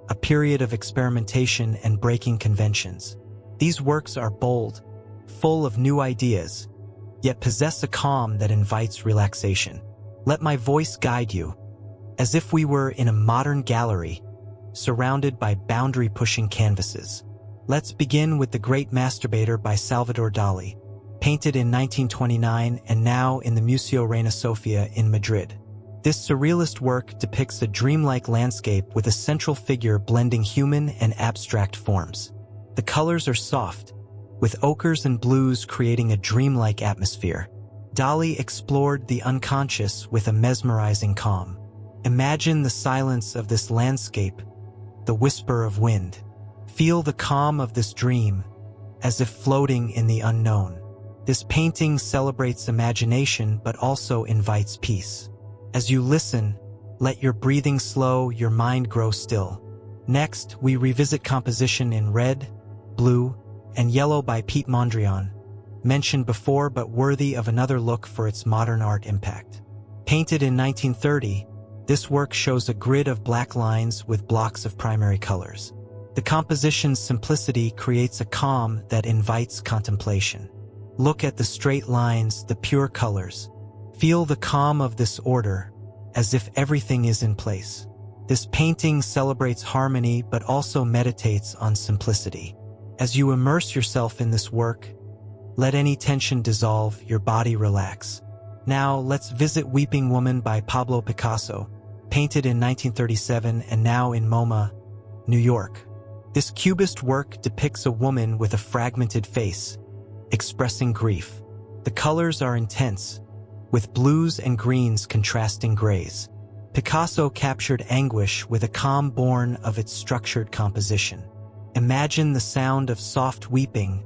a period of experimentation and breaking conventions. These works are bold, full of new ideas, yet possess a calm that invites relaxation. Let my voice guide you, as if we were in a modern gallery, surrounded by boundary-pushing canvases. Let's begin with The Great Masturbator by Salvador Dali, painted in 1929 and now in the Museo Reina Sofia in Madrid. This surrealist work depicts a dreamlike landscape with a central figure blending human and abstract forms. The colors are soft, with ochres and blues creating a dreamlike atmosphere. Dali explored the unconscious with a mesmerizing calm. Imagine the silence of this landscape, the whisper of wind. Feel the calm of this dream, as if floating in the unknown. This painting celebrates imagination but also invites peace. As you listen, let your breathing slow, your mind grow still. Next, we revisit composition in red, blue, and yellow by Piet Mondrian, mentioned before but worthy of another look for its modern art impact. Painted in 1930, this work shows a grid of black lines with blocks of primary colors. The composition's simplicity creates a calm that invites contemplation. Look at the straight lines, the pure colors. Feel the calm of this order, as if everything is in place. This painting celebrates harmony but also meditates on simplicity. As you immerse yourself in this work, let any tension dissolve, your body relax. Now, let's visit Weeping Woman by Pablo Picasso, painted in 1937 and now in MoMA, New York. This cubist work depicts a woman with a fragmented face, expressing grief. The colors are intense, with blues and greens contrasting grays. Picasso captured anguish with a calm born of its structured composition. Imagine the sound of soft weeping,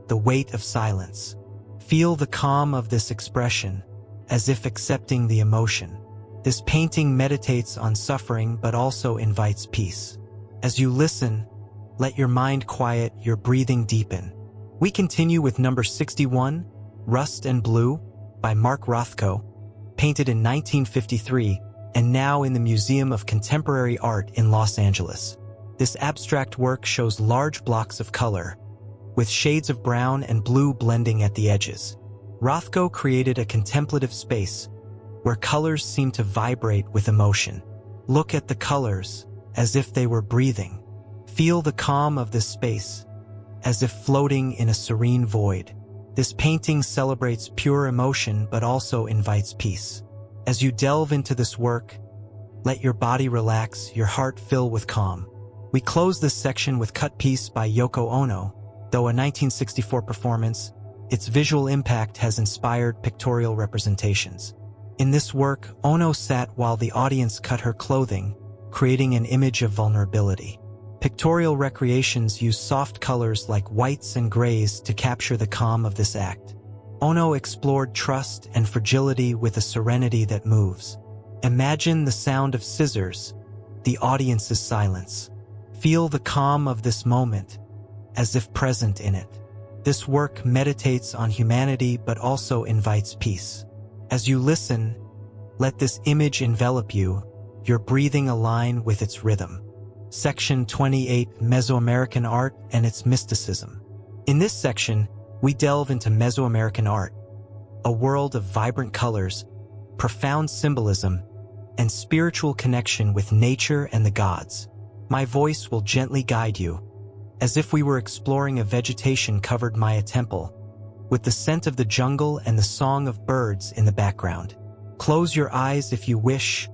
the weight of silence. Feel the calm of this expression, as if accepting the emotion. This painting meditates on suffering but also invites peace. As you listen, let your mind quiet, your breathing deepen. We continue with number 61, Rust and Blue, by Mark Rothko, painted in 1953 and now in the Museum of Contemporary Art in Los Angeles. This abstract work shows large blocks of color, with shades of brown and blue blending at the edges. Rothko created a contemplative space where colors seem to vibrate with emotion. Look at the colors as if they were breathing. Feel the calm of this space, as if floating in a serene void. This painting celebrates pure emotion but also invites peace. As you delve into this work, let your body relax, your heart fill with calm. We close this section with Cut Piece by Yoko Ono. Though a 1964 performance, its visual impact has inspired pictorial representations. In this work, Ono sat while the audience cut her clothing, creating an image of vulnerability. Pictorial recreations use soft colors like whites and grays to capture the calm of this act. Ono explored trust and fragility with a serenity that moves. Imagine the sound of scissors, the audience's silence. Feel the calm of this moment, as if present in it. This work meditates on humanity but also invites peace. As you listen, let this image envelop you, your breathing align with its rhythm. Section 28, Mesoamerican Art and its Mysticism. In this section, we delve into Mesoamerican art, a world of vibrant colors, profound symbolism, and spiritual connection with nature and the gods. My voice will gently guide you, as if we were exploring a vegetation-covered Maya temple, with the scent of the jungle and the song of birds in the background. Close your eyes if you wish,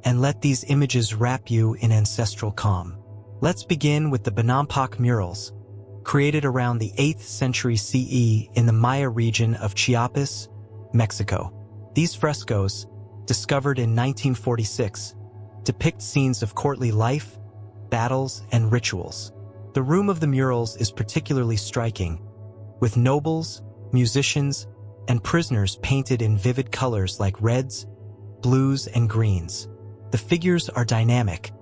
and let these images wrap you in ancestral calm. Let's begin with the Bonampak murals, created around the 8th century CE in the Maya region of Chiapas, Mexico. These frescoes, discovered in 1946, depict scenes of courtly life, battles, and rituals. The room of the murals is particularly striking, with nobles, musicians, and prisoners painted in vivid colors like reds, blues, and greens. The figures are dynamic,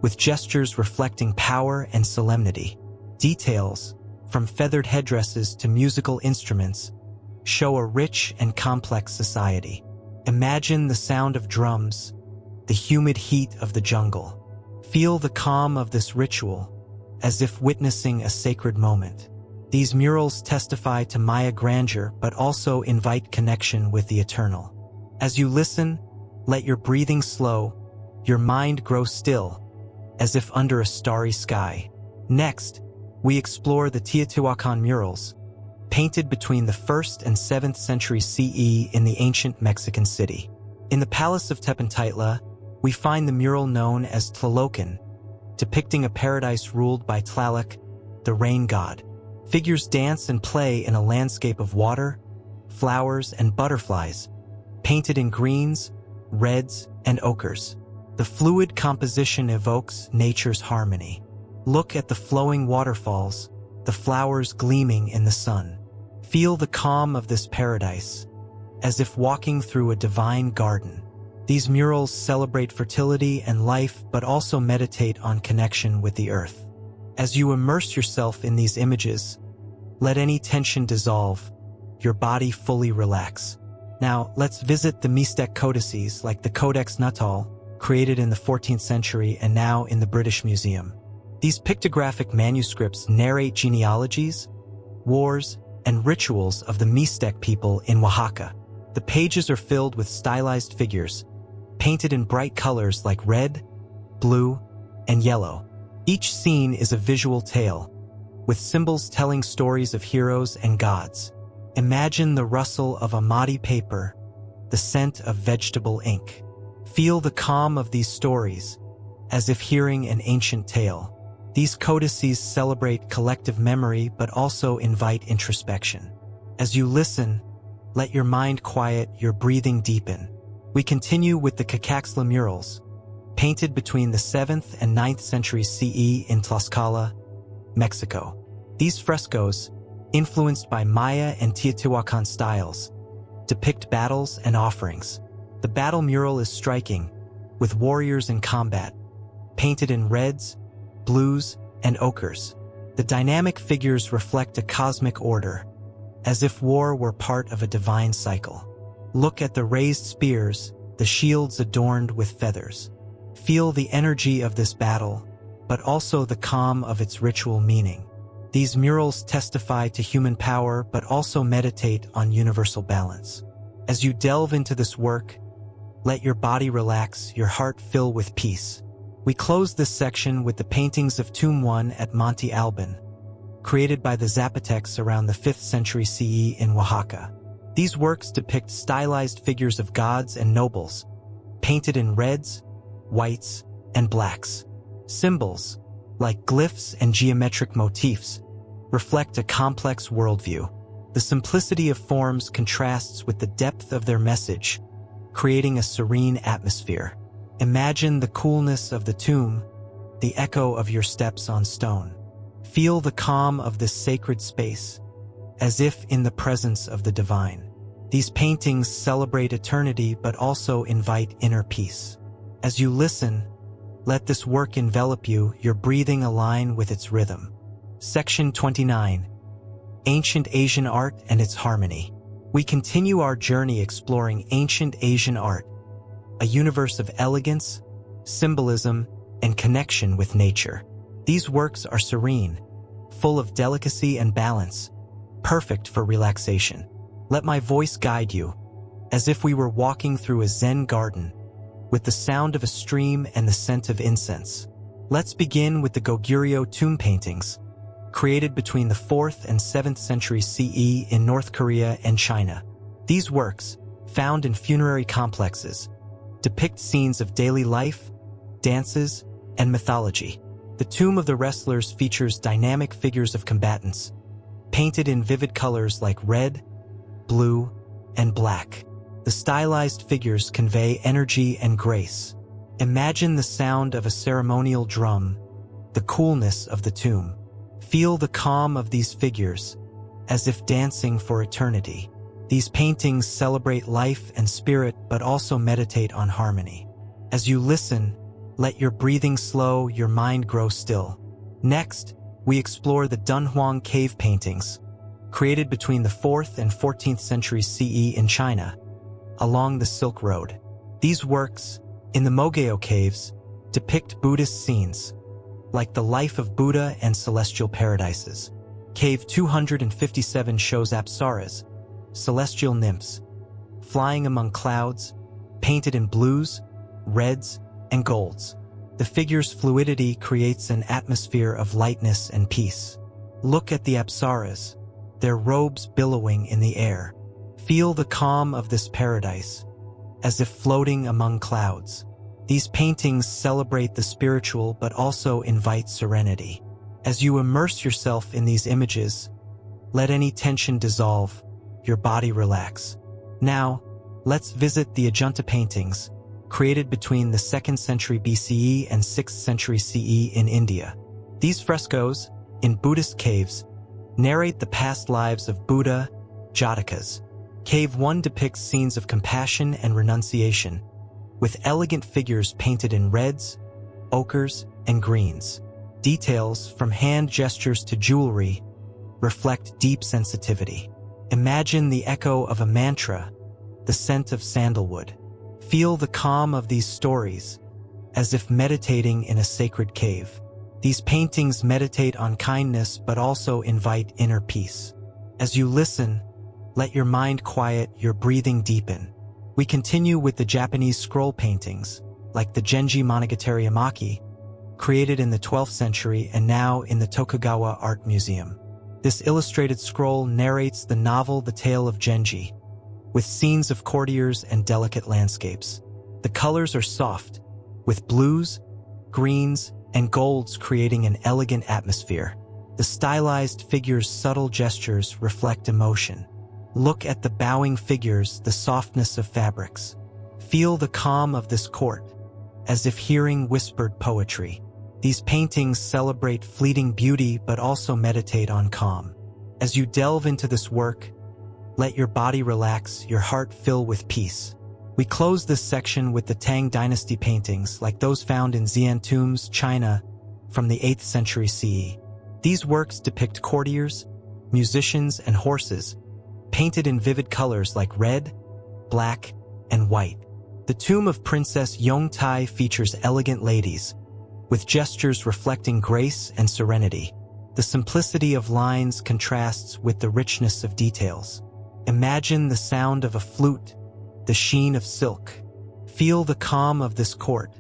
with gestures reflecting power and solemnity. Details, from feathered headdresses to musical instruments, show a rich and complex society. Imagine the sound of drums, the humid heat of the jungle. Feel the calm of this ritual, as if witnessing a sacred moment. These murals testify to Maya grandeur but also invite connection with the eternal. As you listen, let your breathing slow, your mind grow still, as if under a starry sky. Next, we explore the Teotihuacan murals, painted between the 1st and 7th century CE in the ancient Mexican city. In the Palace of Tepantitla, we find the mural known as Tlalocan, depicting a paradise ruled by Tlaloc, the rain god. Figures dance and play in a landscape of water, flowers, and butterflies, painted in greens, reds, and ochres. The fluid composition evokes nature's harmony. Look at the flowing waterfalls, the flowers gleaming in the sun. Feel the calm of this paradise, as if walking through a divine garden. These murals celebrate fertility and life but also meditate on connection with the earth. As you immerse yourself in these images, let any tension dissolve, your body fully relax. Now, let's visit the Mixtec codices like the Codex Natal, created in the 14th century and now in the British Museum. These pictographic manuscripts narrate genealogies, wars, and rituals of the Mixtec people in Oaxaca. The pages are filled with stylized figures, painted in bright colors like red, blue, and yellow. Each scene is a visual tale, with symbols telling stories of heroes and gods. Imagine the rustle of amati paper, the scent of vegetable ink. Feel the calm of these stories, as if hearing an ancient tale. These codices celebrate collective memory but also invite introspection. As you listen, let your mind quiet, your breathing deepen. We continue with the Cacaxtla murals, painted between the 7th and 9th century CE in Tlaxcala, Mexico. These frescoes, influenced by Maya and Teotihuacan styles, depict battles and offerings. The battle mural is striking, with warriors in combat, painted in reds, blues, and ochres. The dynamic figures reflect a cosmic order, as if war were part of a divine cycle. Look at the raised spears, the shields adorned with feathers. Feel the energy of this battle, but also the calm of its ritual meaning. These murals testify to human power but also meditate on universal balance. As you delve into this work, let your body relax, your heart fill with peace. We close this section with the paintings of Tomb 1 at Monte Alban, created by the Zapotecs around the 5th century CE in Oaxaca. These works depict stylized figures of gods and nobles, painted in reds, whites, and blacks. Symbols, like glyphs and geometric motifs, reflect a complex worldview. The simplicity of forms contrasts with the depth of their message, creating a serene atmosphere. Imagine the coolness of the tomb, the echo of your steps on stone. Feel the calm of this sacred space, as if in the presence of the divine. These paintings celebrate eternity but also invite inner peace. As you listen, let this work envelop you, your breathing align with its rhythm. Section 29. Ancient Asian Art and its Harmony. We continue our journey exploring ancient Asian art, a universe of elegance, symbolism, and connection with nature. These works are serene, full of delicacy and balance, perfect for relaxation. Let my voice guide you, as if we were walking through a Zen garden, with the sound of a stream and the scent of incense. Let's begin with the Goguryeo tomb paintings, created between the 4th and 7th century CE in North Korea and China. These works, found in funerary complexes, depict scenes of daily life, dances, and mythology. The Tomb of the Wrestlers features dynamic figures of combatants, painted in vivid colors like red, blue, and black. The stylized figures convey energy and grace. Imagine the sound of a ceremonial drum, the coolness of the tomb. Feel the calm of these figures, as if dancing for eternity. These paintings celebrate life and spirit but also meditate on harmony. As you listen, let your breathing slow, your mind grow still. Next, we explore the Dunhuang cave paintings, created between the 4th and 14th century CE in China, along the Silk Road. These works, in the Mogeo caves, depict Buddhist scenes, like the life of Buddha and celestial paradises. Cave 257 shows apsaras, celestial nymphs, flying among clouds, painted in blues, reds, and golds. The figures' fluidity creates an atmosphere of lightness and peace. Look at the apsaras, their robes billowing in the air. Feel the calm of this paradise, as if floating among clouds. These paintings celebrate the spiritual but also invite serenity. As you immerse yourself in these images, let any tension dissolve, your body relax. Now, let's visit the Ajanta paintings, created between the 2nd century BCE and 6th century CE in India. These frescoes, in Buddhist caves, narrate the past lives of Buddha, Jatakas. Cave 1 depicts scenes of compassion and renunciation, with elegant figures painted in reds, ochres, and greens. Details, from hand gestures to jewelry, reflect deep sensitivity. Imagine the echo of a mantra, the scent of sandalwood. Feel the calm of these stories, as if meditating in a sacred cave. These paintings meditate on kindness but also invite inner peace. As you listen, let your mind quiet, your breathing deepen. We continue with the Japanese scroll paintings, like the Genji Monogatari Amaki, created in the 12th century and now in the Tokugawa Art Museum. This illustrated scroll narrates the novel The Tale of Genji, with scenes of courtiers and delicate landscapes. The colors are soft, with blues, greens, and golds creating an elegant atmosphere. The stylized figures' subtle gestures reflect emotion. Look at the bowing figures, the softness of fabrics. Feel the calm of this court, as if hearing whispered poetry. These paintings celebrate fleeting beauty but also meditate on calm. As you delve into this work, let your body relax, your heart fill with peace. We close this section with the Tang Dynasty paintings, like those found in Xi'an tombs, China, from the 8th century CE. These works depict courtiers, musicians, and horses, painted in vivid colors like red, black, and white. The tomb of Princess Yongtai features elegant ladies, with gestures reflecting grace and serenity. The simplicity of lines contrasts with the richness of details. Imagine the sound of a flute, the sheen of silk. Feel the calm of this court,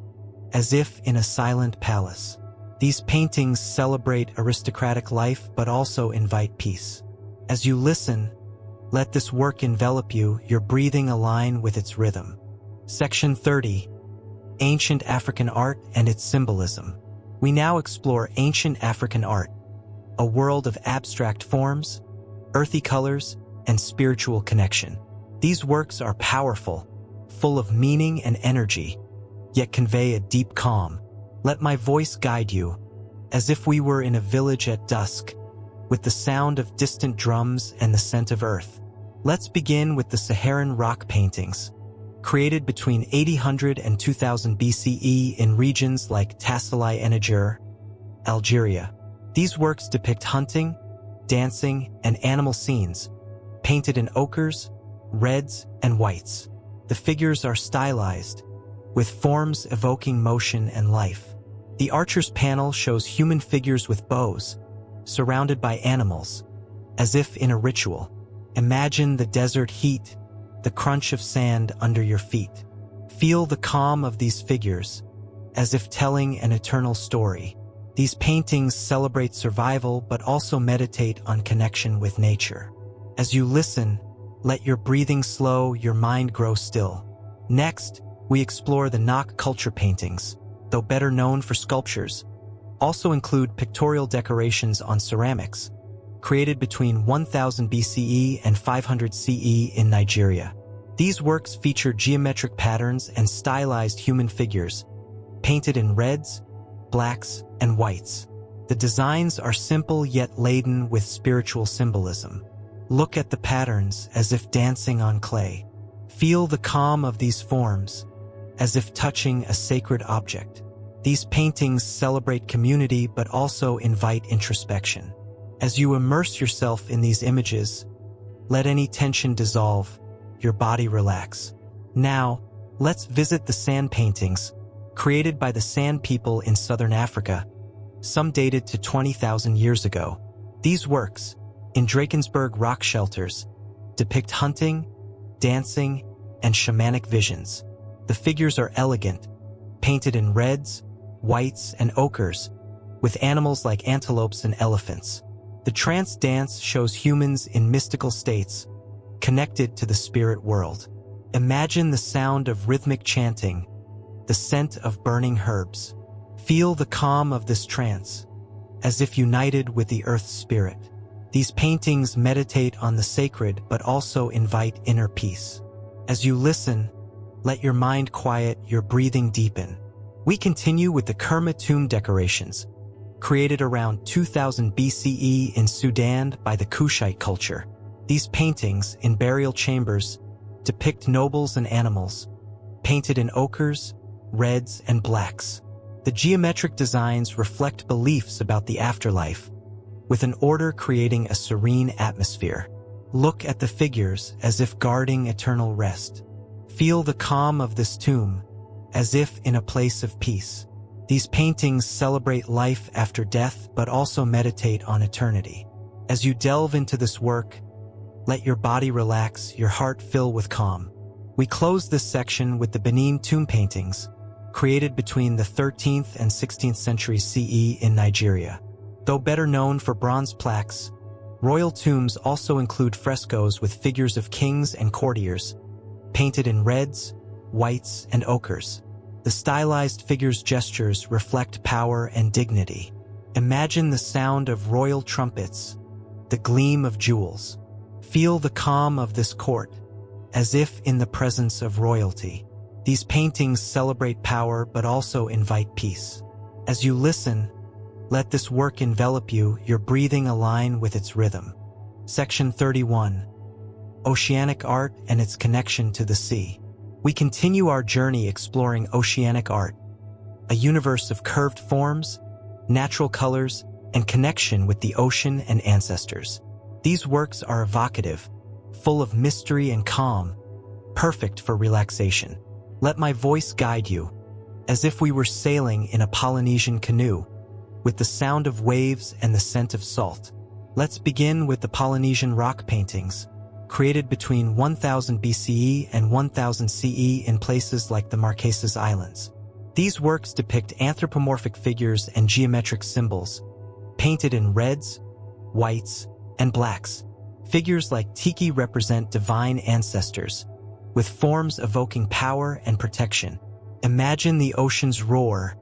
as if in a silent palace. These paintings celebrate aristocratic life but also invite peace. As you listen, let this work envelop you, your breathing align with its rhythm. Section 30. Ancient African Art and its Symbolism. We now explore ancient African art, a world of abstract forms, earthy colors, and spiritual connection. These works are powerful, full of meaning and energy, yet convey a deep calm. Let my voice guide you, as if we were in a village at dusk, with the sound of distant drums and the scent of earth. Let's begin with the Saharan rock paintings, created between 800 and 2000 BCE in regions like Tassili and Niger, Algeria. These works depict hunting, dancing, and animal scenes, painted in ochres, reds, and whites. The figures are stylized, with forms evoking motion and life. The archer's panel shows human figures with bows, surrounded by animals, as if in a ritual. Imagine the desert heat, the crunch of sand under your feet. Feel the calm of these figures, as if telling an eternal story. These paintings celebrate survival but also meditate on connection with nature. As you listen, let your breathing slow, your mind grow still. Next, we explore the Nok culture paintings, though better known for sculptures, also include pictorial decorations on ceramics, created between 1000 BCE and 500 CE in Nigeria. These works feature geometric patterns and stylized human figures, painted in reds, blacks, and whites. The designs are simple yet laden with spiritual symbolism. Look at the patterns as if dancing on clay. Feel the calm of these forms, as if touching a sacred object. These paintings celebrate community but also invite introspection. As you immerse yourself in these images, let any tension dissolve, your body relax. Now, let's visit the sand paintings, created by the Sand people in southern Africa, some dated to 20,000 years ago. These works, in Drakensberg rock shelters, depict hunting, dancing, and shamanic visions. The figures are elegant, painted in reds, whites, and ochres, with animals like antelopes and elephants. The trance dance shows humans in mystical states, connected to the spirit world. Imagine the sound of rhythmic chanting, the scent of burning herbs. Feel the calm of this trance, as if united with the earth's spirit. These paintings meditate on the sacred but also invite inner peace. As you listen, let your mind quiet, your breathing deepen. We continue with the Kerma tomb decorations, created around 2000 BCE in Sudan by the Kushite culture. These paintings, in burial chambers, depict nobles and animals, painted in ochres, reds, and blacks. The geometric designs reflect beliefs about the afterlife, with an order creating a serene atmosphere. Look at the figures as if guarding eternal rest. Feel the calm of this tomb, as if in a place of peace. These paintings celebrate life after death but also meditate on eternity. As you delve into this work, let your body relax, your heart fill with calm. We close this section with the Benin tomb paintings, created between the 13th and 16th centuries CE in Nigeria. Though better known for bronze plaques, royal tombs also include frescoes with figures of kings and courtiers, painted in reds, whites, and ochres. The stylized figures' gestures reflect power and dignity. Imagine the sound of royal trumpets, the gleam of jewels. Feel the calm of this court, as if in the presence of royalty. These paintings celebrate power but also invite peace. As you listen, let this work envelop you, your breathing align with its rhythm. Section 31. Oceanic Art and its Connection to the Sea. We continue our journey exploring oceanic art, a universe of curved forms, natural colors, and connection with the ocean and ancestors. These works are evocative, full of mystery and calm, perfect for relaxation. Let my voice guide you, as if we were sailing in a Polynesian canoe, with the sound of waves and the scent of salt. Let's begin with the Polynesian rock paintings, created between 1000 BCE and 1000 CE in places like the Marquesas Islands. These works depict anthropomorphic figures and geometric symbols, painted in reds, whites, and blacks. Figures like tiki represent divine ancestors, with forms evoking power and protection. Imagine the ocean's roar,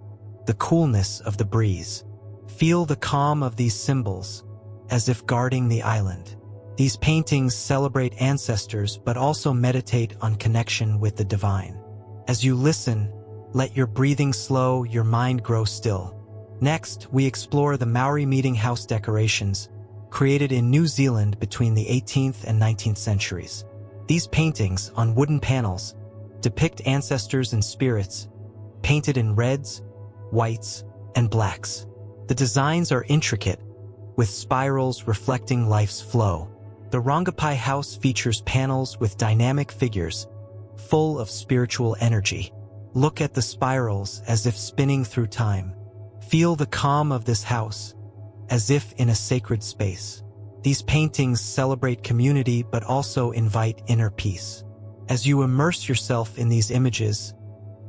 the coolness of the breeze. Feel the calm of these symbols, as if guarding the island. These paintings celebrate ancestors but also meditate on connection with the divine. As you listen, let your breathing slow, your mind grow still. Next, we explore the Maori meeting house decorations, created in New Zealand between the 18th and 19th centuries. These paintings, on wooden panels, depict ancestors and spirits, painted in reds, whites, and blacks. The designs are intricate, with spirals reflecting life's flow. The Rongapai house features panels with dynamic figures, full of spiritual energy. Look at the spirals as if spinning through time. Feel the calm of this house, as if in a sacred space. These paintings celebrate community but also invite inner peace. As you immerse yourself in these images,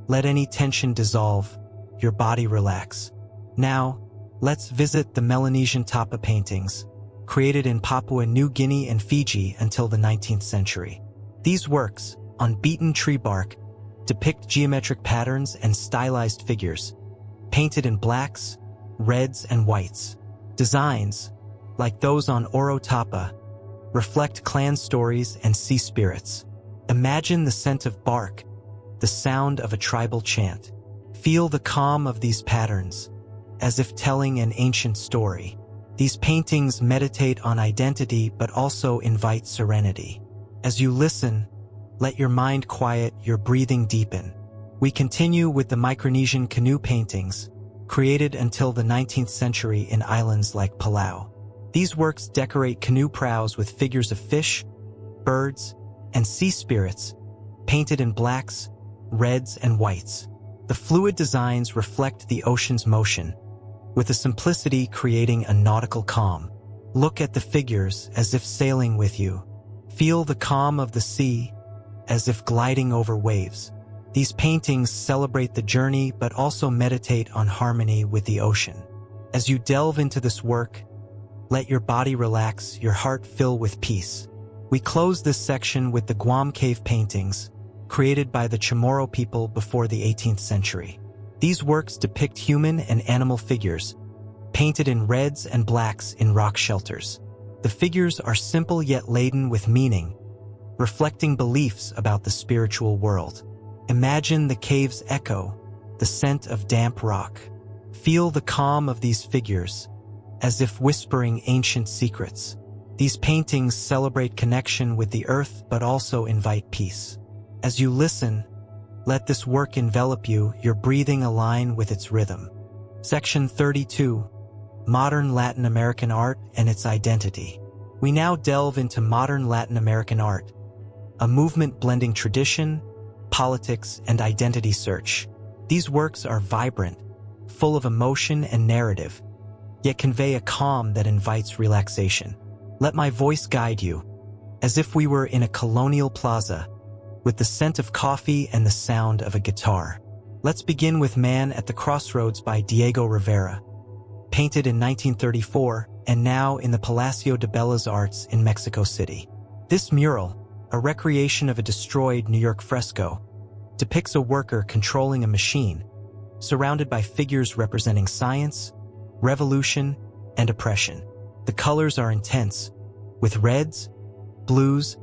let any tension dissolve, your body relax. Now, let's visit the Melanesian tapa paintings, created in Papua New Guinea and Fiji until the 19th century. These works, on beaten tree bark, depict geometric patterns and stylized figures, painted in blacks, reds, and whites. Designs, like those on Oro tapa, reflect clan stories and sea spirits. Imagine the scent of bark, the sound of a tribal chant. Feel the calm of these patterns, as if telling an ancient story. These paintings meditate on identity but also invite serenity. As you listen, let your mind quiet, your breathing deepen. We continue with the Micronesian canoe paintings, created until the 19th century in islands like Palau. These works decorate canoe prows with figures of fish, birds, and sea spirits, painted in blacks, reds, and whites. The fluid designs reflect the ocean's motion, with a simplicity creating a nautical calm. Look at the figures as if sailing with you. Feel the calm of the sea, as if gliding over waves. These paintings celebrate the journey but also meditate on harmony with the ocean. As you delve into this work, let your body relax, your heart fill with peace. We close this section with the Guam cave paintings, created by the Chamorro people before the 18th century. These works depict human and animal figures, painted in reds and blacks in rock shelters. The figures are simple yet laden with meaning, reflecting beliefs about the spiritual world. Imagine the cave's echo, the scent of damp rock. Feel the calm of these figures, as if whispering ancient secrets. These paintings celebrate connection with the earth but also invite peace. As you listen, let this work envelop you, your breathing align with its rhythm. Section 32. Modern Latin American Art and Its Identity. We now delve into modern Latin American art, a movement blending tradition, politics, and identity search. These works are vibrant, full of emotion and narrative, yet convey a calm that invites relaxation. Let my voice guide you, as if we were in a colonial plaza, with the scent of coffee and the sound of a guitar. Let's begin with Man at the Crossroads by Diego Rivera, painted in 1934 and now in the Palacio de Bellas Arts in Mexico City. This mural, a recreation of a destroyed New York fresco, depicts a worker controlling a machine, surrounded by figures representing science, revolution, and oppression. The colors are intense, with reds, blues,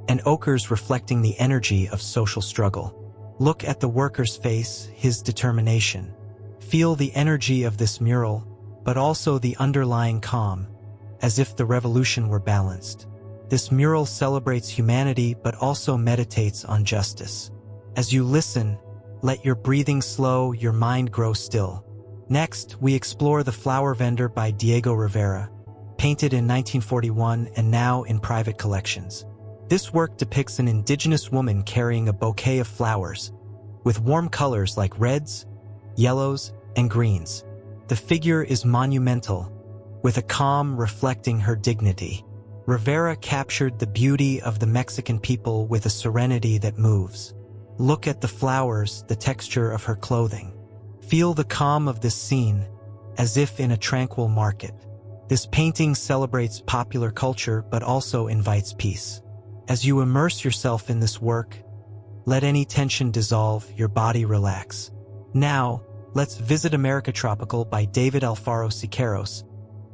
and ochres reflecting the energy of social struggle. Look at the worker's face, his determination. Feel the energy of this mural, but also the underlying calm, as if the revolution were balanced. This mural celebrates humanity but also meditates on justice. As you listen, let your breathing slow, your mind grow still. Next, we explore The Flower Vendor by Diego Rivera, painted in 1941 and now in private collections. This work depicts an indigenous woman carrying a bouquet of flowers, with warm colors like reds, yellows, and greens. The figure is monumental, with a calm reflecting her dignity. Rivera captured the beauty of the Mexican people with a serenity that moves. Look at the flowers, the texture of her clothing. Feel the calm of this scene, as if in a tranquil market. This painting celebrates popular culture but also invites peace. As you immerse yourself in this work, let any tension dissolve, your body relax. Now, let's visit America Tropical by David Alfaro Siqueiros,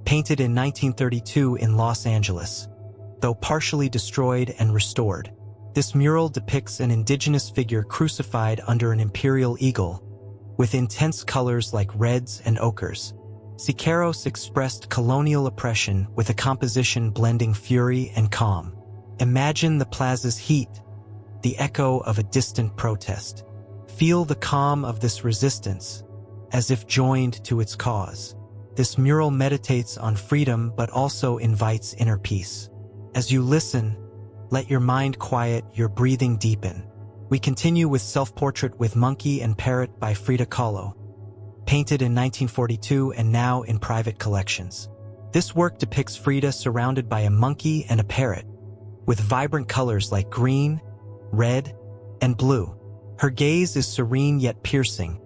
painted in 1932 in Los Angeles. Though partially destroyed and restored, this mural depicts an indigenous figure crucified under an imperial eagle, with intense colors like reds and ochres. Siqueiros expressed colonial oppression with a composition blending fury and calm. Imagine the plaza's heat, the echo of a distant protest. Feel the calm of this resistance, as if joined to its cause. This mural meditates on freedom but also invites inner peace. As you listen, let your mind quiet, your breathing deepen. We continue with Self-Portrait with Monkey and Parrot by Frida Kahlo, painted in 1942 and now in private collections. This work depicts Frida surrounded by a monkey and a parrot, with vibrant colors like green, red, and blue. Her gaze is serene yet piercing,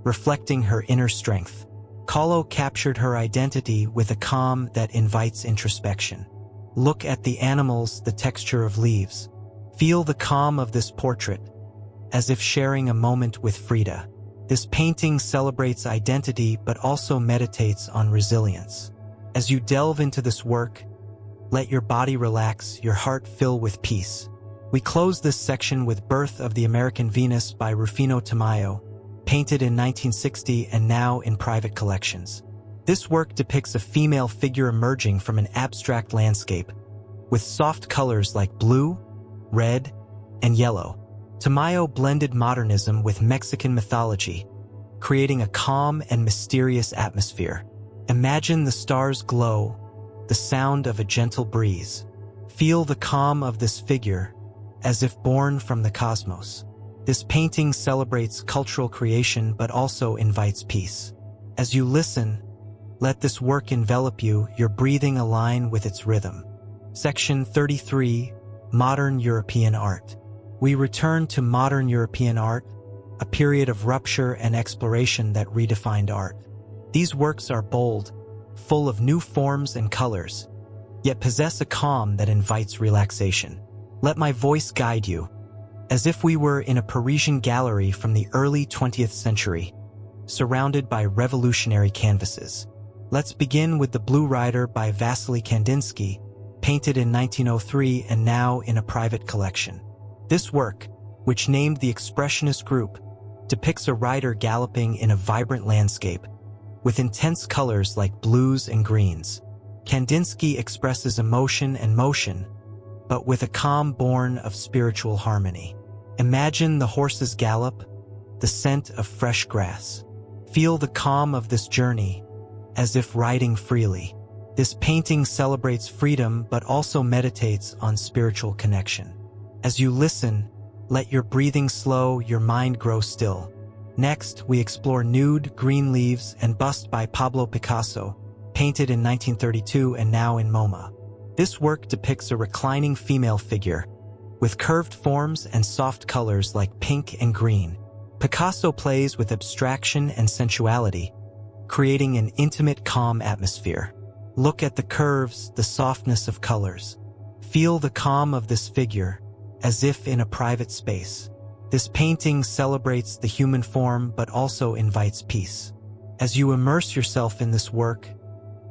reflecting her inner strength. Kahlo captured her identity with a calm that invites introspection. Look at the animals, the texture of leaves. Feel the calm of this portrait, as if sharing a moment with Frida. This painting celebrates identity but also meditates on resilience. As you delve into this work, let your body relax, your heart fill with peace. We close this section with Birth of the American Venus by Rufino Tamayo, painted in 1960 and now in private collections. This work depicts a female figure emerging from an abstract landscape, with soft colors like blue, red, and yellow. Tamayo blended modernism with Mexican mythology, creating a calm and mysterious atmosphere. Imagine the stars glow, the sound of a gentle breeze. Feel the calm of this figure, as if born from the cosmos. This painting celebrates cultural creation but also invites peace. As you listen, let this work envelop you, your breathing align with its rhythm. Section 33, Modern European Art. We return to modern European art, a period of rupture and exploration that redefined art. These works are bold, full of new forms and colors, yet possess a calm that invites relaxation. Let my voice guide you, as if we were in a Parisian gallery from the early 20th century, surrounded by revolutionary canvases. Let's begin with The Blue Rider by Vasily Kandinsky, painted in 1903 and now in a private collection. This work, which named the Expressionist group, depicts a rider galloping in a vibrant landscape, with intense colors like blues and greens. Kandinsky expresses emotion and motion, but with a calm born of spiritual harmony. Imagine the horse's gallop, the scent of fresh grass. Feel the calm of this journey, as if riding freely. This painting celebrates freedom but also meditates on spiritual connection. As you listen, let your breathing slow, your mind grow still. Next, we explore Nude, Green Leaves, and Bust by Pablo Picasso, painted in 1932 and now in MoMA. This work depicts a reclining female figure, with curved forms and soft colors like pink and green. Picasso plays with abstraction and sensuality, creating an intimate, calm atmosphere. Look at the curves, the softness of colors. Feel the calm of this figure, as if in a private space. This painting celebrates the human form but also invites peace. As you immerse yourself in this work,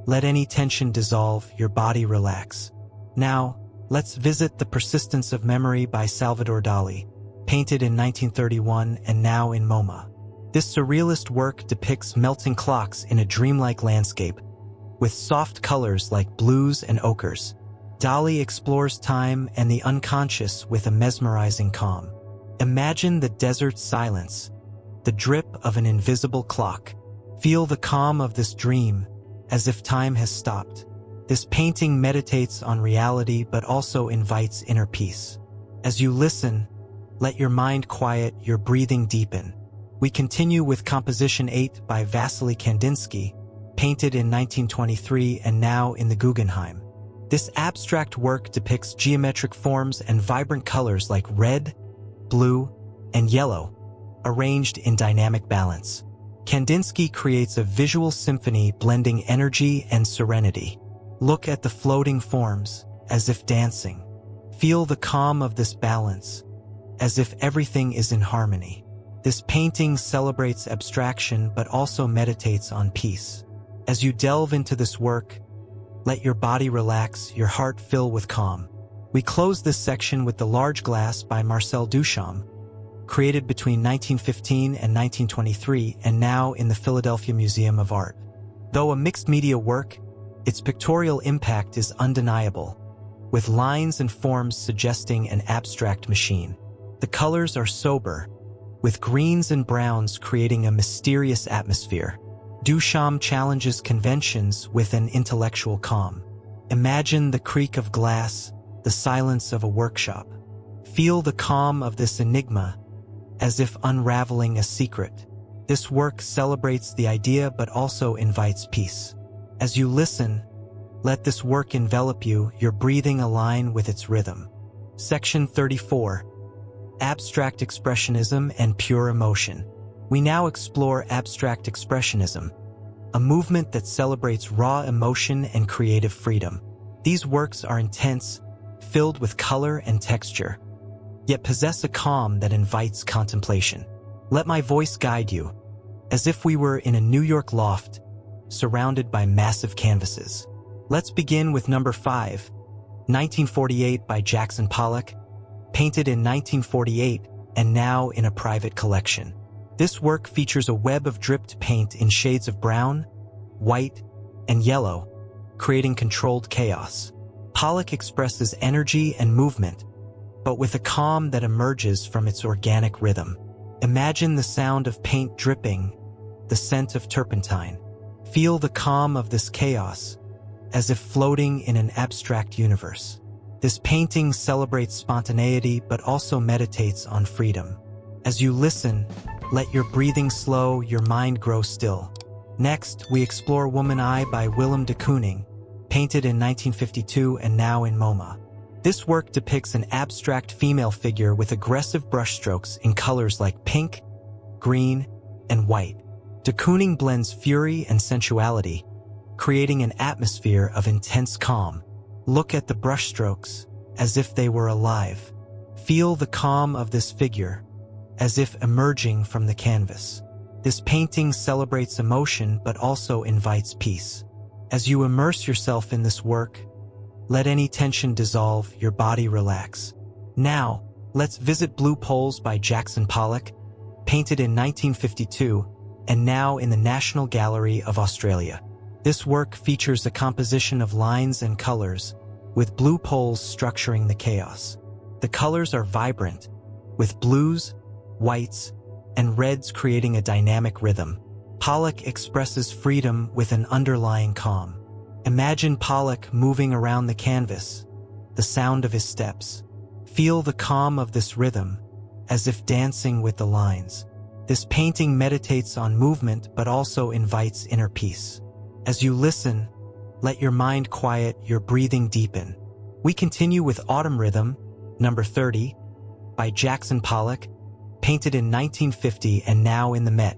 let any tension dissolve, your body relax. Now, let's visit The Persistence of Memory by Salvador Dali, painted in 1931 and now in MoMA. This surrealist work depicts melting clocks in a dreamlike landscape, with soft colors like blues and ochres. Dali explores time and the unconscious with a mesmerizing calm. Imagine the desert silence, the drip of an invisible clock. Feel the calm of this dream, as if time has stopped. This painting meditates on reality but also invites inner peace. As you listen, let your mind quiet, your breathing deepen. We continue with Composition 8 by Vasily Kandinsky, painted in 1923 and now in the Guggenheim. This abstract work depicts geometric forms and vibrant colors like red, blue, and yellow, arranged in dynamic balance. Kandinsky creates a visual symphony blending energy and serenity. Look at the floating forms, as if dancing. Feel the calm of this balance, as if everything is in harmony. This painting celebrates abstraction but also meditates on peace. As you delve into this work, let your body relax, your heart fill with calm. We close this section with The Large Glass by Marcel Duchamp, created between 1915 and 1923 and now in the Philadelphia Museum of Art. Though a mixed-media work, its pictorial impact is undeniable, with lines and forms suggesting an abstract machine. The colors are sober, with greens and browns creating a mysterious atmosphere. Duchamp challenges conventions with an intellectual calm. Imagine the creak of glass, the silence of a workshop. Feel the calm of this enigma, as if unraveling a secret. This work celebrates the idea but also invites peace. As you listen, let this work envelop you, your breathing align with its rhythm. Section 34. Abstract Expressionism and Pure Emotion. We now explore Abstract Expressionism, a movement that celebrates raw emotion and creative freedom. These works are intense, filled with color and texture, yet possess a calm that invites contemplation. Let my voice guide you, as if we were in a New York loft, surrounded by massive canvases. Let's begin with number 5, 1948 by Jackson Pollock, painted in 1948 and now in a private collection. This work features a web of dripped paint in shades of brown, white, and yellow, creating controlled chaos. Pollock expresses energy and movement, but with a calm that emerges from its organic rhythm. Imagine the sound of paint dripping, the scent of turpentine. Feel the calm of this chaos, as if floating in an abstract universe. This painting celebrates spontaneity but also meditates on freedom. As you listen, let your breathing slow, your mind grow still. Next, we explore Woman Eye by Willem de Kooning, painted in 1952 and now in MoMA. This work depicts an abstract female figure with aggressive brushstrokes in colors like pink, green, and white. De Kooning blends fury and sensuality, creating an atmosphere of intense calm. Look at the brushstrokes, as if they were alive. Feel the calm of this figure, as if emerging from the canvas. This painting celebrates emotion but also invites peace. As you immerse yourself in this work, let any tension dissolve, your body relax. Now, let's visit Blue Poles by Jackson Pollock, painted in 1952 and now in the National Gallery of Australia. This work features a composition of lines and colors, with blue poles structuring the chaos. The colors are vibrant, with blues, whites, and reds creating a dynamic rhythm. Pollock expresses freedom with an underlying calm. Imagine Pollock moving around the canvas, the sound of his steps. Feel the calm of this rhythm, as if dancing with the lines. This painting meditates on movement but also invites inner peace. As you listen, let your mind quiet, your breathing deepen. We continue with Autumn Rhythm, number 30, by Jackson Pollock, painted in 1950 and now in the Met.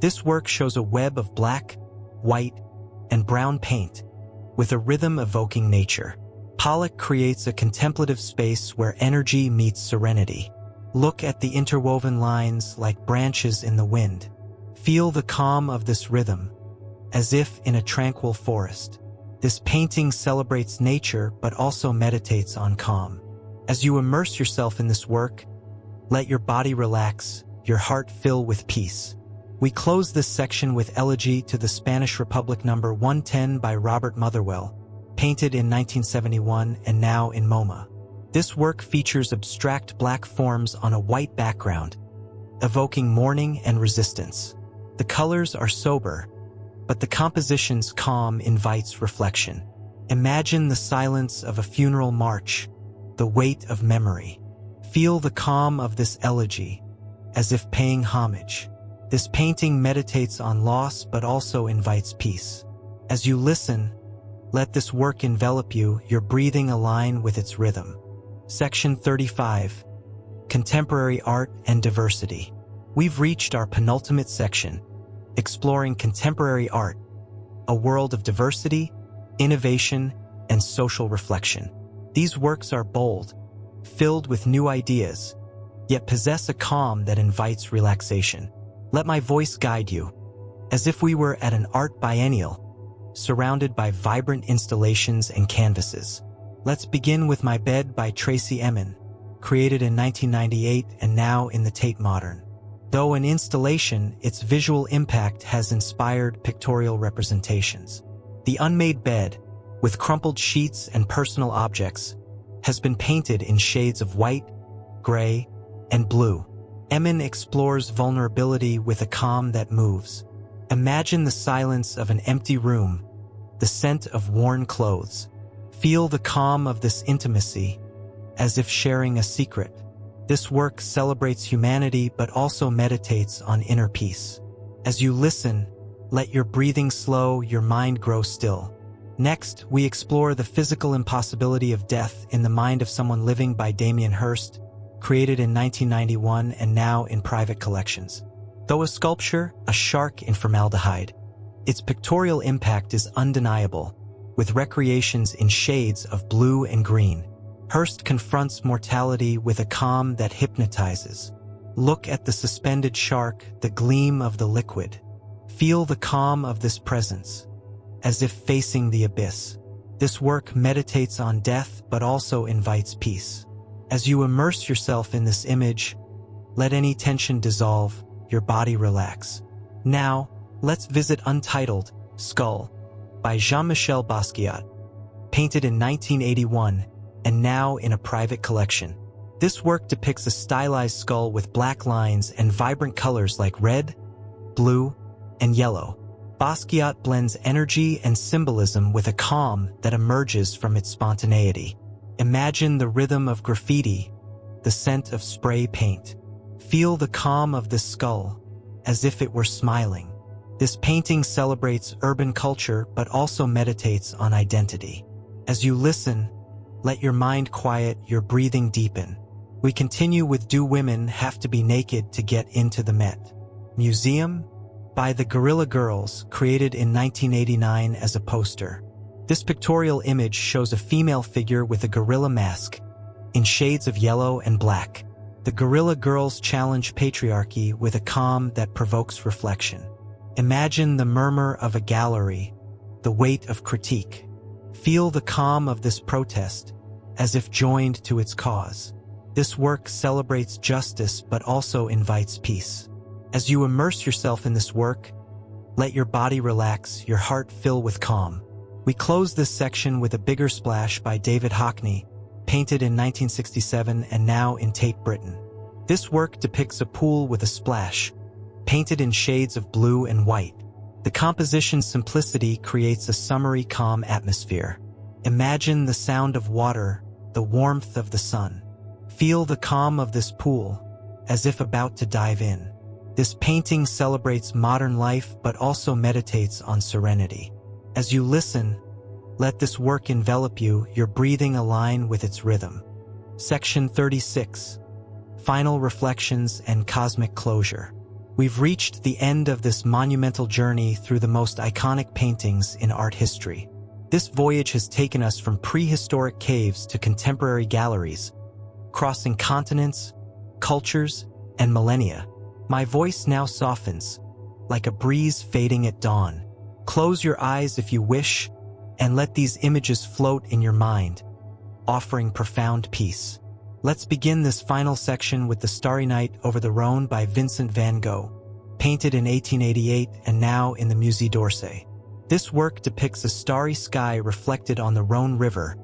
This work shows a web of black, white, and brown paint, with a rhythm evoking nature. Pollock creates a contemplative space where energy meets serenity. Look at the interwoven lines like branches in the wind. Feel the calm of this rhythm, as if in a tranquil forest. This painting celebrates nature but also meditates on calm. As you immerse yourself in this work, let your body relax, your heart fill with peace. We close this section with Elegy to the Spanish Republic number 110 by Robert Motherwell, painted in 1971 and now in MoMA. This work features abstract black forms on a white background, evoking mourning and resistance. The colors are sober, but the composition's calm invites reflection. Imagine the silence of a funeral march, the weight of memory. Feel the calm of this elegy, as if paying homage. This painting meditates on loss but also invites peace. As you listen, let this work envelop you, your breathing align with its rhythm. Section 35. Contemporary Art and Diversity. We've reached our penultimate section, exploring contemporary art, a world of diversity, innovation, and social reflection. These works are bold, filled with new ideas, yet possess a calm that invites relaxation. Let my voice guide you, as if we were at an art biennial, surrounded by vibrant installations and canvases. Let's begin with My Bed by Tracey Emin, created in 1998 and now in the Tate Modern. Though an installation, its visual impact has inspired pictorial representations. The unmade bed, with crumpled sheets and personal objects, has been painted in shades of white, gray, and blue. Emin explores vulnerability with a calm that moves. Imagine the silence of an empty room, the scent of worn clothes. Feel the calm of this intimacy, as if sharing a secret. This work celebrates humanity but also meditates on inner peace. As you listen, let your breathing slow, your mind grow still. Next, we explore the physical impossibility of death in the mind of someone living by Damien Hirst, created in 1991 and now in private collections. Though a sculpture, a shark in formaldehyde, its pictorial impact is undeniable, with recreations in shades of blue and green. Hirst confronts mortality with a calm that hypnotizes. Look at the suspended shark, the gleam of the liquid. Feel the calm of this presence, as if facing the abyss. This work meditates on death but also invites peace. As you immerse yourself in this image, let any tension dissolve, your body relax. Now, let's visit Untitled, Skull, by Jean-Michel Basquiat, painted in 1981 and now in a private collection. This work depicts a stylized skull with black lines and vibrant colors like red, blue, and yellow. Basquiat blends energy and symbolism with a calm that emerges from its spontaneity. Imagine the rhythm of graffiti, the scent of spray paint. Feel the calm of this skull, as if it were smiling. This painting celebrates urban culture but also meditates on identity. As you listen, let your mind quiet, your breathing deepen. We continue with Do Women Have to Be Naked to Get into the Met Museum? By the Gorilla Girls, created in 1989 as a poster. This pictorial image shows a female figure with a gorilla mask, in shades of yellow and black. The Gorilla Girls challenge patriarchy with a calm that provokes reflection. Imagine the murmur of a gallery, the weight of critique. Feel the calm of this protest, as if joined to its cause. This work celebrates justice but also invites peace. As you immerse yourself in this work, let your body relax, your heart fill with calm. We close this section with A Bigger Splash by David Hockney, painted in 1967 and now in Tate Britain. This work depicts a pool with a splash, painted in shades of blue and white. The composition's simplicity creates a summery, calm atmosphere. Imagine the sound of water, the warmth of the sun. Feel the calm of this pool, as if about to dive in. This painting celebrates modern life but also meditates on serenity. As you listen, let this work envelop you, your breathing align with its rhythm. Section 36. Final Reflections and Cosmic Closure. We've reached the end of this monumental journey through the most iconic paintings in art history. This voyage has taken us from prehistoric caves to contemporary galleries, crossing continents, cultures, and millennia. My voice now softens, like a breeze fading at dawn. Close your eyes if you wish, and let these images float in your mind, offering profound peace. Let's begin this final section with The Starry Night over the Rhône by Vincent van Gogh, painted in 1888 and now in the Musée d'Orsay. This work depicts a starry sky reflected on the Rhône River,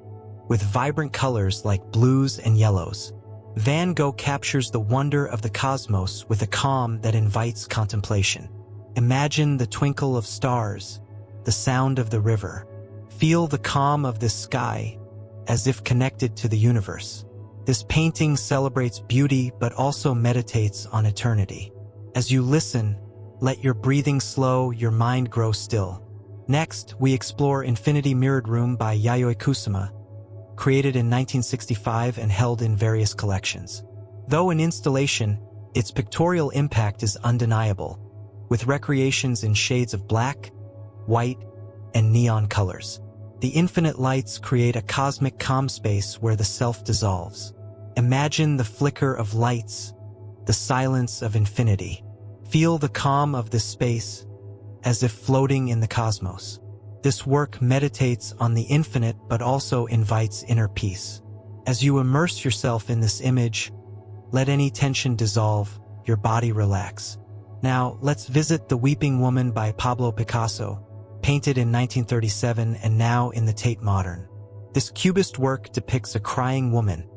with vibrant colors like blues and yellows. Van Gogh captures the wonder of the cosmos with a calm that invites contemplation. Imagine the twinkle of stars, the sound of the river. Feel the calm of this sky, as if connected to the universe. This painting celebrates beauty but also meditates on eternity. As you listen, let your breathing slow, your mind grow still. Next, we explore Infinity Mirrored Room by Yayoi Kusama, created in 1965 and held in various collections. Though an installation, its pictorial impact is undeniable, with recreations in shades of black, white, and neon colors. The infinite lights create a cosmic calm space where the self dissolves. Imagine the flicker of lights, the silence of infinity. Feel the calm of this space, as if floating in the cosmos. This work meditates on the infinite but also invites inner peace. As you immerse yourself in this image, let any tension dissolve, your body relax. Now, let's visit The Weeping Woman by Pablo Picasso, painted in 1937 and now in the Tate Modern. This cubist work depicts a crying woman,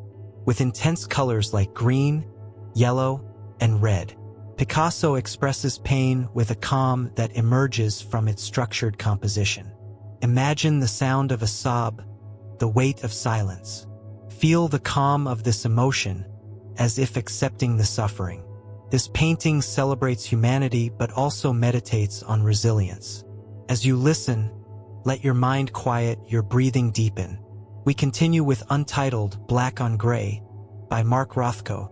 with intense colors like green, yellow, and red. Picasso expresses pain with a calm that emerges from its structured composition. Imagine the sound of a sob, the weight of silence. Feel the calm of this emotion, as if accepting the suffering. This painting celebrates humanity but also meditates on resilience. As you listen, let your mind quiet, your breathing deepen. We continue with Untitled Black on Gray by Mark Rothko,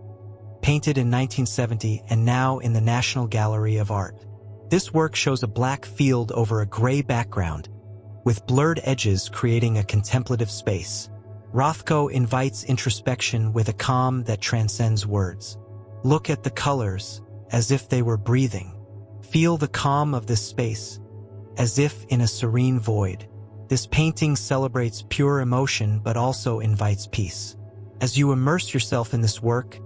painted in 1970 and now in the National Gallery of Art. This work shows a black field over a gray background, with blurred edges creating a contemplative space. Rothko invites introspection with a calm that transcends words. Look at the colors, as if they were breathing. Feel the calm of this space, as if in a serene void. This painting celebrates pure emotion but also invites peace. As you immerse yourself in this work,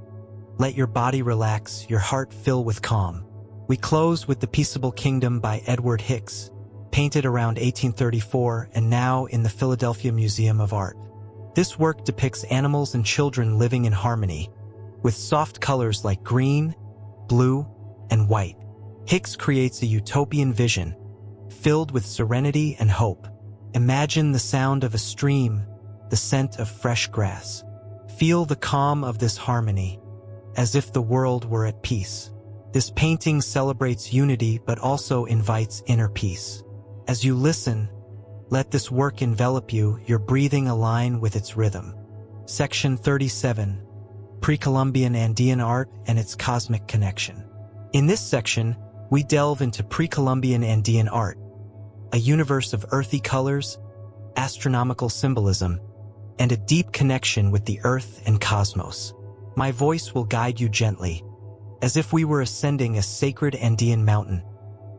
let your body relax, your heart fill with calm. We close with The Peaceable Kingdom by Edward Hicks, painted around 1834 and now in the Philadelphia Museum of Art. This work depicts animals and children living in harmony, with soft colors like green, blue, and white. Hicks creates a utopian vision, filled with serenity and hope. Imagine the sound of a stream, the scent of fresh grass. Feel the calm of this harmony, as if the world were at peace. This painting celebrates unity but also invites inner peace. As you listen, let this work envelop you, your breathing align with its rhythm. Section 37. Pre-Columbian Andean Art and its Cosmic Connection. In this section, we delve into pre-Columbian Andean art, a universe of earthy colors, astronomical symbolism, and a deep connection with the earth and cosmos. My voice will guide you gently, as if we were ascending a sacred Andean mountain,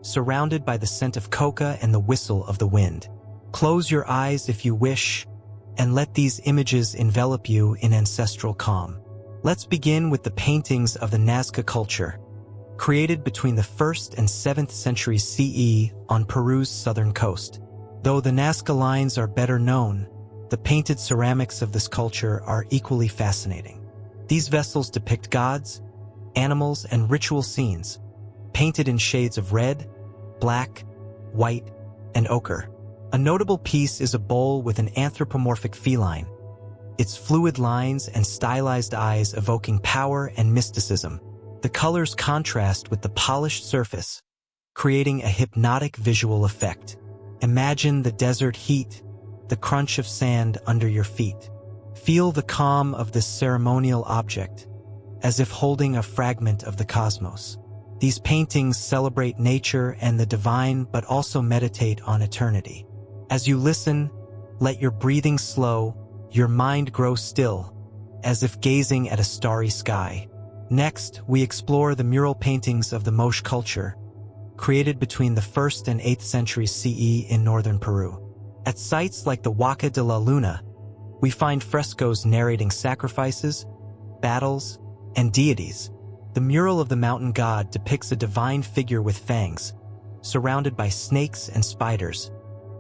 surrounded by the scent of coca and the whistle of the wind. Close your eyes if you wish, and let these images envelop you in ancestral calm. Let's begin with the paintings of the Nazca culture, created between the 1st and 7th centuries CE on Peru's southern coast. Though the Nazca lines are better known, the painted ceramics of this culture are equally fascinating. These vessels depict gods, animals, and ritual scenes, painted in shades of red, black, white, and ochre. A notable piece is a bowl with an anthropomorphic feline, its fluid lines and stylized eyes evoking power and mysticism. The colors contrast with the polished surface, creating a hypnotic visual effect. Imagine the desert heat, the crunch of sand under your feet. Feel the calm of this ceremonial object, as if holding a fragment of the cosmos. These paintings celebrate nature and the divine but also meditate on eternity. As you listen, let your breathing slow, your mind grow still, as if gazing at a starry sky. Next, we explore the mural paintings of the Moche culture, created between the 1st and 8th centuries CE in northern Peru. At sites like the Huaca de la Luna, we find frescoes narrating sacrifices, battles, and deities. The mural of the mountain god depicts a divine figure with fangs, surrounded by snakes and spiders,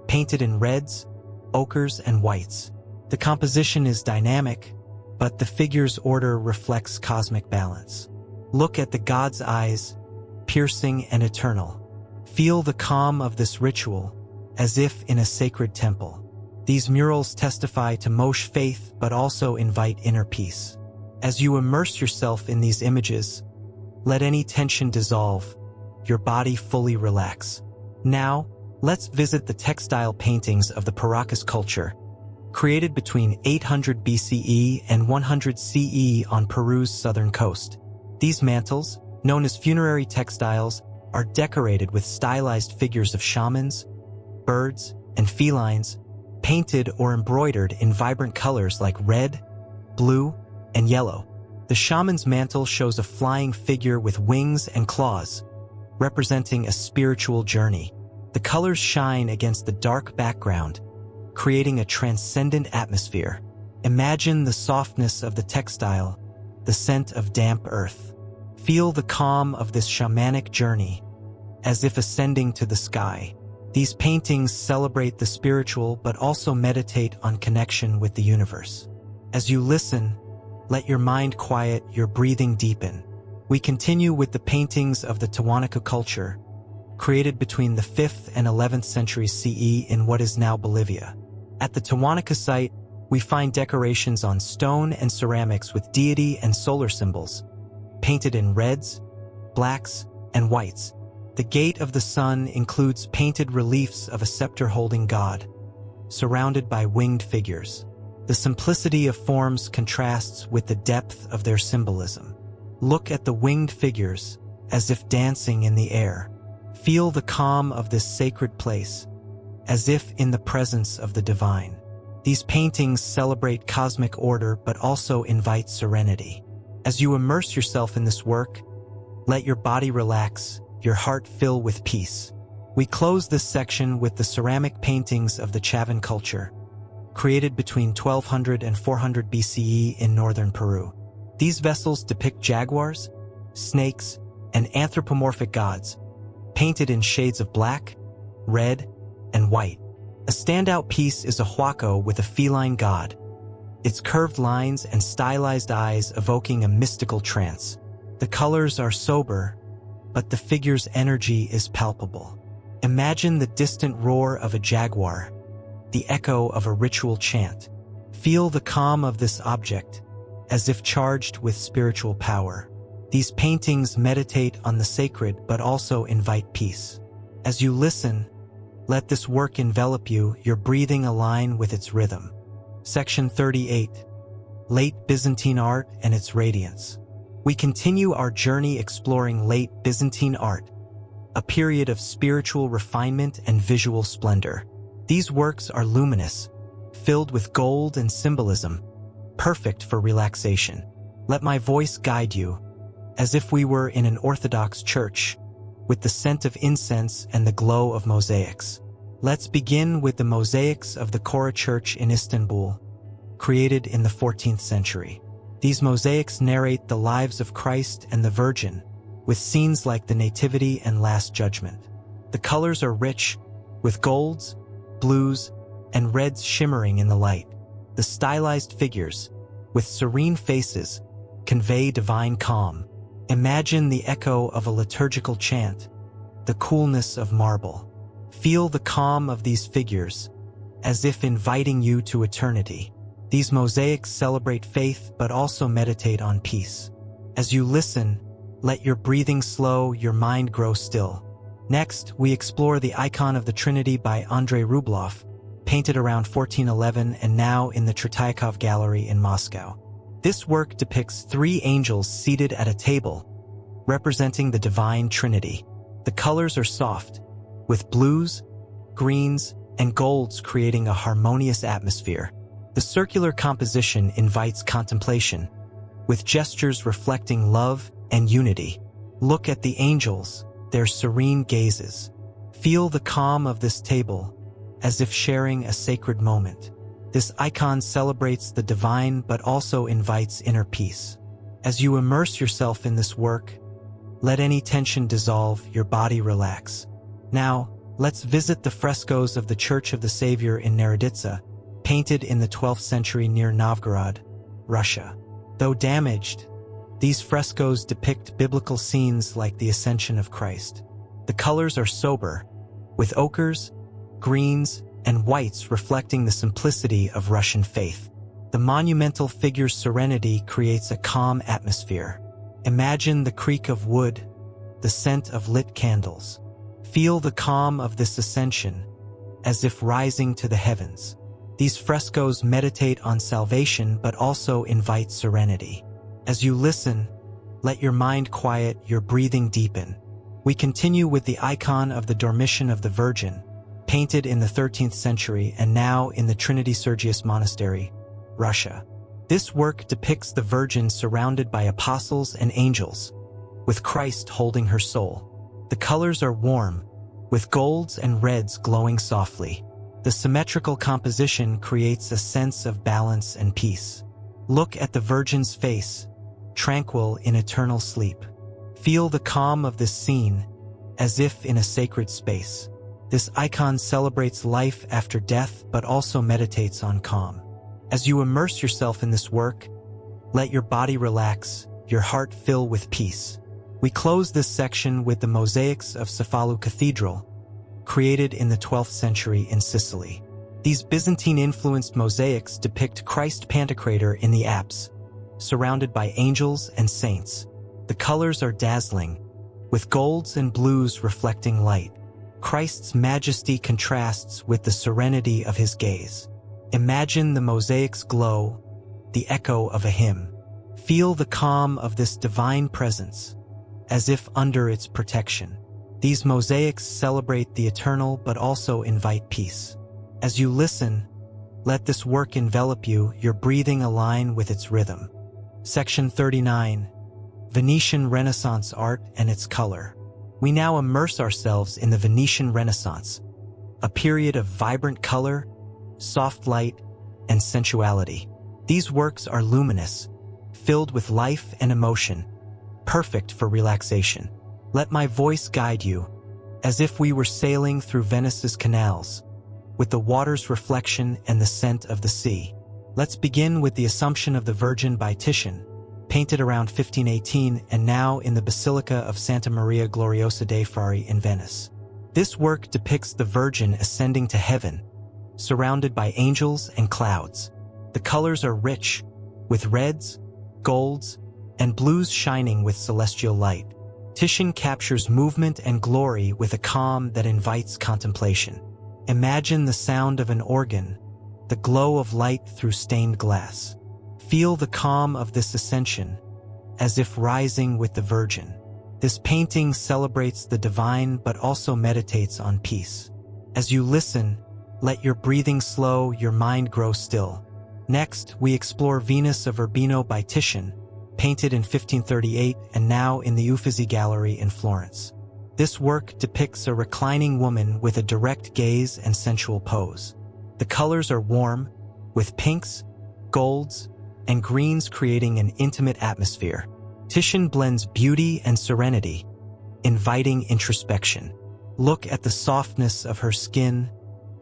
painted in reds, ochres, and whites. The composition is dynamic, but the figure's order reflects cosmic balance. Look at the god's eyes, piercing and eternal. Feel the calm of this ritual, as if in a sacred temple. These murals testify to Moche faith but also invite inner peace. As you immerse yourself in these images, let any tension dissolve, your body fully relax. Now, let's visit the textile paintings of the Paracas culture, created between 800 BCE and 100 CE on Peru's southern coast. These mantles, known as funerary textiles, are decorated with stylized figures of shamans, birds, and felines, painted or embroidered in vibrant colors like red, blue, and yellow. The shaman's mantle shows a flying figure with wings and claws, representing a spiritual journey. The colors shine against the dark background, creating a transcendent atmosphere. Imagine the softness of the textile, the scent of damp earth. Feel the calm of this shamanic journey, as if ascending to the sky. These paintings celebrate the spiritual but also meditate on connection with the universe. As you listen, let your mind quiet, your breathing deepen. We continue with the paintings of the Tiwanaku culture, created between the 5th and 11th centuries CE in what is now Bolivia. At the Tiwanaku site, we find decorations on stone and ceramics with deity and solar symbols, painted in reds, blacks, and whites. The Gate of the Sun includes painted reliefs of a scepter-holding god, surrounded by winged figures. The simplicity of forms contrasts with the depth of their symbolism. Look at the winged figures, as if dancing in the air. Feel the calm of this sacred place, as if in the presence of the divine. These paintings celebrate cosmic order but also invite serenity. As you immerse yourself in this work, let your body relax, your heart fill with peace. We close this section with the ceramic paintings of the Chavan culture, created between 1200 and 400 BCE in northern Peru. These vessels depict jaguars, snakes, and anthropomorphic gods, painted in shades of black, red, and white. A standout piece is a huaco with a feline god, its curved lines and stylized eyes evoking a mystical trance. The colors are sober, but the figure's energy is palpable. Imagine the distant roar of a jaguar, the echo of a ritual chant. Feel the calm of this object, as if charged with spiritual power. These paintings meditate on the sacred but also invite peace. As you listen, let this work envelop you, your breathing align with its rhythm. Section 38. Late Byzantine Art and its Radiance. We continue our journey exploring late Byzantine art, a period of spiritual refinement and visual splendor. These works are luminous, filled with gold and symbolism, perfect for relaxation. Let my voice guide you, as if we were in an Orthodox church, with the scent of incense and the glow of mosaics. Let's begin with the mosaics of the Kora Church in Istanbul, created in the 14th century. These mosaics narrate the lives of Christ and the Virgin, with scenes like the Nativity and Last Judgment. The colors are rich, with golds, blues, and reds shimmering in the light. The stylized figures, with serene faces, convey divine calm. Imagine the echo of a liturgical chant, the coolness of marble. Feel the calm of these figures, as if inviting you to eternity. These mosaics celebrate faith but also meditate on peace. As you listen, let your breathing slow, your mind grow still. Next, we explore the Icon of the Trinity by Andrei Rublev, painted around 1411 and now in the Tretiakov Gallery in Moscow. This work depicts three angels seated at a table, representing the Divine Trinity. The colors are soft, with blues, greens, and golds creating a harmonious atmosphere. The circular composition invites contemplation, with gestures reflecting love and unity. Look at the angels, their serene gazes. Feel the calm of this table, as if sharing a sacred moment. This icon celebrates the divine but also invites inner peace. As you immerse yourself in this work, let any tension dissolve, your body relax. Now, let's visit the frescoes of the Church of the Savior in Naroditsa, painted in the 12th century near Novgorod, Russia. Though damaged, these frescoes depict biblical scenes like the Ascension of Christ. The colors are sober, with ochres, greens, and whites reflecting the simplicity of Russian faith. The monumental figure's serenity creates a calm atmosphere. Imagine the creak of wood, the scent of lit candles. Feel the calm of this ascension, as if rising to the heavens. These frescoes meditate on salvation but also invite serenity. As you listen, let your mind quiet, your breathing deepen. We continue with the icon of the Dormition of the Virgin, painted in the 13th century and now in the Trinity Sergius Monastery, Russia. This work depicts the Virgin surrounded by apostles and angels, with Christ holding her soul. The colors are warm, with golds and reds glowing softly. The symmetrical composition creates a sense of balance and peace. Look at the Virgin's face, tranquil in eternal sleep. Feel the calm of this scene, as if in a sacred space. This icon celebrates life after death but also meditates on calm. As you immerse yourself in this work, let your body relax, your heart fill with peace. We close this section with the mosaics of Cefalu Cathedral, created in the 12th century in Sicily. These Byzantine-influenced mosaics depict Christ Pantocrator in the apse, surrounded by angels and saints. The colors are dazzling, with golds and blues reflecting light. Christ's majesty contrasts with the serenity of his gaze. Imagine the mosaic's glow, the echo of a hymn. Feel the calm of this divine presence, as if under its protection. These mosaics celebrate the eternal but also invite peace. As you listen, let this work envelop you, your breathing align with its rhythm. Section 39. Venetian Renaissance Art and its Color. We now immerse ourselves in the Venetian Renaissance, a period of vibrant color, soft light, and sensuality. These works are luminous, filled with life and emotion, perfect for relaxation. Let my voice guide you, as if we were sailing through Venice's canals, with the water's reflection and the scent of the sea. Let's begin with the Assumption of the Virgin by Titian, painted around 1518 and now in the Basilica of Santa Maria Gloriosa dei Frari in Venice. This work depicts the Virgin ascending to heaven, surrounded by angels and clouds. The colors are rich, with reds, golds, and blues shining with celestial light. Titian captures movement and glory with a calm that invites contemplation. Imagine the sound of an organ, the glow of light through stained glass. Feel the calm of this ascension, as if rising with the Virgin. This painting celebrates the divine but also meditates on peace. As you listen, let your breathing slow, your mind grow still. Next, we explore Venus of Urbino by Titian, painted in 1538 and now in the Uffizi Gallery in Florence. This work depicts a reclining woman with a direct gaze and sensual pose. The colors are warm, with pinks, golds, and greens creating an intimate atmosphere. Titian blends beauty and serenity, inviting introspection. Look at the softness of her skin,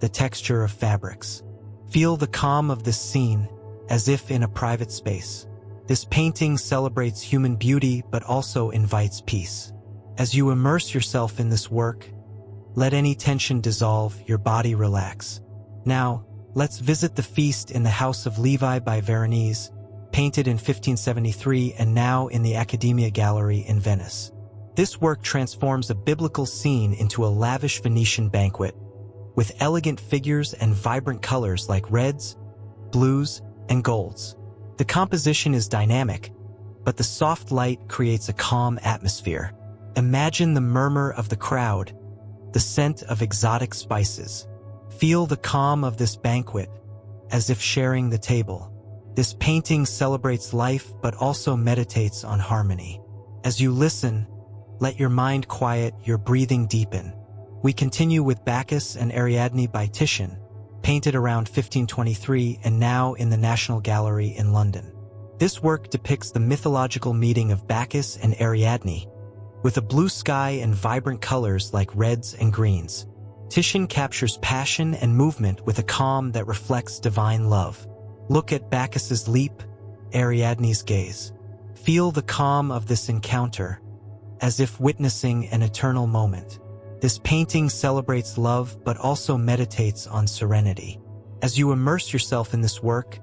the texture of fabrics. Feel the calm of this scene, as if in a private space. This painting celebrates human beauty but also invites peace. As you immerse yourself in this work, let any tension dissolve, your body relax. Now, let's visit the Feast in the House of Levi by Veronese, painted in 1573 and now in the Accademia Gallery in Venice. This work transforms a biblical scene into a lavish Venetian banquet, with elegant figures and vibrant colors like reds, blues, and golds. The composition is dynamic, but the soft light creates a calm atmosphere. Imagine the murmur of the crowd, the scent of exotic spices. Feel the calm of this banquet, as if sharing the table. This painting celebrates life but also meditates on harmony. As you listen, let your mind quiet, your breathing deepen. We continue with Bacchus and Ariadne by Titian, painted around 1523 and now in the National Gallery in London. This work depicts the mythological meeting of Bacchus and Ariadne, with a blue sky and vibrant colors like reds and greens. Titian captures passion and movement with a calm that reflects divine love. Look at Bacchus's leap, Ariadne's gaze. Feel the calm of this encounter, as if witnessing an eternal moment. This painting celebrates love but also meditates on serenity. As you immerse yourself in this work,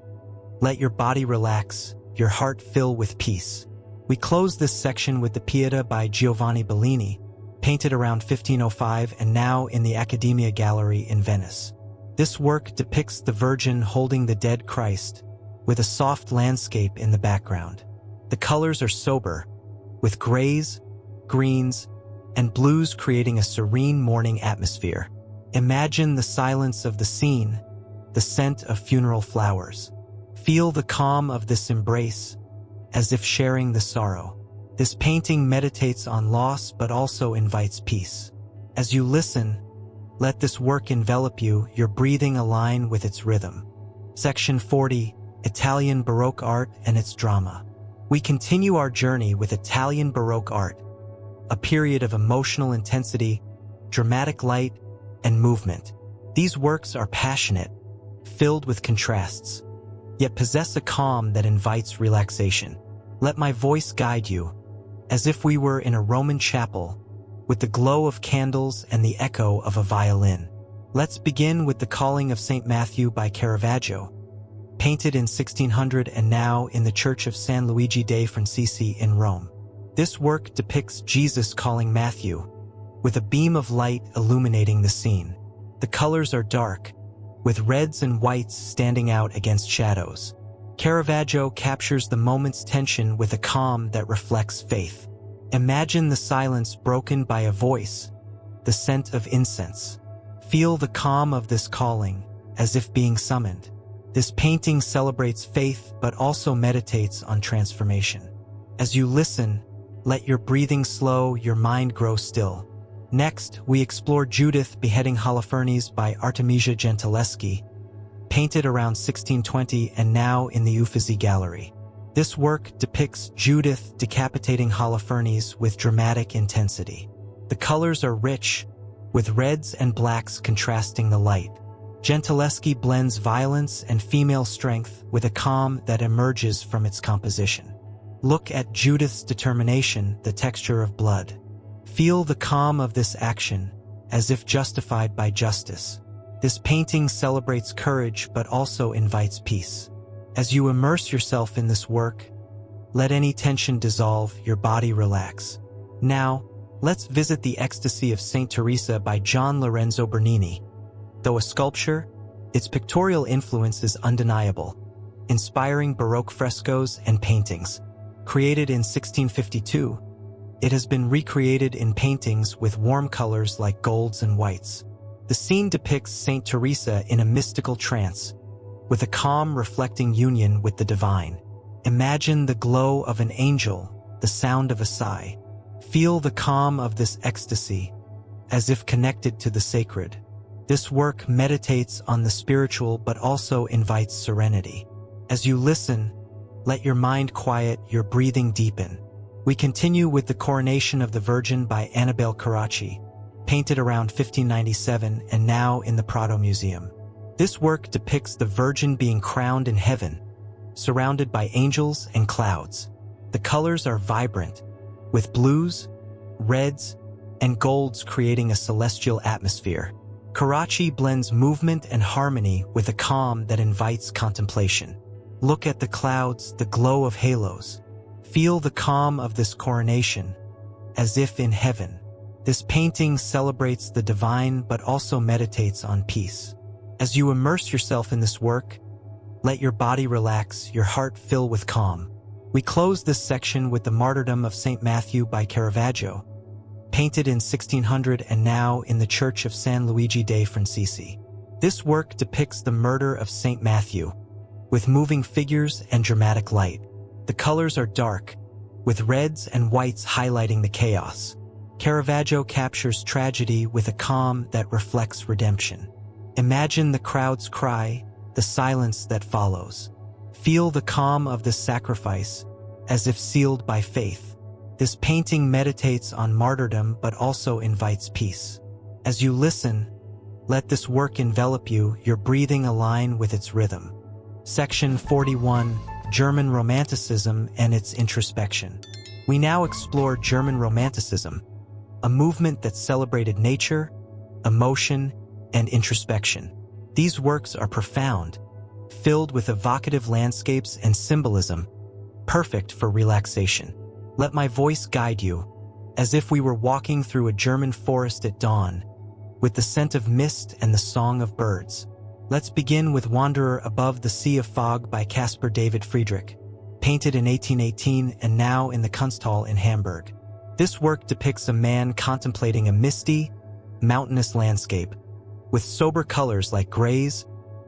let your body relax, your heart fill with peace. We close this section with the Pieta by Giovanni Bellini, painted around 1505 and now in the Accademia Gallery in Venice. This work depicts the Virgin holding the dead Christ, with a soft landscape in the background. The colors are sober, with grays, greens, and blues creating a serene morning atmosphere. Imagine the silence of the scene, the scent of funeral flowers. Feel the calm of this embrace, as if sharing the sorrow. This painting meditates on loss but also invites peace. As you listen, let this work envelop you, your breathing align with its rhythm. Section 40, Italian Baroque Art and its Drama. We continue our journey with Italian Baroque art, a period of emotional intensity, dramatic light, and movement. These works are passionate, filled with contrasts, yet possess a calm that invites relaxation. Let my voice guide you, as if we were in a Roman chapel, with the glow of candles and the echo of a violin. Let's begin with the Calling of St. Matthew by Caravaggio, painted in 1600 and now in the Church of San Luigi dei Francisci in Rome. This work depicts Jesus calling Matthew, with a beam of light illuminating the scene. The colors are dark, with reds and whites standing out against shadows. Caravaggio captures the moment's tension with a calm that reflects faith. Imagine the silence broken by a voice, the scent of incense. Feel the calm of this calling, as if being summoned. This painting celebrates faith but also meditates on transformation. As you listen, let your breathing slow, your mind grow still. Next, we explore Judith beheading Holofernes by Artemisia Gentileschi, painted around 1620 and now in the Uffizi Gallery. This work depicts Judith decapitating Holofernes with dramatic intensity. The colors are rich, with reds and blacks contrasting the light. Gentileschi blends violence and female strength with a calm that emerges from its composition. Look at Judith's determination, the texture of blood. Feel the calm of this action, as if justified by justice. This painting celebrates courage but also invites peace. As you immerse yourself in this work, let any tension dissolve, your body relax. Now, let's visit the Ecstasy of Saint Teresa by Gian Lorenzo Bernini. Though a sculpture, its pictorial influence is undeniable, inspiring Baroque frescoes and paintings. Created in 1652, it has been recreated in paintings with warm colors like golds and whites. The scene depicts Saint Teresa in a mystical trance, with a calm reflecting union with the divine. Imagine the glow of an angel, the sound of a sigh. Feel the calm of this ecstasy, as if connected to the sacred. This work meditates on the spiritual but also invites serenity. As you listen, let your mind quiet, your breathing deepen. We continue with the Coronation of the Virgin by Annibale Carracci, painted around 1597 and now in the Prado Museum. This work depicts the Virgin being crowned in heaven, surrounded by angels and clouds. The colors are vibrant, with blues, reds, and golds creating a celestial atmosphere. Carracci blends movement and harmony with a calm that invites contemplation. Look at the clouds, the glow of halos. Feel the calm of this coronation, as if in heaven. This painting celebrates the divine but also meditates on peace. As you immerse yourself in this work, let your body relax, your heart fill with calm. We close this section with the Martyrdom of St. Matthew by Caravaggio, painted in 1600 and now in the Church of San Luigi dei Francisci. This work depicts the murder of St. Matthew, with moving figures and dramatic light. The colors are dark, with reds and whites highlighting the chaos. Caravaggio captures tragedy with a calm that reflects redemption. Imagine the crowd's cry, the silence that follows. Feel the calm of this sacrifice, as if sealed by faith. This painting meditates on martyrdom but also invites peace. As you listen, let this work envelop you, your breathing align with its rhythm. Section 41, German Romanticism and its Introspection. We now explore German Romanticism, a movement that celebrated nature, emotion, and introspection. These works are profound, filled with evocative landscapes and symbolism, perfect for relaxation. Let my voice guide you, as if we were walking through a German forest at dawn, with the scent of mist and the song of birds. Let's begin with Wanderer Above the Sea of Fog by Caspar David Friedrich, painted in 1818 and now in the Kunsthalle in Hamburg. This work depicts a man contemplating a misty, mountainous landscape, with sober colors like grays,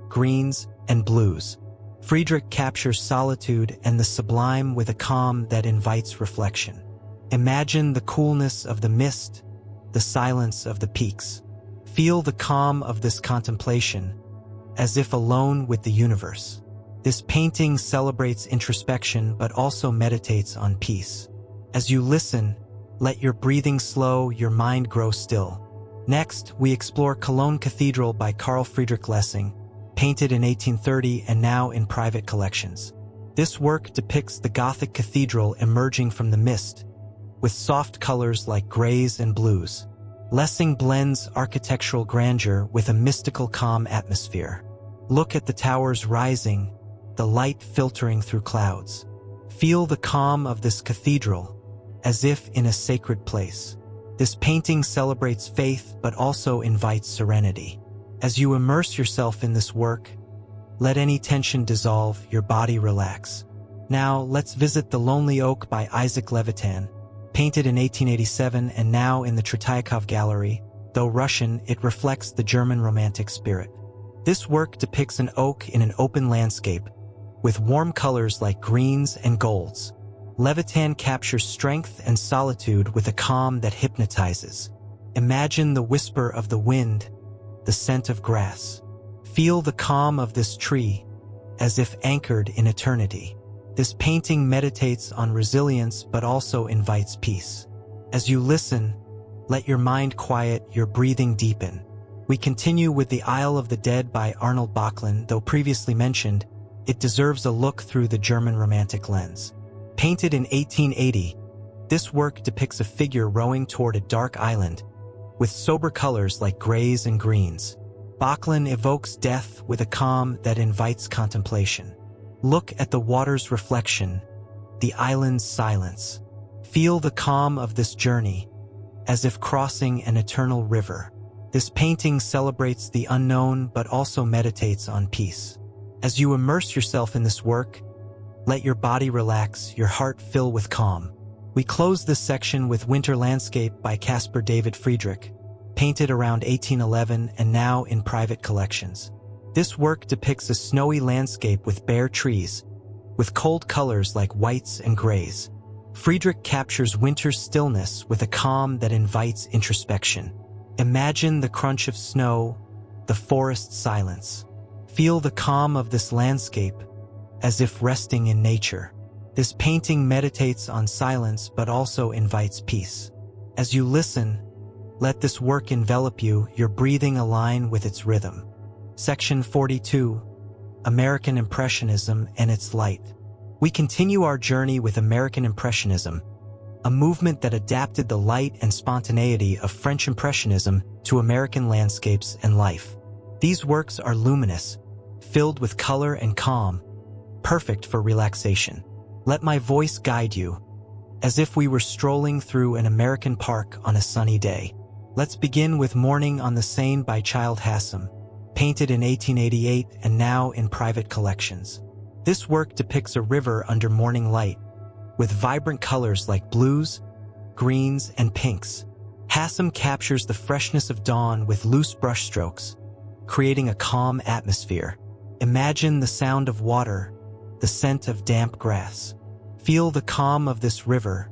greens, and blues. Friedrich captures solitude and the sublime with a calm that invites reflection. Imagine the coolness of the mist, the silence of the peaks. Feel the calm of this contemplation, as if alone with the universe. This painting celebrates introspection but also meditates on peace. As you listen, let your breathing slow, your mind grow still. Next, we explore Cologne Cathedral by Carl Friedrich Lessing, painted in 1830 and now in private collections. This work depicts the Gothic cathedral emerging from the mist, with soft colors like grays and blues. Lessing blends architectural grandeur with a mystical calm atmosphere. Look at the towers rising, the light filtering through clouds. Feel the calm of this cathedral, as if in a sacred place. This painting celebrates faith but also invites serenity. As you immerse yourself in this work, let any tension dissolve, your body relax. Now, let's visit The Lonely Oak by Isaac Levitan, painted in 1887 and now in the Tretiakov Gallery. Though Russian, it reflects the German Romantic spirit. This work depicts an oak in an open landscape, with warm colors like greens and golds. Levitan captures strength and solitude with a calm that hypnotizes. Imagine the whisper of the wind, the scent of grass. Feel the calm of this tree, as if anchored in eternity. This painting meditates on resilience but also invites peace. As you listen, let your mind quiet, your breathing deepen. We continue with The Isle of the Dead by Arnold Böcklin. Though previously mentioned, it deserves a look through the German Romantic lens. Painted in 1880, this work depicts a figure rowing toward a dark island, with sober colors like grays and greens. Böcklin evokes death with a calm that invites contemplation. Look at the water's reflection, the island's silence. Feel the calm of this journey, as if crossing an eternal river. This painting celebrates the unknown but also meditates on peace. As you immerse yourself in this work, let your body relax, your heart fill with calm. We close this section with Winter Landscape by Caspar David Friedrich, painted around 1811 and now in private collections. This work depicts a snowy landscape with bare trees, with cold colors like whites and grays. Friedrich captures winter's stillness with a calm that invites introspection. Imagine the crunch of snow, the forest silence. Feel the calm of this landscape, as if resting in nature. This painting meditates on silence but also invites peace. As you listen, let this work envelop you, your breathing align with its rhythm. Section 42, American Impressionism and its Light. We continue our journey with American Impressionism, a movement that adapted the light and spontaneity of French Impressionism to American landscapes and life. These works are luminous, filled with color and calm, perfect for relaxation. Let my voice guide you, as if we were strolling through an American park on a sunny day. Let's begin with Morning on the Seine by Childe Hassam, painted in 1888 and now in private collections. This work depicts a river under morning light, with vibrant colors like blues, greens, and pinks. Hassam captures the freshness of dawn with loose brushstrokes, creating a calm atmosphere. Imagine the sound of water, the scent of damp grass. Feel the calm of this river,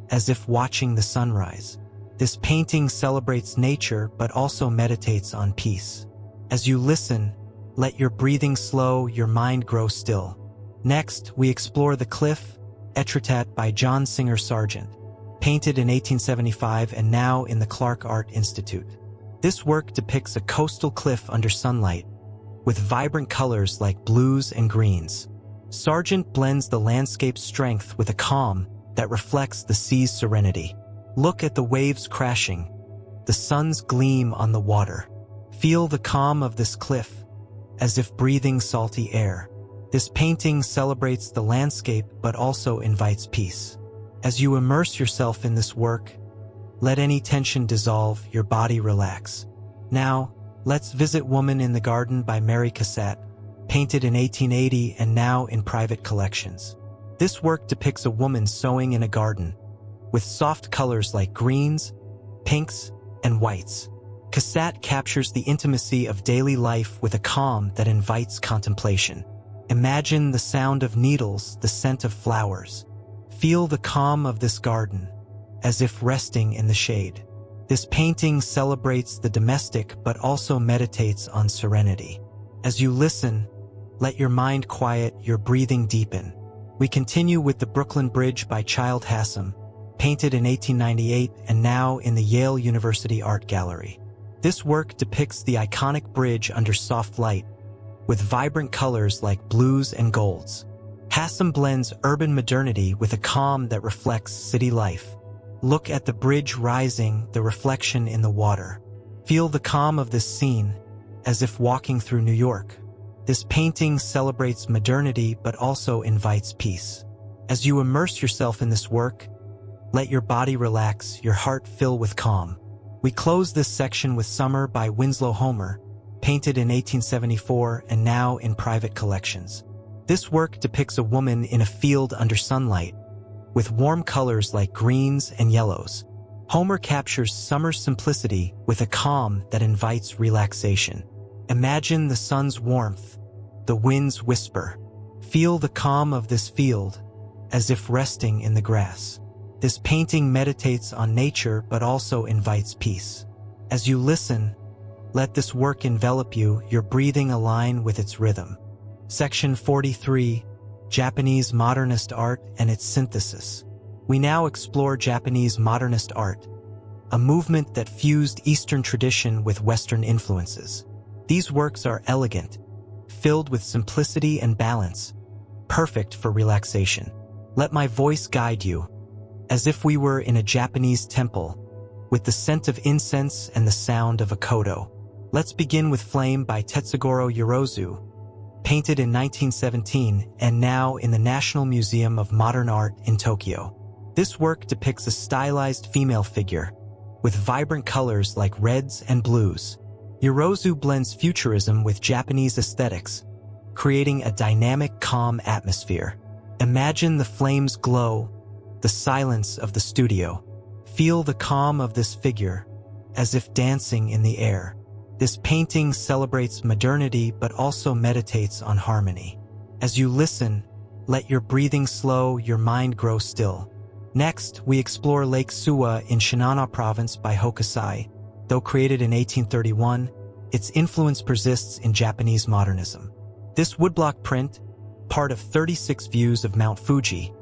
as if watching the sunrise. This painting celebrates nature but also meditates on peace. As you listen, let your breathing slow, your mind grow still. Next, we explore The Cliff, Etretat by John Singer Sargent, painted in 1875 and now in the Clark Art Institute. This work depicts a coastal cliff under sunlight, with vibrant colors like blues and greens. Sargent blends the landscape's strength with a calm that reflects the sea's serenity. Look at the waves crashing, the sun's gleam on the water. Feel the calm of this cliff, as if breathing salty air. This painting celebrates the landscape but also invites peace. As you immerse yourself in this work, let any tension dissolve, your body relax. Now, let's visit Woman in the Garden by Mary Cassatt, painted in 1880 and now in private collections. This work depicts a woman sewing in a garden, with soft colors like greens, pinks, and whites. Cassatt captures the intimacy of daily life with a calm that invites contemplation. Imagine the sound of needles, the scent of flowers. Feel the calm of this garden, as if resting in the shade. This painting celebrates the domestic but also meditates on serenity. As you listen, let your mind quiet, your breathing deepen. We continue with the Brooklyn Bridge by Childe Hassam, painted in 1898 and now in the Yale University Art Gallery. This work depicts the iconic bridge under soft light, with vibrant colors like blues and golds. Hassam blends urban modernity with a calm that reflects city life. Look at the bridge rising, the reflection in the water. Feel the calm of this scene, as if walking through New York. This painting celebrates modernity but also invites peace. As you immerse yourself in this work, let your body relax, your heart fill with calm. We close this section with Summer by Winslow Homer, painted in 1874 and now in private collections. This work depicts a woman in a field under sunlight, with warm colors like greens and yellows. Homer captures summer's simplicity with a calm that invites relaxation. Imagine the sun's warmth, the wind's whisper. Feel the calm of this field, as if resting in the grass. This painting meditates on nature but also invites peace. As you listen, let this work envelop you, your breathing align with its rhythm. Section 43, Japanese Modernist Art and its Synthesis. We now explore Japanese modernist art, a movement that fused Eastern tradition with Western influences. These works are elegant, filled with simplicity and balance, perfect for relaxation. Let my voice guide you, as if we were in a Japanese temple, with the scent of incense and the sound of a koto. Let's begin with Flame by Tetsugoro Yorozu, painted in 1917 and now in the National Museum of Modern Art in Tokyo. This work depicts a stylized female figure, with vibrant colors like reds and blues. Yorozu blends futurism with Japanese aesthetics, creating a dynamic, calm atmosphere. Imagine the flames glow, the silence of the studio. Feel the calm of this figure, as if dancing in the air. This painting celebrates modernity but also meditates on harmony. As you listen, let your breathing slow, your mind grow still. Next, we explore Lake Suwa in Shinano Province by Hokusai. Though created in 1831, its influence persists in Japanese modernism. This woodblock print, part of 36 views of Mount Fuji,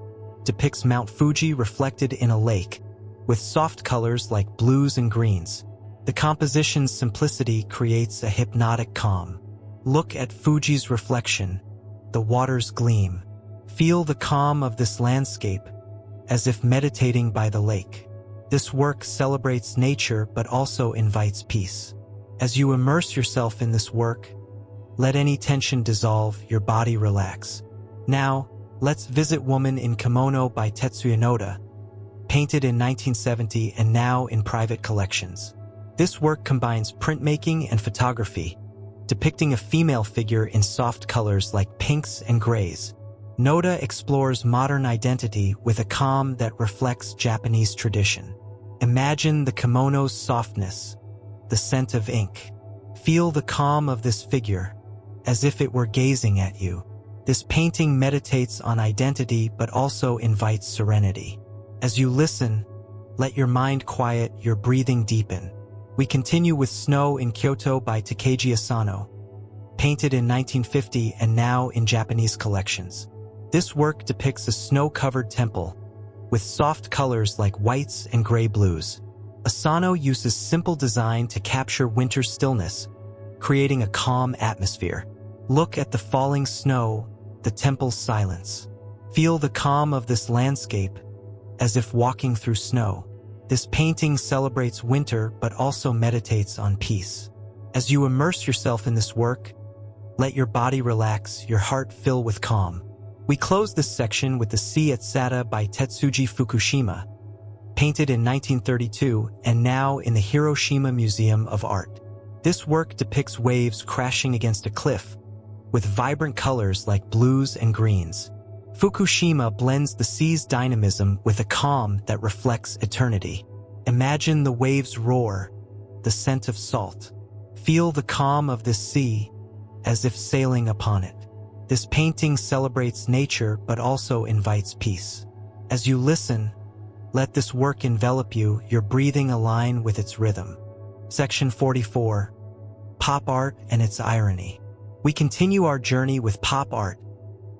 depicts Mount Fuji reflected in a lake, with soft colors like blues and greens. The composition's simplicity creates a hypnotic calm. Look at Fuji's reflection, the water's gleam. Feel the calm of this landscape, as if meditating by the lake. This work celebrates nature but also invites peace. As you immerse yourself in this work, let any tension dissolve, your body relax. Now, let's visit Woman in Kimono by Tetsuya Noda, painted in 1970 and now in private collections. This work combines printmaking and photography, depicting a female figure in soft colors like pinks and grays. Noda explores modern identity with a calm that reflects Japanese tradition. Imagine the kimono's softness, the scent of ink. Feel the calm of this figure, as if it were gazing at you. This painting meditates on identity but also invites serenity. As you listen, let your mind quiet, your breathing deepen. We continue with Snow in Kyoto by Takeji Asano, painted in 1950 and now in Japanese collections. This work depicts a snow-covered temple, with soft colors like whites and gray blues. Asano uses simple design to capture winter's stillness, creating a calm atmosphere. Look at the falling snow, the temple's silence. Feel the calm of this landscape, as if walking through snow. This painting celebrates winter but also meditates on peace. As you immerse yourself in this work, let your body relax, your heart fill with calm. We close this section with The Sea at Sata by Tetsuji Fukushima, painted in 1932 and now in the Hiroshima Museum of Art. This work depicts waves crashing against a cliff, with vibrant colors like blues and greens. Fukushima blends the sea's dynamism with a calm that reflects eternity. Imagine the waves roar, the scent of salt. Feel the calm of this sea, as if sailing upon it. This painting celebrates nature but also invites peace. As you listen, let this work envelop you, your breathing align with its rhythm. Section 44. Pop art and its irony. We continue our journey with pop art,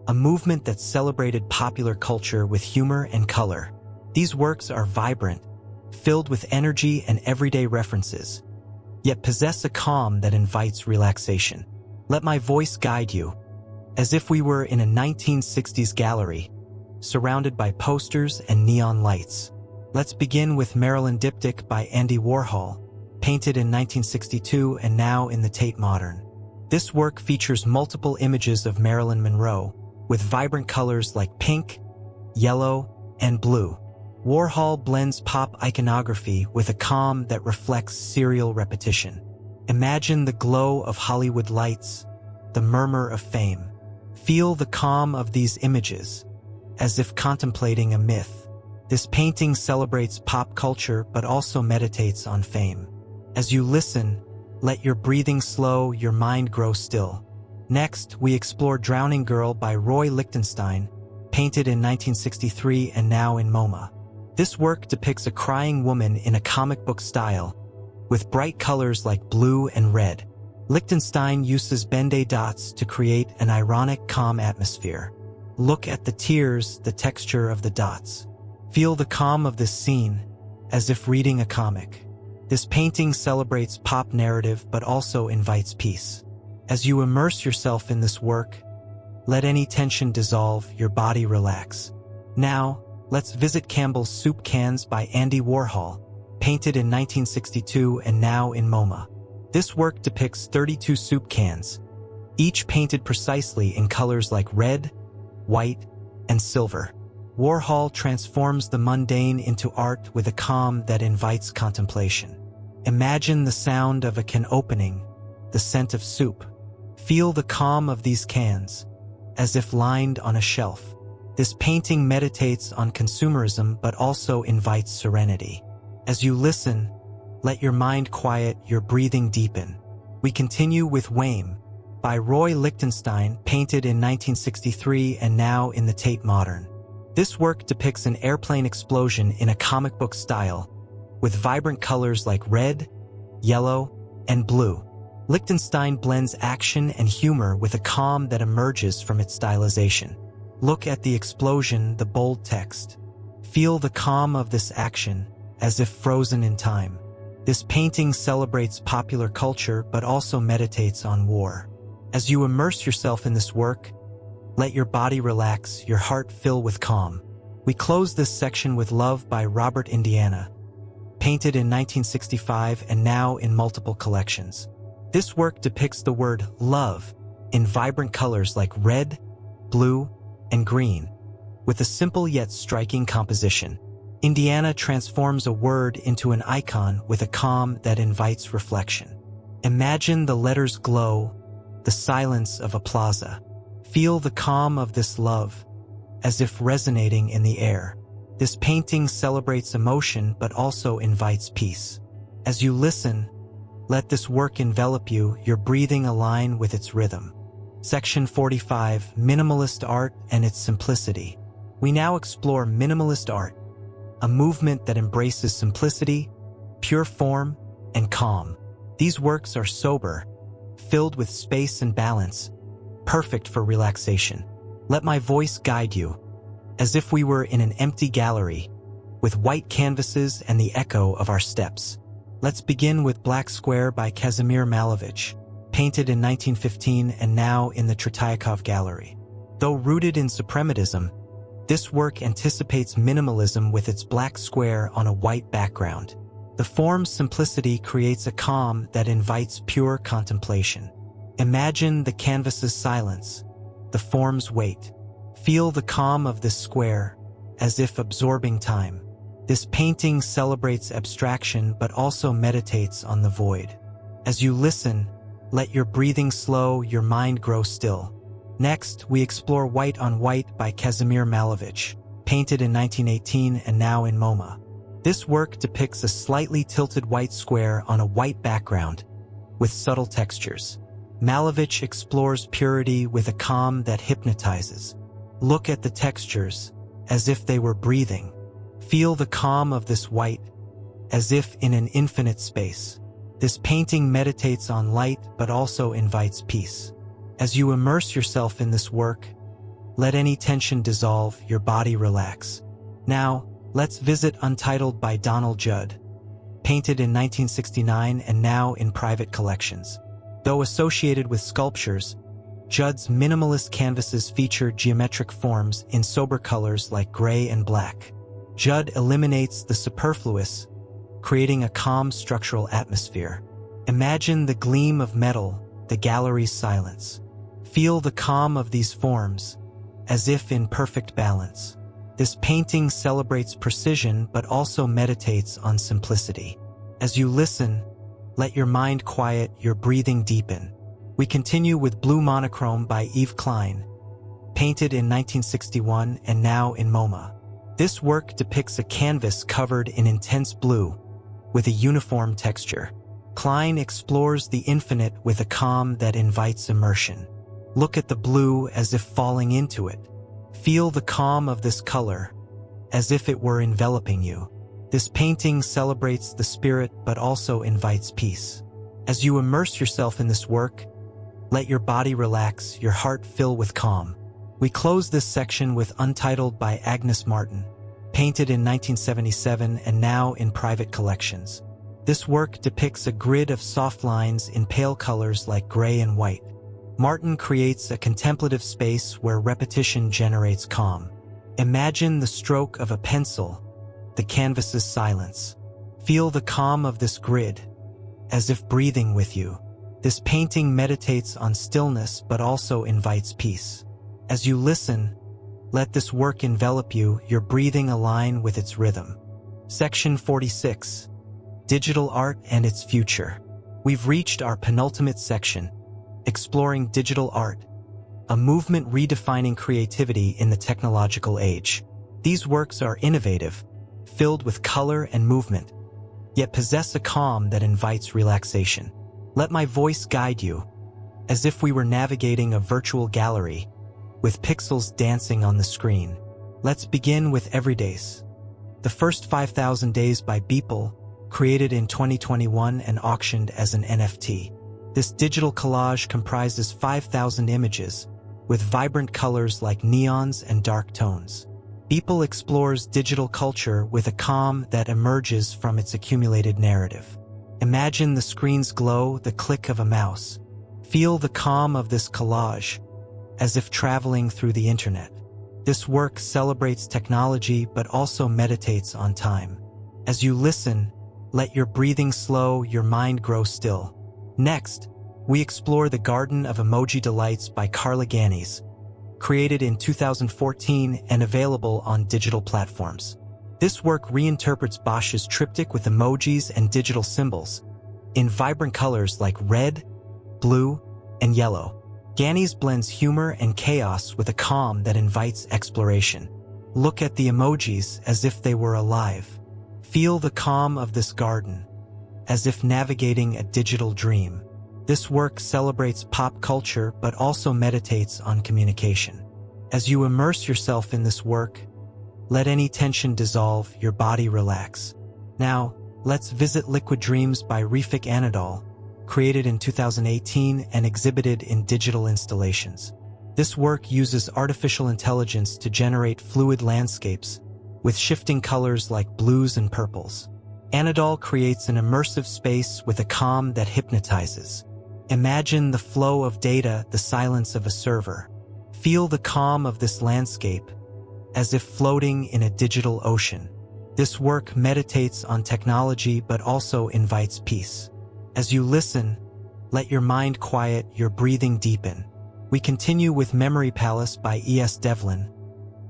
a movement that celebrated popular culture with humor and color. These works are vibrant, filled with energy and everyday references, yet possess a calm that invites relaxation. Let my voice guide you, as if we were in a 1960s gallery, surrounded by posters and neon lights. Let's begin with Marilyn Diptych by Andy Warhol, painted in 1962 and now in the Tate Modern. This work features multiple images of Marilyn Monroe, with vibrant colors like pink, yellow, and blue. Warhol blends pop iconography with a calm that reflects serial repetition. Imagine the glow of Hollywood lights, the murmur of fame. Feel the calm of these images, as if contemplating a myth. This painting celebrates pop culture but also meditates on fame. As you listen, let your breathing slow, your mind grow still. Next, we explore Drowning Girl by Roy Lichtenstein, painted in 1963 and now in MoMA. This work depicts a crying woman in a comic book style, with bright colors like blue and red. Lichtenstein uses benday dots to create an ironic, calm atmosphere. Look at the tears, the texture of the dots. Feel the calm of this scene, as if reading a comic. This painting celebrates pop narrative but also invites peace. As you immerse yourself in this work, let any tension dissolve, your body relax. Now, let's visit Campbell's Soup Cans by Andy Warhol, painted in 1962 and now in MoMA. This work depicts 32 soup cans, each painted precisely in colors like red, white, and silver. Warhol transforms the mundane into art with a calm that invites contemplation. Imagine the sound of a can opening, the scent of soup. Feel the calm of these cans, as if lined on a shelf. This painting meditates on consumerism but also invites serenity. As you listen, let your mind quiet, your breathing deepen. We continue with Whame by Roy Lichtenstein, painted in 1963 and now in the Tate Modern. This work depicts an airplane explosion in a comic book style, with vibrant colors like red, yellow, and blue. Lichtenstein blends action and humor with a calm that emerges from its stylization. Look at the explosion, the bold text. Feel the calm of this action, as if frozen in time. This painting celebrates popular culture but also meditates on war. As you immerse yourself in this work, let your body relax, your heart fill with calm. We close this section with Love by Robert Indiana, painted in 1965 and now in multiple collections. This work depicts the word love in vibrant colors like red, blue, and green, with a simple yet striking composition. Indiana transforms a word into an icon with a calm that invites reflection. Imagine the letters glow, the silence of a plaza. Feel the calm of this love, as if resonating in the air. This painting celebrates emotion but also invites peace. As you listen, let this work envelop you, your breathing align with its rhythm. Section 45. Minimalist Art and its Simplicity. We now explore minimalist art, a movement that embraces simplicity, pure form, and calm. These works are sober, filled with space and balance, perfect for relaxation. Let my voice guide you, as if we were in an empty gallery, with white canvases and the echo of our steps. Let's begin with Black Square by Kazimir Malevich, painted in 1915 and now in the Tretiakov Gallery. Though rooted in suprematism, This work anticipates minimalism with its black square on a white background. The form's simplicity creates a calm that invites pure contemplation. Imagine the canvas's silence, the form's weight. Feel the calm of this square, as if absorbing time. This painting celebrates abstraction but also meditates on the void. As you listen, let your breathing slow, your mind grow still. Next, we explore White on White by Kazimir Malevich, painted in 1918 and now in MoMA. This work depicts a slightly tilted white square on a white background, with subtle textures. Malevich explores purity with a calm that hypnotizes. Look at the textures, as if they were breathing. Feel the calm of this white, as if in an infinite space. This painting meditates on light but also invites peace. As you immerse yourself in this work, let any tension dissolve, your body relax. Now, let's visit Untitled by Donald Judd, painted in 1969 and now in private collections. Though associated with sculptures, Judd's minimalist canvases feature geometric forms in sober colors like gray and black. Judd eliminates the superfluous, creating a calm structural atmosphere. Imagine the gleam of metal, the gallery's silence. Feel the calm of these forms, as if in perfect balance. This painting celebrates precision but also meditates on simplicity. As you listen, let your mind quiet, your breathing deepen. We continue with Blue Monochrome by Yves Klein, painted in 1961 and now in MoMA. This work depicts a canvas covered in intense blue, with a uniform texture. Klein explores the infinite with a calm that invites immersion. Look at the blue as if falling into it. Feel the calm of this color, as if it were enveloping you. This painting celebrates the spirit but also invites peace. As you immerse yourself in this work, let your body relax, your heart fill with calm. We close this section with Untitled by Agnes Martin, painted in 1977 and now in private collections. This work depicts a grid of soft lines in pale colors like gray and white. Martin creates a contemplative space where repetition generates calm. Imagine the stroke of a pencil, the canvas's silence. Feel the calm of this grid, as if breathing with you. This painting meditates on stillness but also invites peace. As you listen, let this work envelop you, your breathing align with its rhythm. Section 46. Digital Art and its Future. We've reached our penultimate section, Exploring Digital Art, a movement redefining creativity in the technological age. These works are innovative, filled with color and movement, yet possess a calm that invites relaxation. Let my voice guide you, as if we were navigating a virtual gallery, with pixels dancing on the screen. Let's begin with Everydays. The First 5,000 Days by Beeple, created in 2021 and auctioned as an NFT. This digital collage comprises 5,000 images, with vibrant colors like neons and dark tones. Beeple explores digital culture with a calm that emerges from its accumulated narrative. Imagine the screen's glow, the click of a mouse. Feel the calm of this collage, as if traveling through the internet. This work celebrates technology but also meditates on time. As you listen, let your breathing slow, your mind grow still. Next, we explore The Garden of Emoji Delights by Carla Ganis, created in 2014 and available on digital platforms. This work reinterprets Bosch's triptych with emojis and digital symbols in vibrant colors like red, blue, and yellow. Ganis blends humor and chaos with a calm that invites exploration. Look at the emojis as if they were alive. Feel the calm of this garden, as if navigating a digital dream. This work celebrates pop culture but also meditates on communication. As you immerse yourself in this work, let any tension dissolve, your body relax. Now, let's visit Liquid Dreams by Refik Anadol, created in 2018 and exhibited in digital installations. This work uses artificial intelligence to generate fluid landscapes, with shifting colors like blues and purples. Anadol creates an immersive space with a calm that hypnotizes. Imagine the flow of data, the silence of a server. Feel the calm of this landscape, as if floating in a digital ocean. This work meditates on technology but also invites peace. As you listen, let your mind quiet, your breathing deepen. We continue with Memory Palace by E.S. Devlin,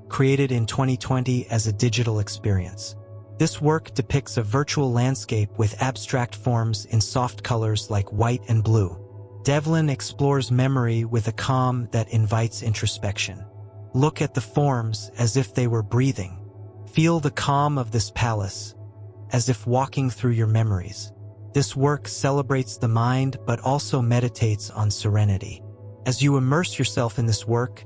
created in 2020 as a digital experience. This work depicts a virtual landscape with abstract forms in soft colors like white and blue. Devlin explores memory with a calm that invites introspection. Look at the forms as if they were breathing. Feel the calm of this palace, as if walking through your memories. This work celebrates the mind but also meditates on serenity. As you immerse yourself in this work,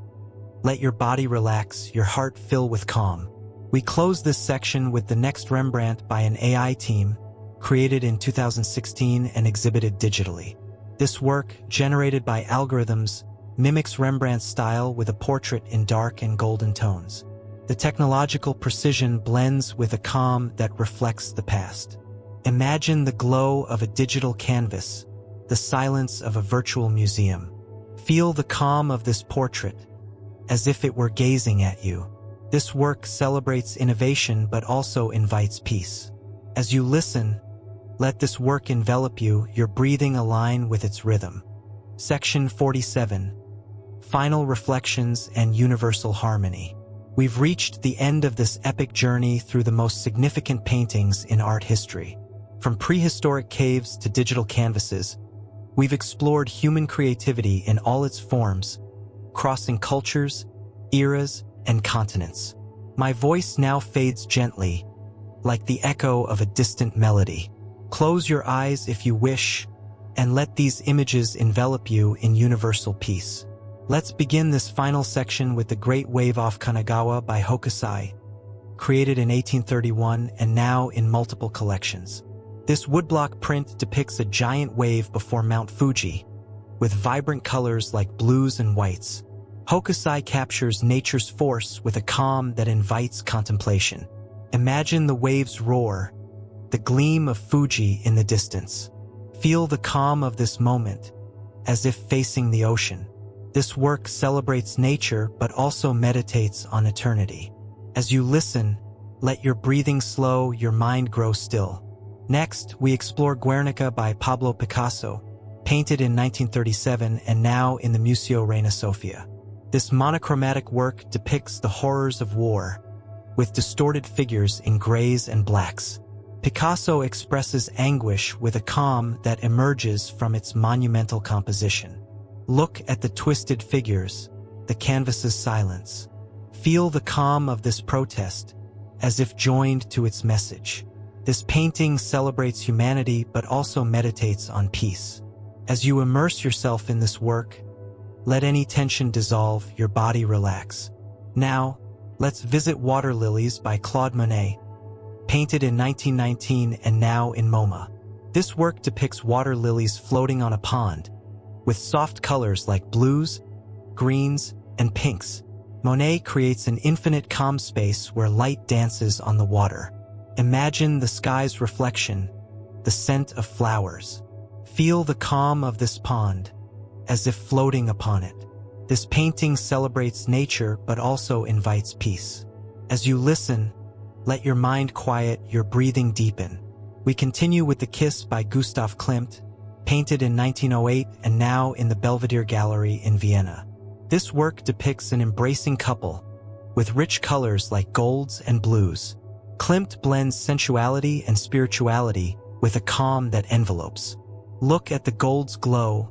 let your body relax, your heart fill with calm. We close this section with the next Rembrandt by an AI team, created in 2016 and exhibited digitally. This work, generated by algorithms, mimics Rembrandt's style with a portrait in dark and golden tones. The technological precision blends with a calm that reflects the past. Imagine the glow of a digital canvas, the silence of a virtual museum. Feel the calm of this portrait, as if it were gazing at you. This work celebrates innovation but also invites peace. As you listen, let this work envelop you, your breathing align with its rhythm. Section 47. Final Reflections and Universal Harmony. We've reached the end of this epic journey through the most significant paintings in art history. From prehistoric caves to digital canvases, we've explored human creativity in all its forms, crossing cultures, eras, and continents. My voice now fades gently, like the echo of a distant melody. Close your eyes if you wish, and let these images envelop you in universal peace. Let's begin this final section with The Great Wave off Kanagawa by Hokusai, created in 1831 and now in multiple collections. This woodblock print depicts a giant wave before Mount Fuji, with vibrant colors like blues and whites. Hokusai captures nature's force with a calm that invites contemplation. Imagine the waves roar, the gleam of Fuji in the distance. Feel the calm of this moment, as if facing the ocean. This work celebrates nature but also meditates on eternity. As you listen, let your breathing slow, your mind grow still. Next, we explore Guernica by Pablo Picasso, painted in 1937 and now in the Museo Reina Sofia. This monochromatic work depicts the horrors of war, with distorted figures in grays and blacks. Picasso expresses anguish with a calm that emerges from its monumental composition. Look at the twisted figures, the canvas's silence. Feel the calm of this protest, as if joined to its message. This painting celebrates humanity but also meditates on peace. As you immerse yourself in this work, let any tension dissolve, your body relax. Now, let's visit Water Lilies by Claude Monet, painted in 1919 and now in MoMA. This work depicts water lilies floating on a pond, with soft colors like blues, greens, and pinks. Monet creates an infinite calm space where light dances on the water. Imagine the sky's reflection, the scent of flowers. Feel the calm of this pond, as if floating upon it. This painting celebrates nature but also invites peace. As you listen, let your mind quiet, your breathing deepen. We continue with The Kiss by Gustav Klimt, painted in 1908 and now in the Belvedere Gallery in Vienna. This work depicts an embracing couple, with rich colors like golds and blues. Klimt blends sensuality and spirituality with a calm that envelopes. Look at the gold's glow,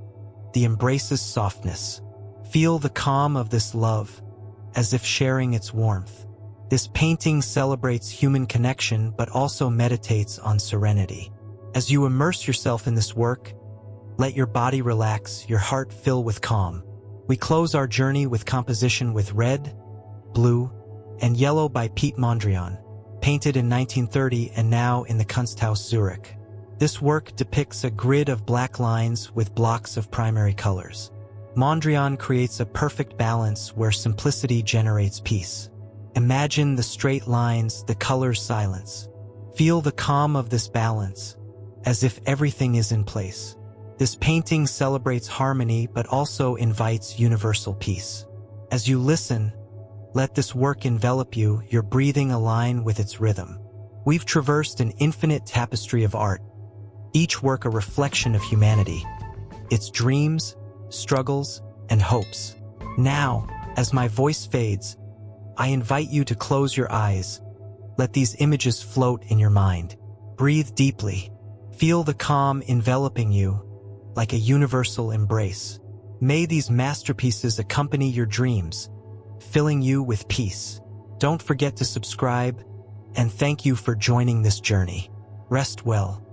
the embrace's softness. Feel the calm of this love, as if sharing its warmth. This painting celebrates human connection but also meditates on serenity. As you immerse yourself in this work, let your body relax, your heart fill with calm. We close our journey with composition with Red, Blue, and Yellow by Piet Mondrian, painted in 1930 and now in the Kunsthaus Zurich. This work depicts a grid of black lines with blocks of primary colors. Mondrian creates a perfect balance where simplicity generates peace. Imagine the straight lines, the colors' silence. Feel the calm of this balance, as if everything is in place. This painting celebrates harmony but also invites universal peace. As you listen, Let this work envelop you, your breathing align with its rhythm. We've traversed an infinite tapestry of art, each work a reflection of humanity, its dreams, struggles, and hopes. Now, as my voice fades, I invite you to close your eyes. Let these images float in your mind. Breathe deeply. Feel the calm enveloping you, like a universal embrace. May these masterpieces accompany your dreams, filling you with peace. Don't forget to subscribe, and thank you for joining this journey. Rest well.